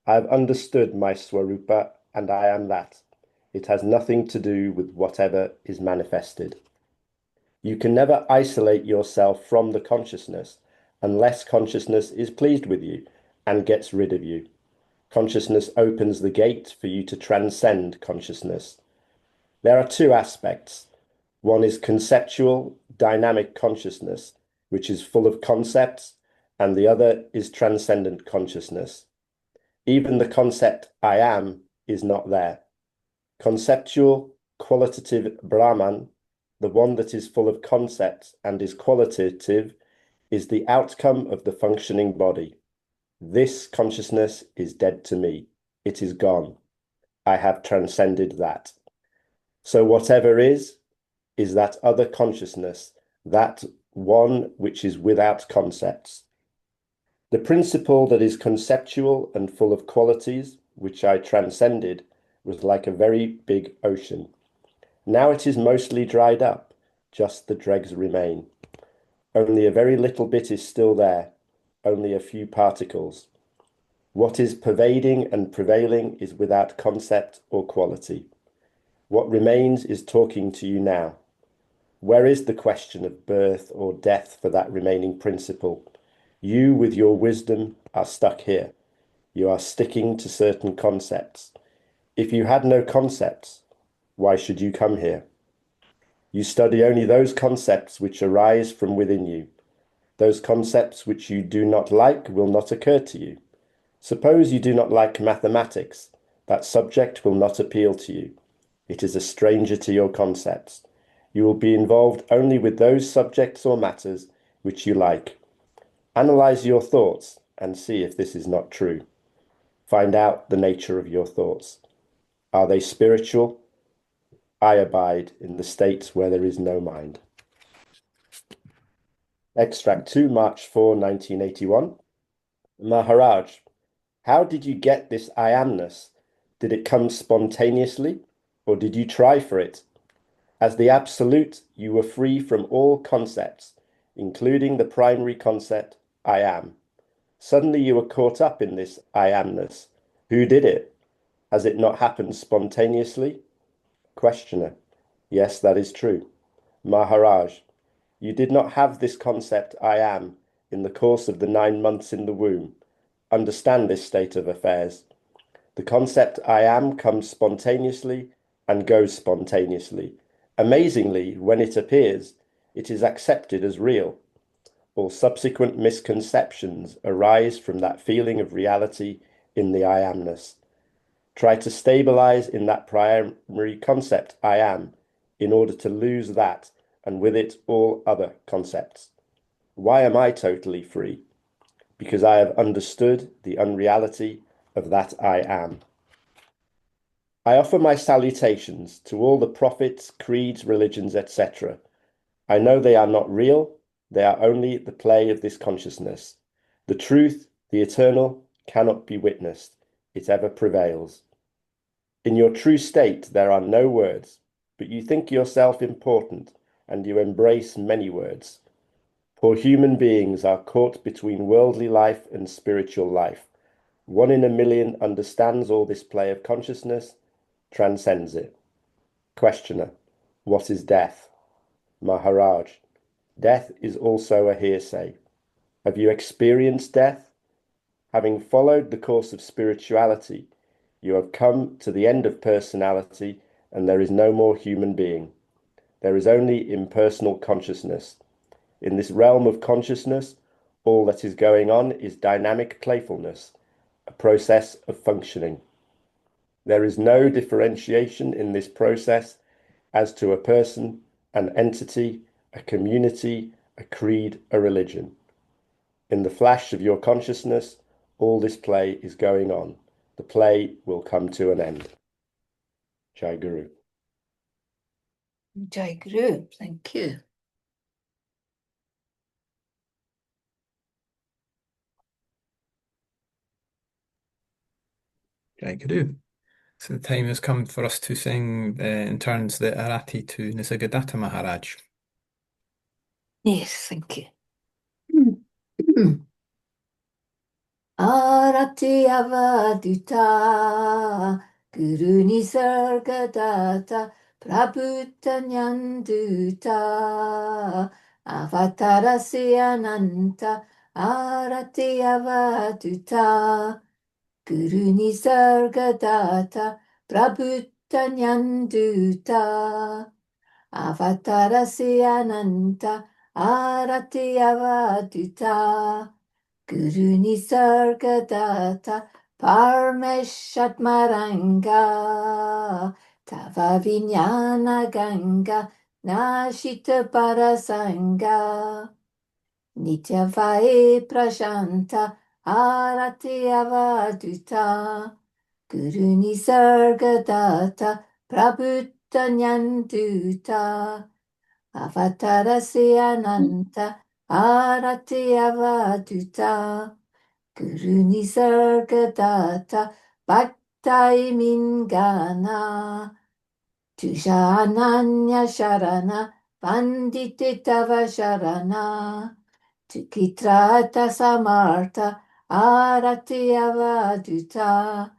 I have understood my Swarupa, and I am that. It has nothing to do with whatever is manifested. You can never isolate yourself from the consciousness unless consciousness is pleased with you and gets rid of you. Consciousness opens the gate for you to transcend consciousness. There are 2 aspects. One is conceptual, dynamic consciousness, which is full of concepts, and the other is transcendent consciousness. Even the concept I am is not there. Conceptual, qualitative Brahman, the one that is full of concepts and is qualitative, is the outcome of the functioning body. This consciousness is dead to me. It is gone. I have transcended that. So whatever is that other consciousness, that one which is without concepts. The principle that is conceptual and full of qualities, which I transcended, was like a very big ocean. Now it is mostly dried up, just the dregs remain. Only a very little bit is still there, only a few particles. What is pervading and prevailing is without concept or quality. What remains is talking to you now. Where is the question of birth or death for that remaining principle? You, with your wisdom, are stuck here. You are sticking to certain concepts. If you had no concepts, why should you come here? You study only those concepts which arise from within you. Those concepts which you do not like will not occur to you. Suppose you do not like mathematics. That subject will not appeal to you. It is a stranger to your concepts. You will be involved only with those subjects or matters which you like. Analyze your thoughts and see if this is not true. Find out the nature of your thoughts. Are they spiritual? I abide in the states where there is no mind. Extract 2, March 4, 1981. Maharaj, how did you get this I amness? Did it come spontaneously, or did you try for it? As the Absolute, you were free from all concepts, including the primary concept, I am. Suddenly you were caught up in this I amness. Who did it? Has it not happened spontaneously? Questioner. Yes, that is true. Maharaj, you did not have this concept I am in the course of the 9 months in the womb. Understand this state of affairs. The concept I am comes spontaneously and goes spontaneously. Amazingly, when it appears, it is accepted as real. All subsequent misconceptions arise from that feeling of reality in the I amness. Try to stabilize in that primary concept I am in order to lose that and with it all other concepts. Why am I totally free? Because I have understood the unreality of that I am. I offer my salutations to all the prophets, creeds, religions, etc. I know they are not real, they are only the play of this consciousness. The truth, the eternal, cannot be witnessed, it ever prevails. In your true state there are no words, but you think yourself important and you embrace many words. Poor human beings are caught between worldly life and spiritual life. 1 in a million understands all this play of consciousness, transcends it. Questioner. What is death? Maharaj. Death is also a hearsay. Have you experienced death? Having followed the course of spirituality, you have come to the end of personality and there is no more human being. There is only impersonal consciousness. In this realm of consciousness, all that is going on is dynamic playfulness, a process of functioning. There is no differentiation in this process as to a person, an entity, a community, a creed, a religion. In the flash of your consciousness, all this play is going on. The play will come to an end. Jai Guru. Jai Guru, thank you. Jai Guru. So the time has come for us to sing in turns the Arati to Nisargadatta Maharaj. Yes, thank you. Arati avaduta, Guru Nisargadatta, Prabhutanyanduta, Avatarasi ananta, Arati avaduta, Guru Nisargadatta, Prabhutanyanduta, Avatarasi ananta, Arati avaduta, Guru Nisargadatta, Parmeshatmaranga, Tava Vijnana Ganga, Nashita Parasanga, Nityavae Prashanta, Arati Avaduta, Guru Nisargadatta, Prabhutanyanduta, Avatarasi ananta, Arati avaduta, Guru Nisargadatta, Bhaktai Mingana, Tuja Ananya Sharana, Pandite Tava Sharana, Tukitrata Samartha, Arati avaduta,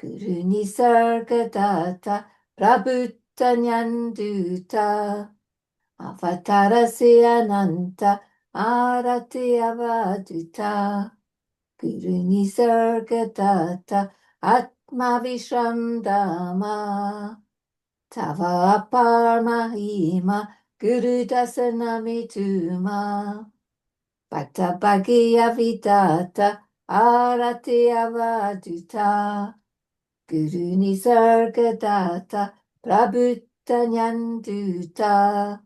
Guru Nisargadatta, Prabhutanyanduta, Avatarasi ananta, Arati avaduta, Guru Nisargadatta, Atma Vishramdama, Tava Parmahima, Guru Dasanami Tuma, Bhakta Bhagya Vidata, Arati avaduta, Guru Nisargadatta, Prabhutanyanduta,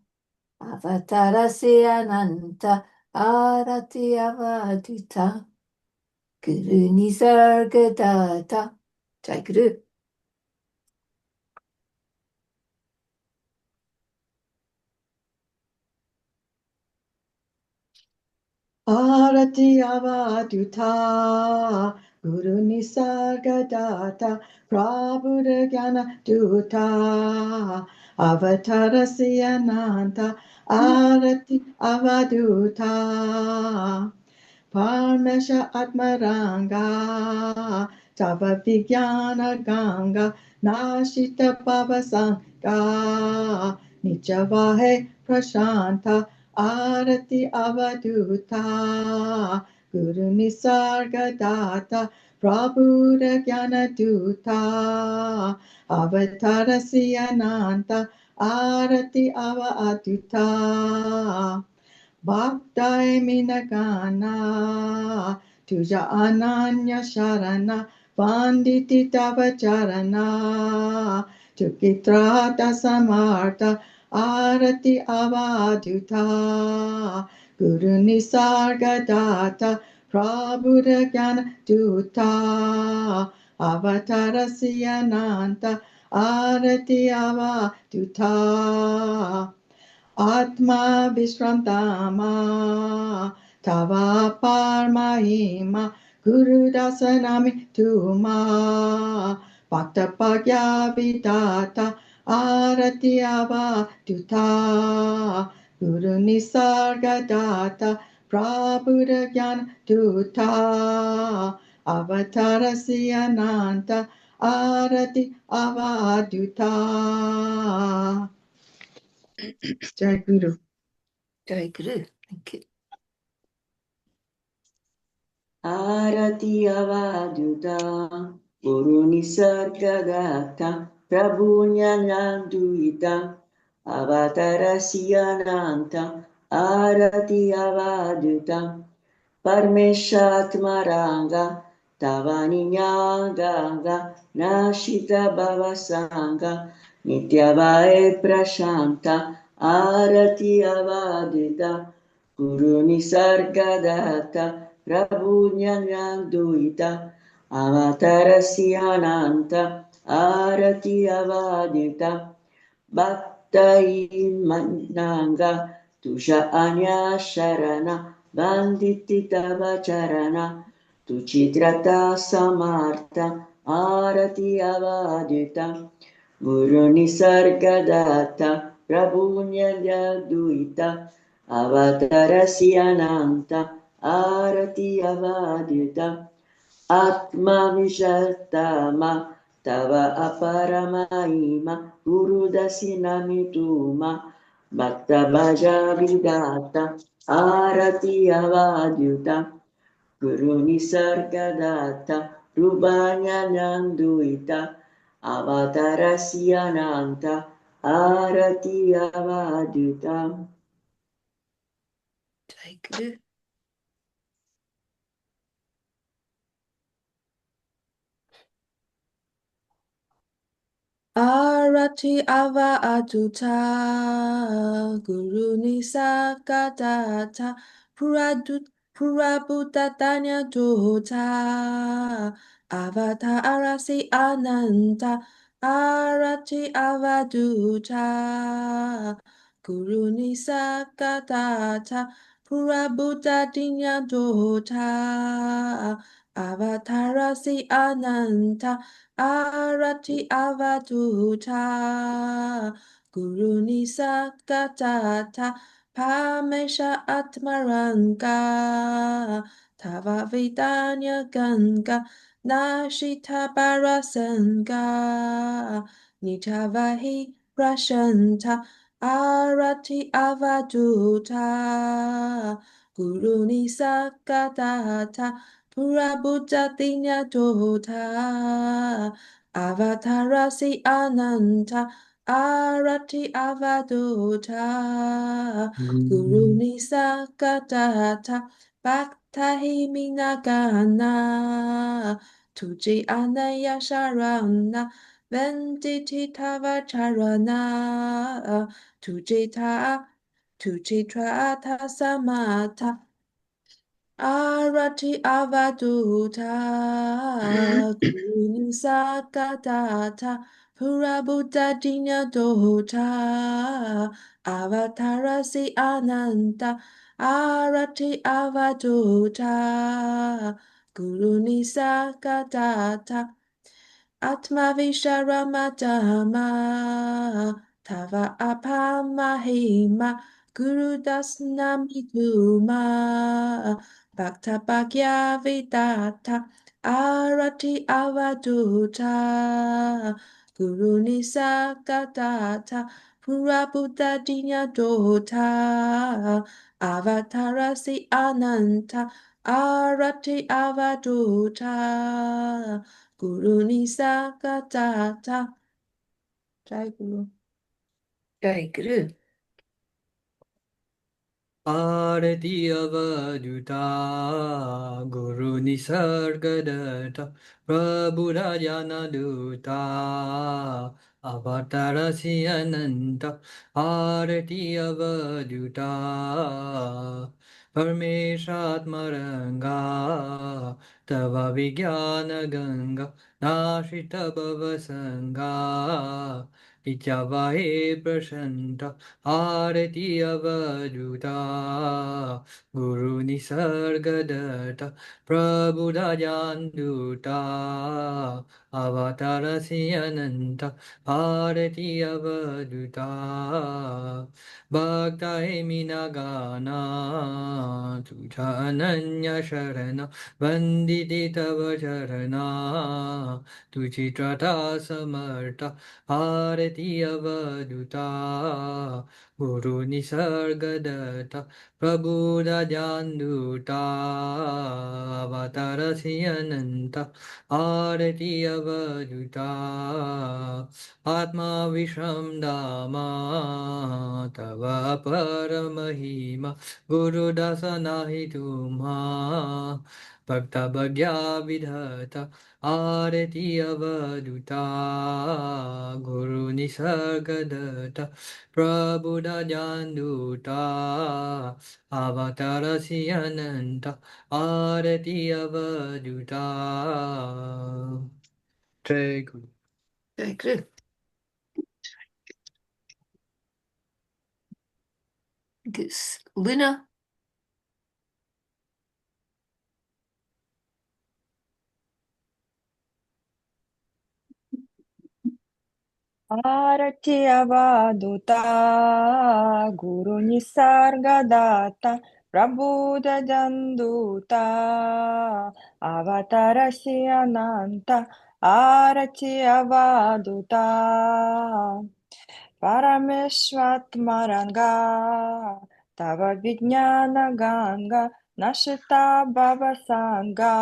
Avatarasi ananta, Arati avaduta, Guru Nisargadatta. Jai Guru. Arati avaduta, Guru Nisargadatta, Prabhu Jnana Duta, Avatara Siyananta, Arati avaduta. Parmesha Atmaranga, Tava Vijnana Ganga, Nashita Babasanga, Nichavahe Prashanta, Arati Avaduta, Guru Nisargadatta, Prabhu Jnana Duta, Avatara Siyananta, Arati Avaduta. Bhaktai Minagana, Tuja Ananya Sharana, Vanditi Tavacharana, Tukitrata Samarta, Arati Avaduta, Guru Nisargadatta, Prabhu Jnana Duta, Avatara Siyananta, Arati Avaduta. Atma Vishrantama Tava Parmahima Guru Dasanami Tuma Bhakta Pagya Vidata Arati Ava Duta Guru Nisargadatta Prabhu Jnana Duta Avatara Siyananta Arati Ava Duta. Jai Guru. Jai Guru. Thank you. Arati avaduta, Guru Nisargadatta, Prabhu Nyananduita, Avatarasyananta, Arati avaduta, Parmeshatmaranga, Tavaninyaganga, Nashita Bhavasanga, Nityavae Prashanta, Arati avadita, Guru Nisargadatta, Prabhu Nyanduita, Avatarasyananta, Arati avadita, Bhaktai Mananga, Tusha Anya Sharana, Vanditi Tavacharana, Tuchitrata Samarta, Arati avadita, Guru Nisargadatta, Prabhu Nyanduita, Avatarasyananta, Arati avadita, Atma Vishatama, Tava Aparamaima, Guru Dasinamituma, Bhakta Bhaja Vidata, Arati avadyuta, Guru Nisargadatta, Rubanya Nanduita, Avatarasyananta, Arati avadyuta. Jai Guru. Arati ava aduta, Guru Nisargadatta, Purabhutatanya dota, Avatarasi ananta, Arati avaduta, Guru Nisargadatta, Purabhutatanya dota, Avatarasi ananta, Arati avaduta, Guru Nisargadatta, Pamesha Atmaranga, Tava Vidanya Ganga, Nashita Barasanga, Nitavahi Prashanta, Arati avaduta, Guru Nisargadatta, Purabhutatanya dota, Avatarasi ananta, Arati avaduta, Guru Nisargadatta, Bhaktahi minagana, Tuji anaya sharana, Venditi tavacharana, Tuji trata samata, Arati avaduta, Guru Nisargadatta, Pura Buddha Dinya Dota Avatarasi Ananta Arati Avaduta Guru Nisargadatta Atma Visharamadama Tava Apamahima Guru Dasnamituma Bhakta Bhagya Vedanta Arati Avaduta Guru Nisargadatta Pura Buddha Dinya Dota Avatarasi Ananta Arati Avaduta Guru Nisargadatta. Jai Guru. Jai Guru. Arati Avaduta Guru Nisargadatta Prabhu Rajana Duta Avatarasi Ananta Arati Avaduta Parmeshatmaranga Tava Vijnana Ganga Nashita Bhavasanga Ityavahe Prashanta Arati Avaduta Guru Nisargadatta Prabhu Dajanduta Avatarasi Ananta Arati Avaduta Bhakta Eminagana Tuja Ananya Sharana Vanditi Tava Charana Tuchitrata Samarta Arati Avaduta Guru Nisargadatta Prabhu Dajanduta Avatarasi Ananta Arati Avaduta Atma Vishram Dama Tava Paramahima Guru Dasanahi Tumha Bhakta Bhagya Vidhata Arati Avaduta Guru Nisargadatta Prabhu Dajanduta Avatarasi Ananta Arati Avaduta. Jai Guru. Jai Guru. It's Luna. Arati Avaduta Guru Nisargadatta Prabhu Dajanduta Avatarasi Ananta Arati Avaduta Parameshwatmaranga Tava Vijnana Ganga Nashita Bhavasanga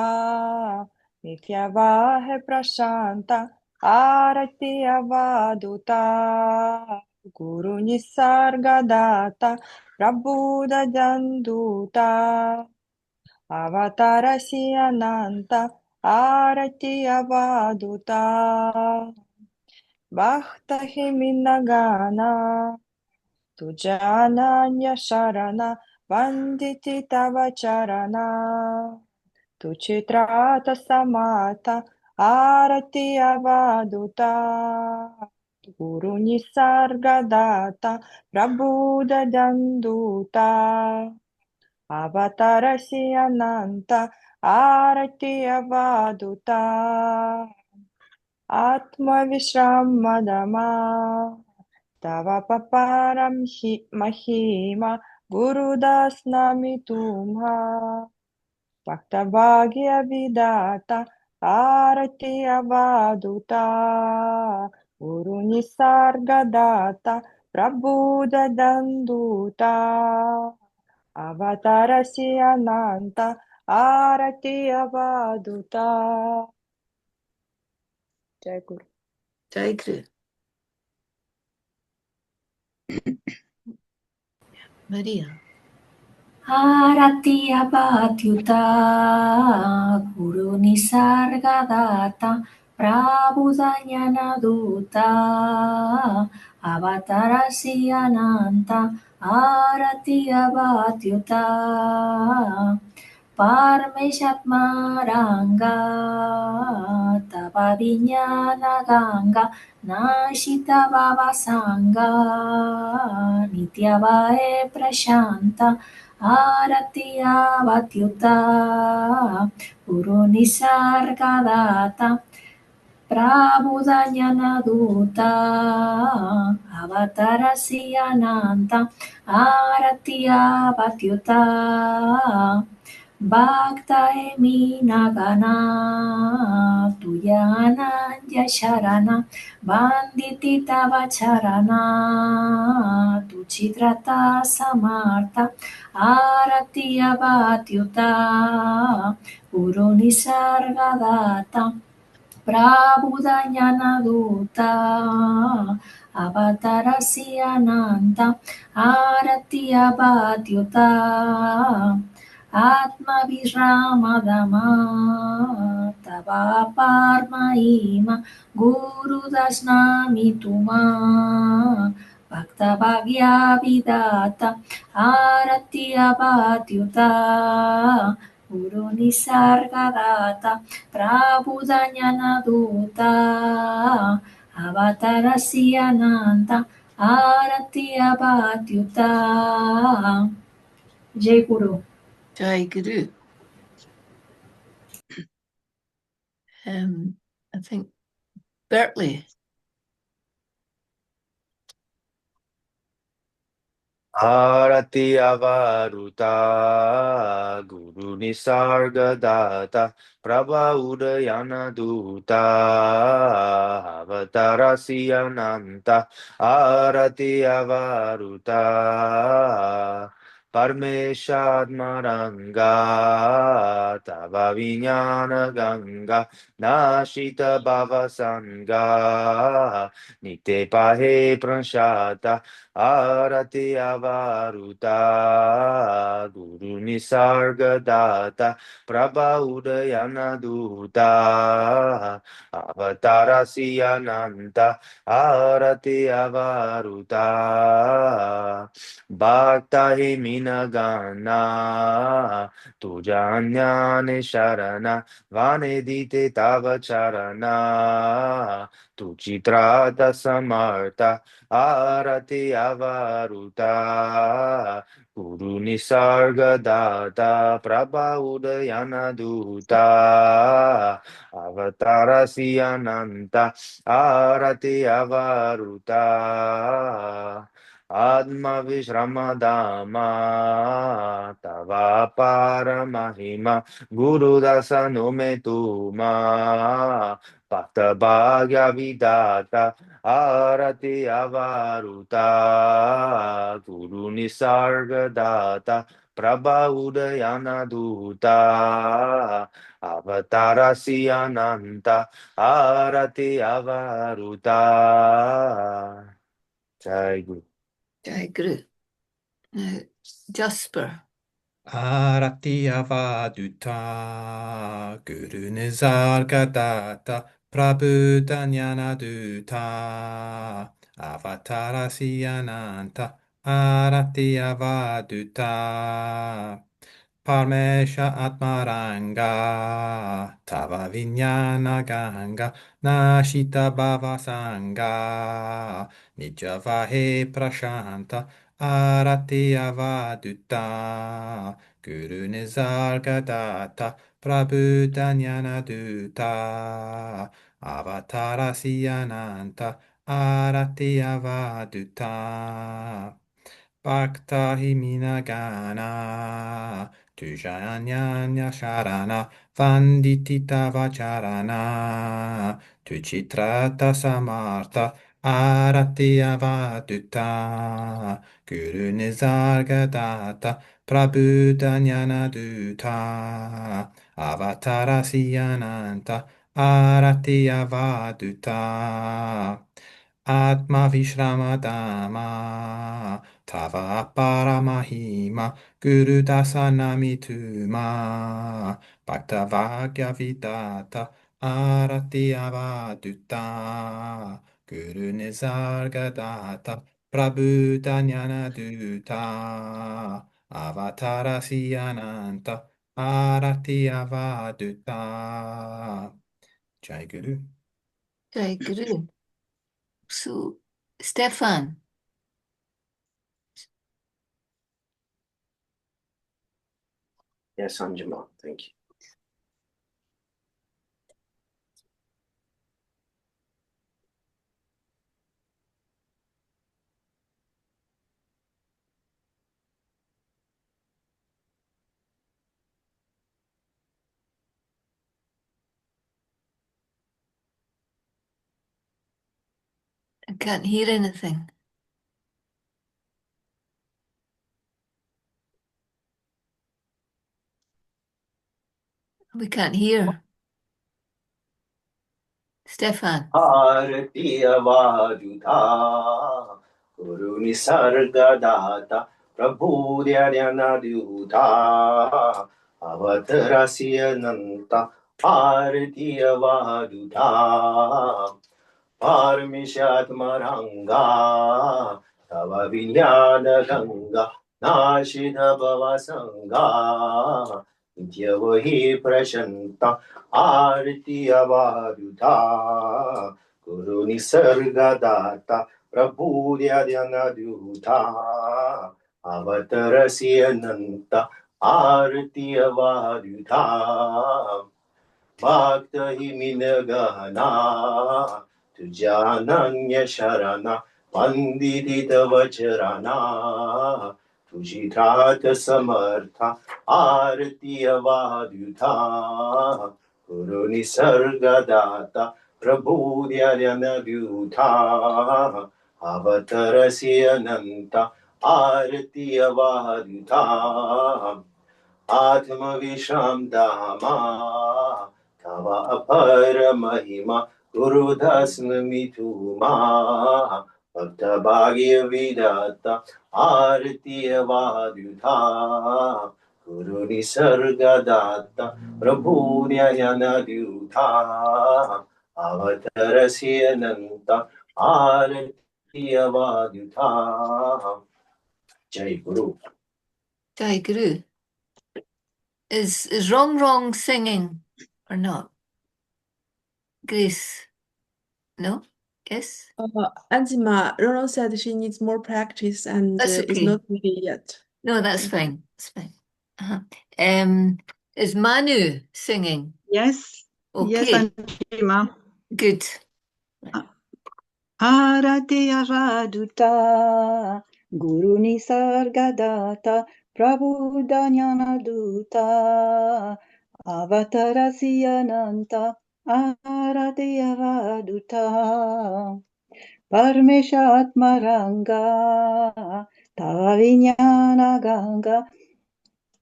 Nityavahe Prashanta Arati Avaduta Guru Nisargadatta Prabhu Dajanduta Avatarasi Ananta Arati Avaduta Bhakta Himinagana Tujananya Sharana Vanditi Tava Charana Tuchitrata Samata Arati Avaduta Guru Nisargadatta Prabhu Dajanduta Avatarasi Ananta Arati Avaduta Atma Vishram Madama Tava Paparam Mahima Guru Das Namitumha Bhakta Bhagya Vidata Arati Avaduta Guru Nisargadatta Prabhu Dajanduta Avatarasi Ananta Arati Avaduta. Jai Guru. Jai Guru. Maria. Arati Avadyuta Guru Nisargadatta Prabhudanyana Duta Avatarasi Ananta Arati Avadyuta Parmeshatmaranga Tapavinyana Ganga Nashita Vavasanga Nityavae Prashanta Aratiya Vatyuta Urunisargadata Prabhudanyanadutta Avatarasiyananta Aratiya Vatyuta Bhakta Eminagana Tuyananya Sharana Banditi Tavacharana Tuchitrata Samartha Aratiya Vatyuta Urunisargadata Prabhudayanadutta Avatarasyananta Aratiya Vatyuta Atma Vishramadama Tava Parmaima Guru Dasnami Tuma Bhakta Bhagya Vidata Aratiya Vatyuta Guru Nisargadatta Prabhudanyanadutta Avatarasyananta Aratiya Vatyuta Jai Guru. Jai Guru. I think Bertley. Arati avaruta Guru Nisargadatta Prabha Udayana Duta Avatarasyananta Arati avaruta Parmeshadmaranga Tava Vijnana Ganga Nashita Bhavasanga Nite Pahe Pranshata Arati avaruta Guru Nisargadatta Prabha Udayana Duta Avatarasyananta Arati avaruta Bhakta Himinagana Tujanyane Sharana Vanedite Tava Charana Tuchitrata Samartha Arati avaruta Guru Nisargadatta Prabha Udayana Duta Avatarasyananta Arati avaruta Atma Vishramadama Tava Paramahima Guru Dasano Metuma Bhakta Bhagya Vidata Arati avaruta Guru Nisargadatta Prabha Udayana Duta Avatarasyananta Arati avaruta Jai Guru. Jai Guru. Jasper. Arati avaduta Guru Nisargadatta Prabhu Danyana Duta Avatarasyananta Arati avaduta Parmesha Atmaranga Tava Vijnana Ganga Nashita Bhavasanga Nijavahe Prashanta Arati avaduta Guru Nisargadatta Prabhu Danyana Duta Avatarasyananta Arati avaduta Bhakta Himinagana Tujanyanya Sharana Vanditita Vacharana Tuchitrata Samartha Arati avaduta Guru Nisargadatta Prabhu Danyana Duta Avatarasyananta Arati avaduta Atma Vishramadama Tava Paramahima Guru Dasanami Tuma Bhaktavagya Vidata Arati avaduta Guru Nisargadatta Prabhu Danyana Duta Avatarasyananta Arati avaduta. Jai Guru. Jai Guru. So, Stefan. Yes, Anjuma, thank you. I can't hear anything. We can't hear. Stefan. Arati avaduta Guru Nisargadatta Prabhu Dhyanadyuta Avatarasyananta Arati avaduta Parmishatmaranga Tava Vinyana Ganga Nashida Bhavasanga Nitya Prashanta Arti Avaduta Guru Nisargadatta Prabhu Dhyanadyuta Avatarasyananta Arti Avaduta Bhakta Himinagana Tujananya Sharana Pandita Vacharana Tujitata Samartha Arti Avaduta Guru Nisargadatta Prabhu Dhyanadyuta Avatarasyananta Arti Avaduta Atmavishram Dhamma Tava Apara Mahima Guru Dasnami Tuma Bhakta Bhagya Vidata Arti Avaduta Guru Nisargadatta Prabhu Dhyanadyuta Avatarasyananta Arti Avaduta Jai Guru. Jai Guru. Is wrong singing or not? Grace? No? Yes? Anjima, Roro said she needs more practice and That's is okay. not ready yet. No, that's fine. That's fine. Uh-huh. Is Manu singing? Yes. Yes, Okay, Anjima. good. Arati avaduta, Guru Nisargadatta, Prabhu Dhyanaduta, Avatarasyananta, Arati avaduta, Parmeshatmaranga, Tavinyana Ganga,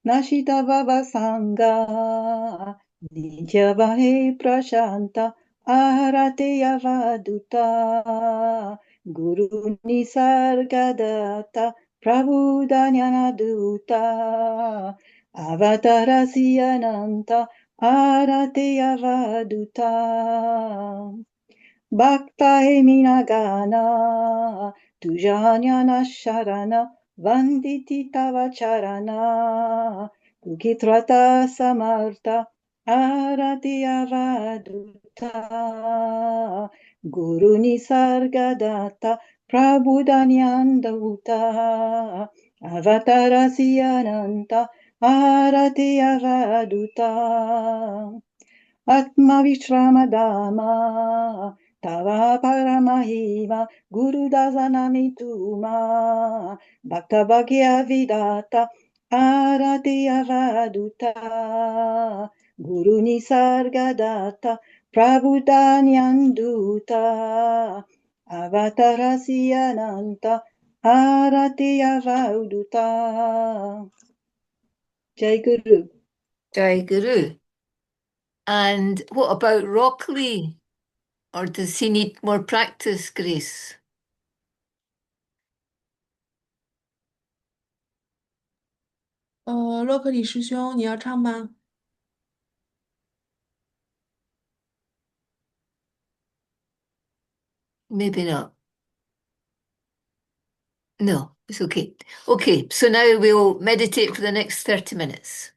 Nashita Vavasanga, Nitya Prashanta, Arati Avaduta, Guru Nisargadatta, Prabhu Dhyanaduta, Avatarasyananta, Arati Avaduta. Bhakta Minagana, Tujanyana Sharana, Vanditi Tava Charana, Tukitrata Samarta, Arati Avaduta, Guru Nisargadatta, Prabhudanyandavuta, Avatarasyananta, Arati Avaduta. Atma Vishramadama, Tava Paramahima, Guru Dasanami Bhakta Bhagya Vidata, Arati Avaduta, Guru Nisargadatta, Prabhudanyanduta, Avatarasyananta, Arati Avaduta. Jai Guru. Jai Guru. And what about Rockley? Or does he need more practice, Grace?洛克里师兄，你要唱吗？ Maybe not. No, it's okay. Okay, so now we'll meditate for the next 30 minutes.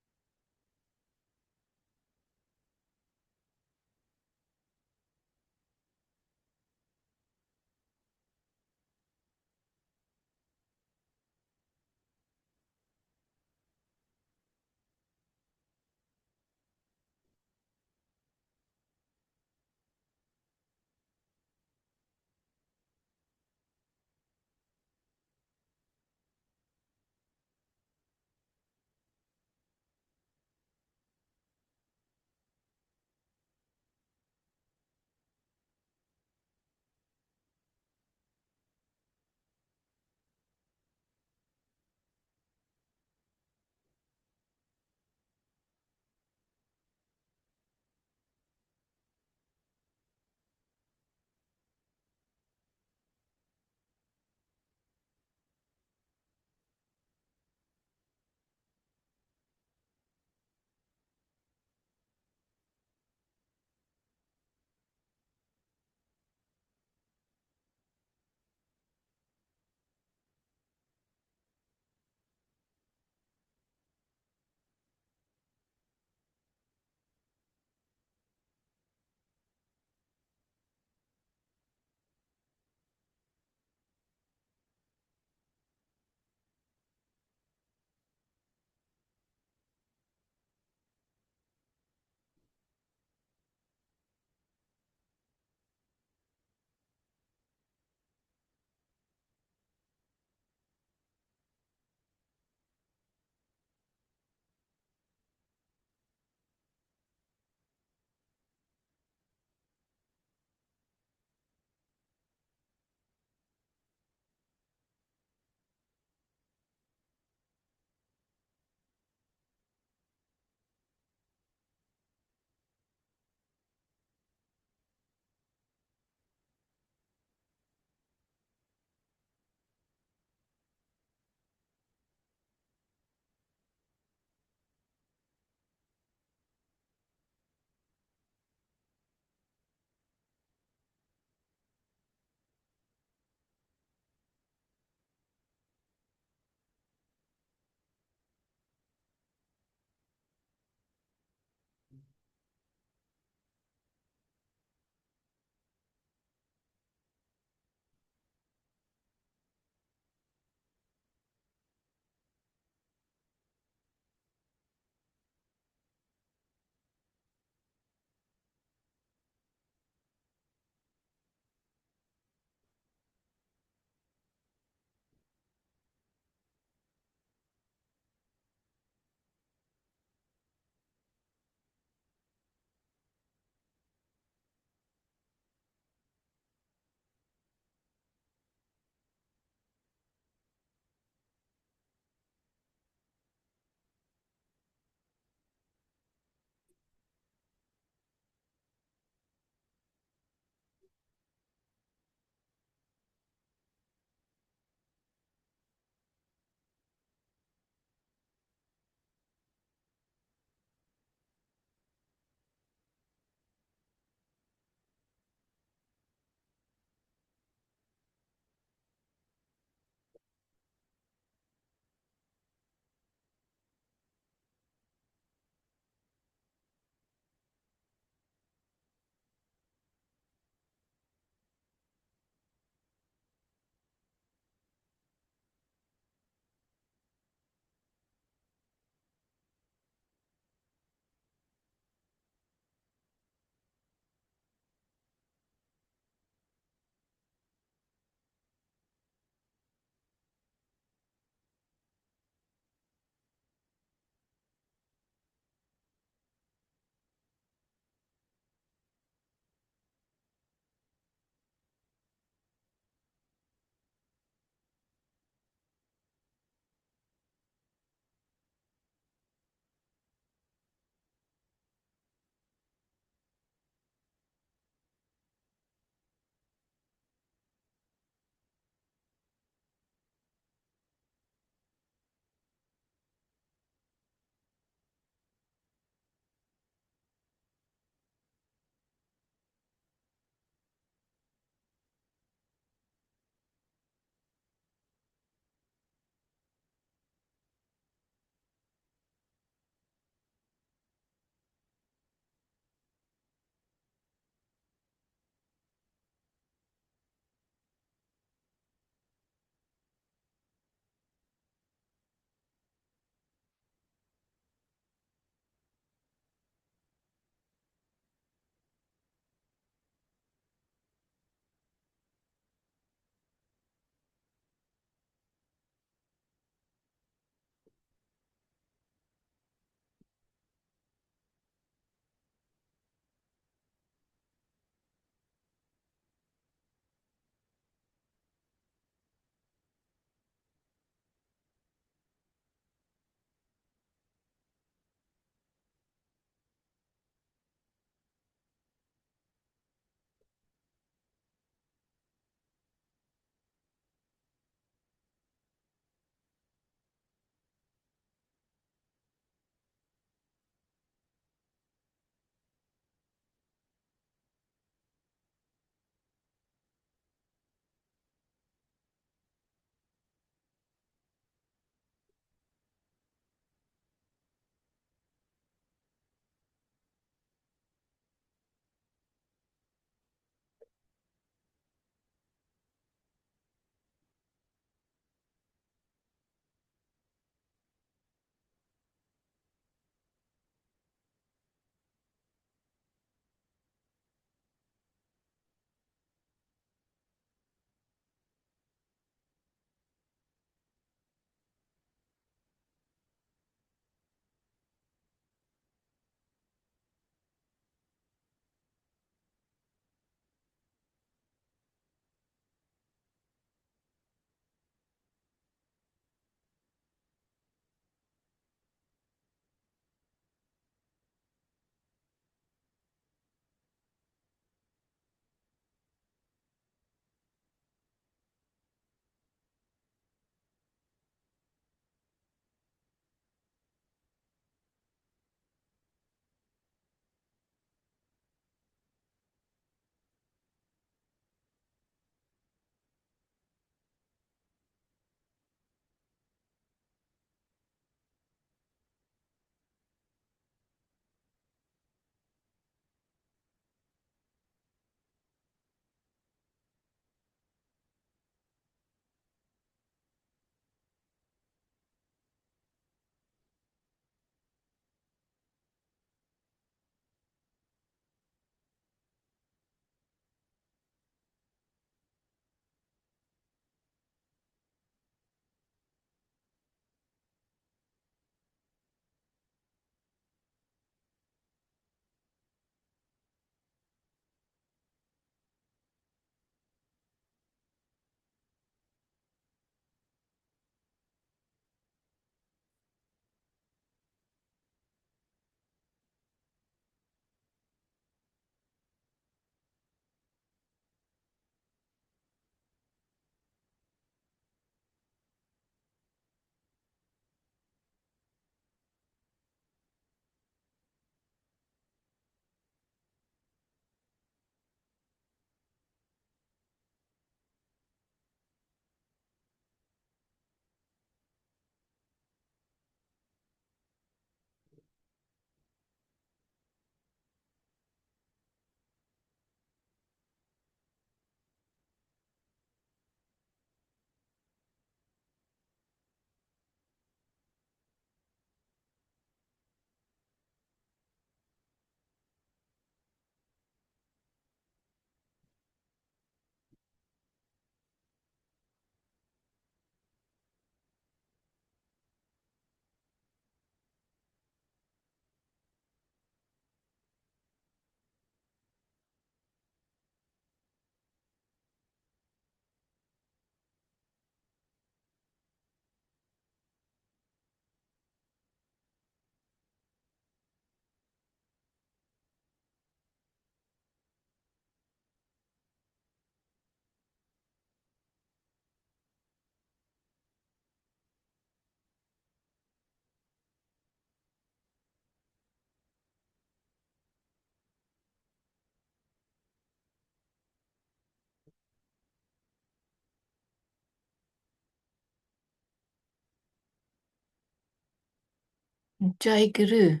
Jai Guru.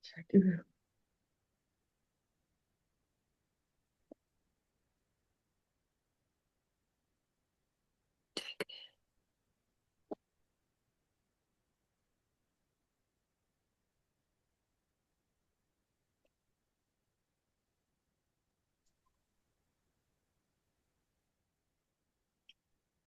Jai Guru.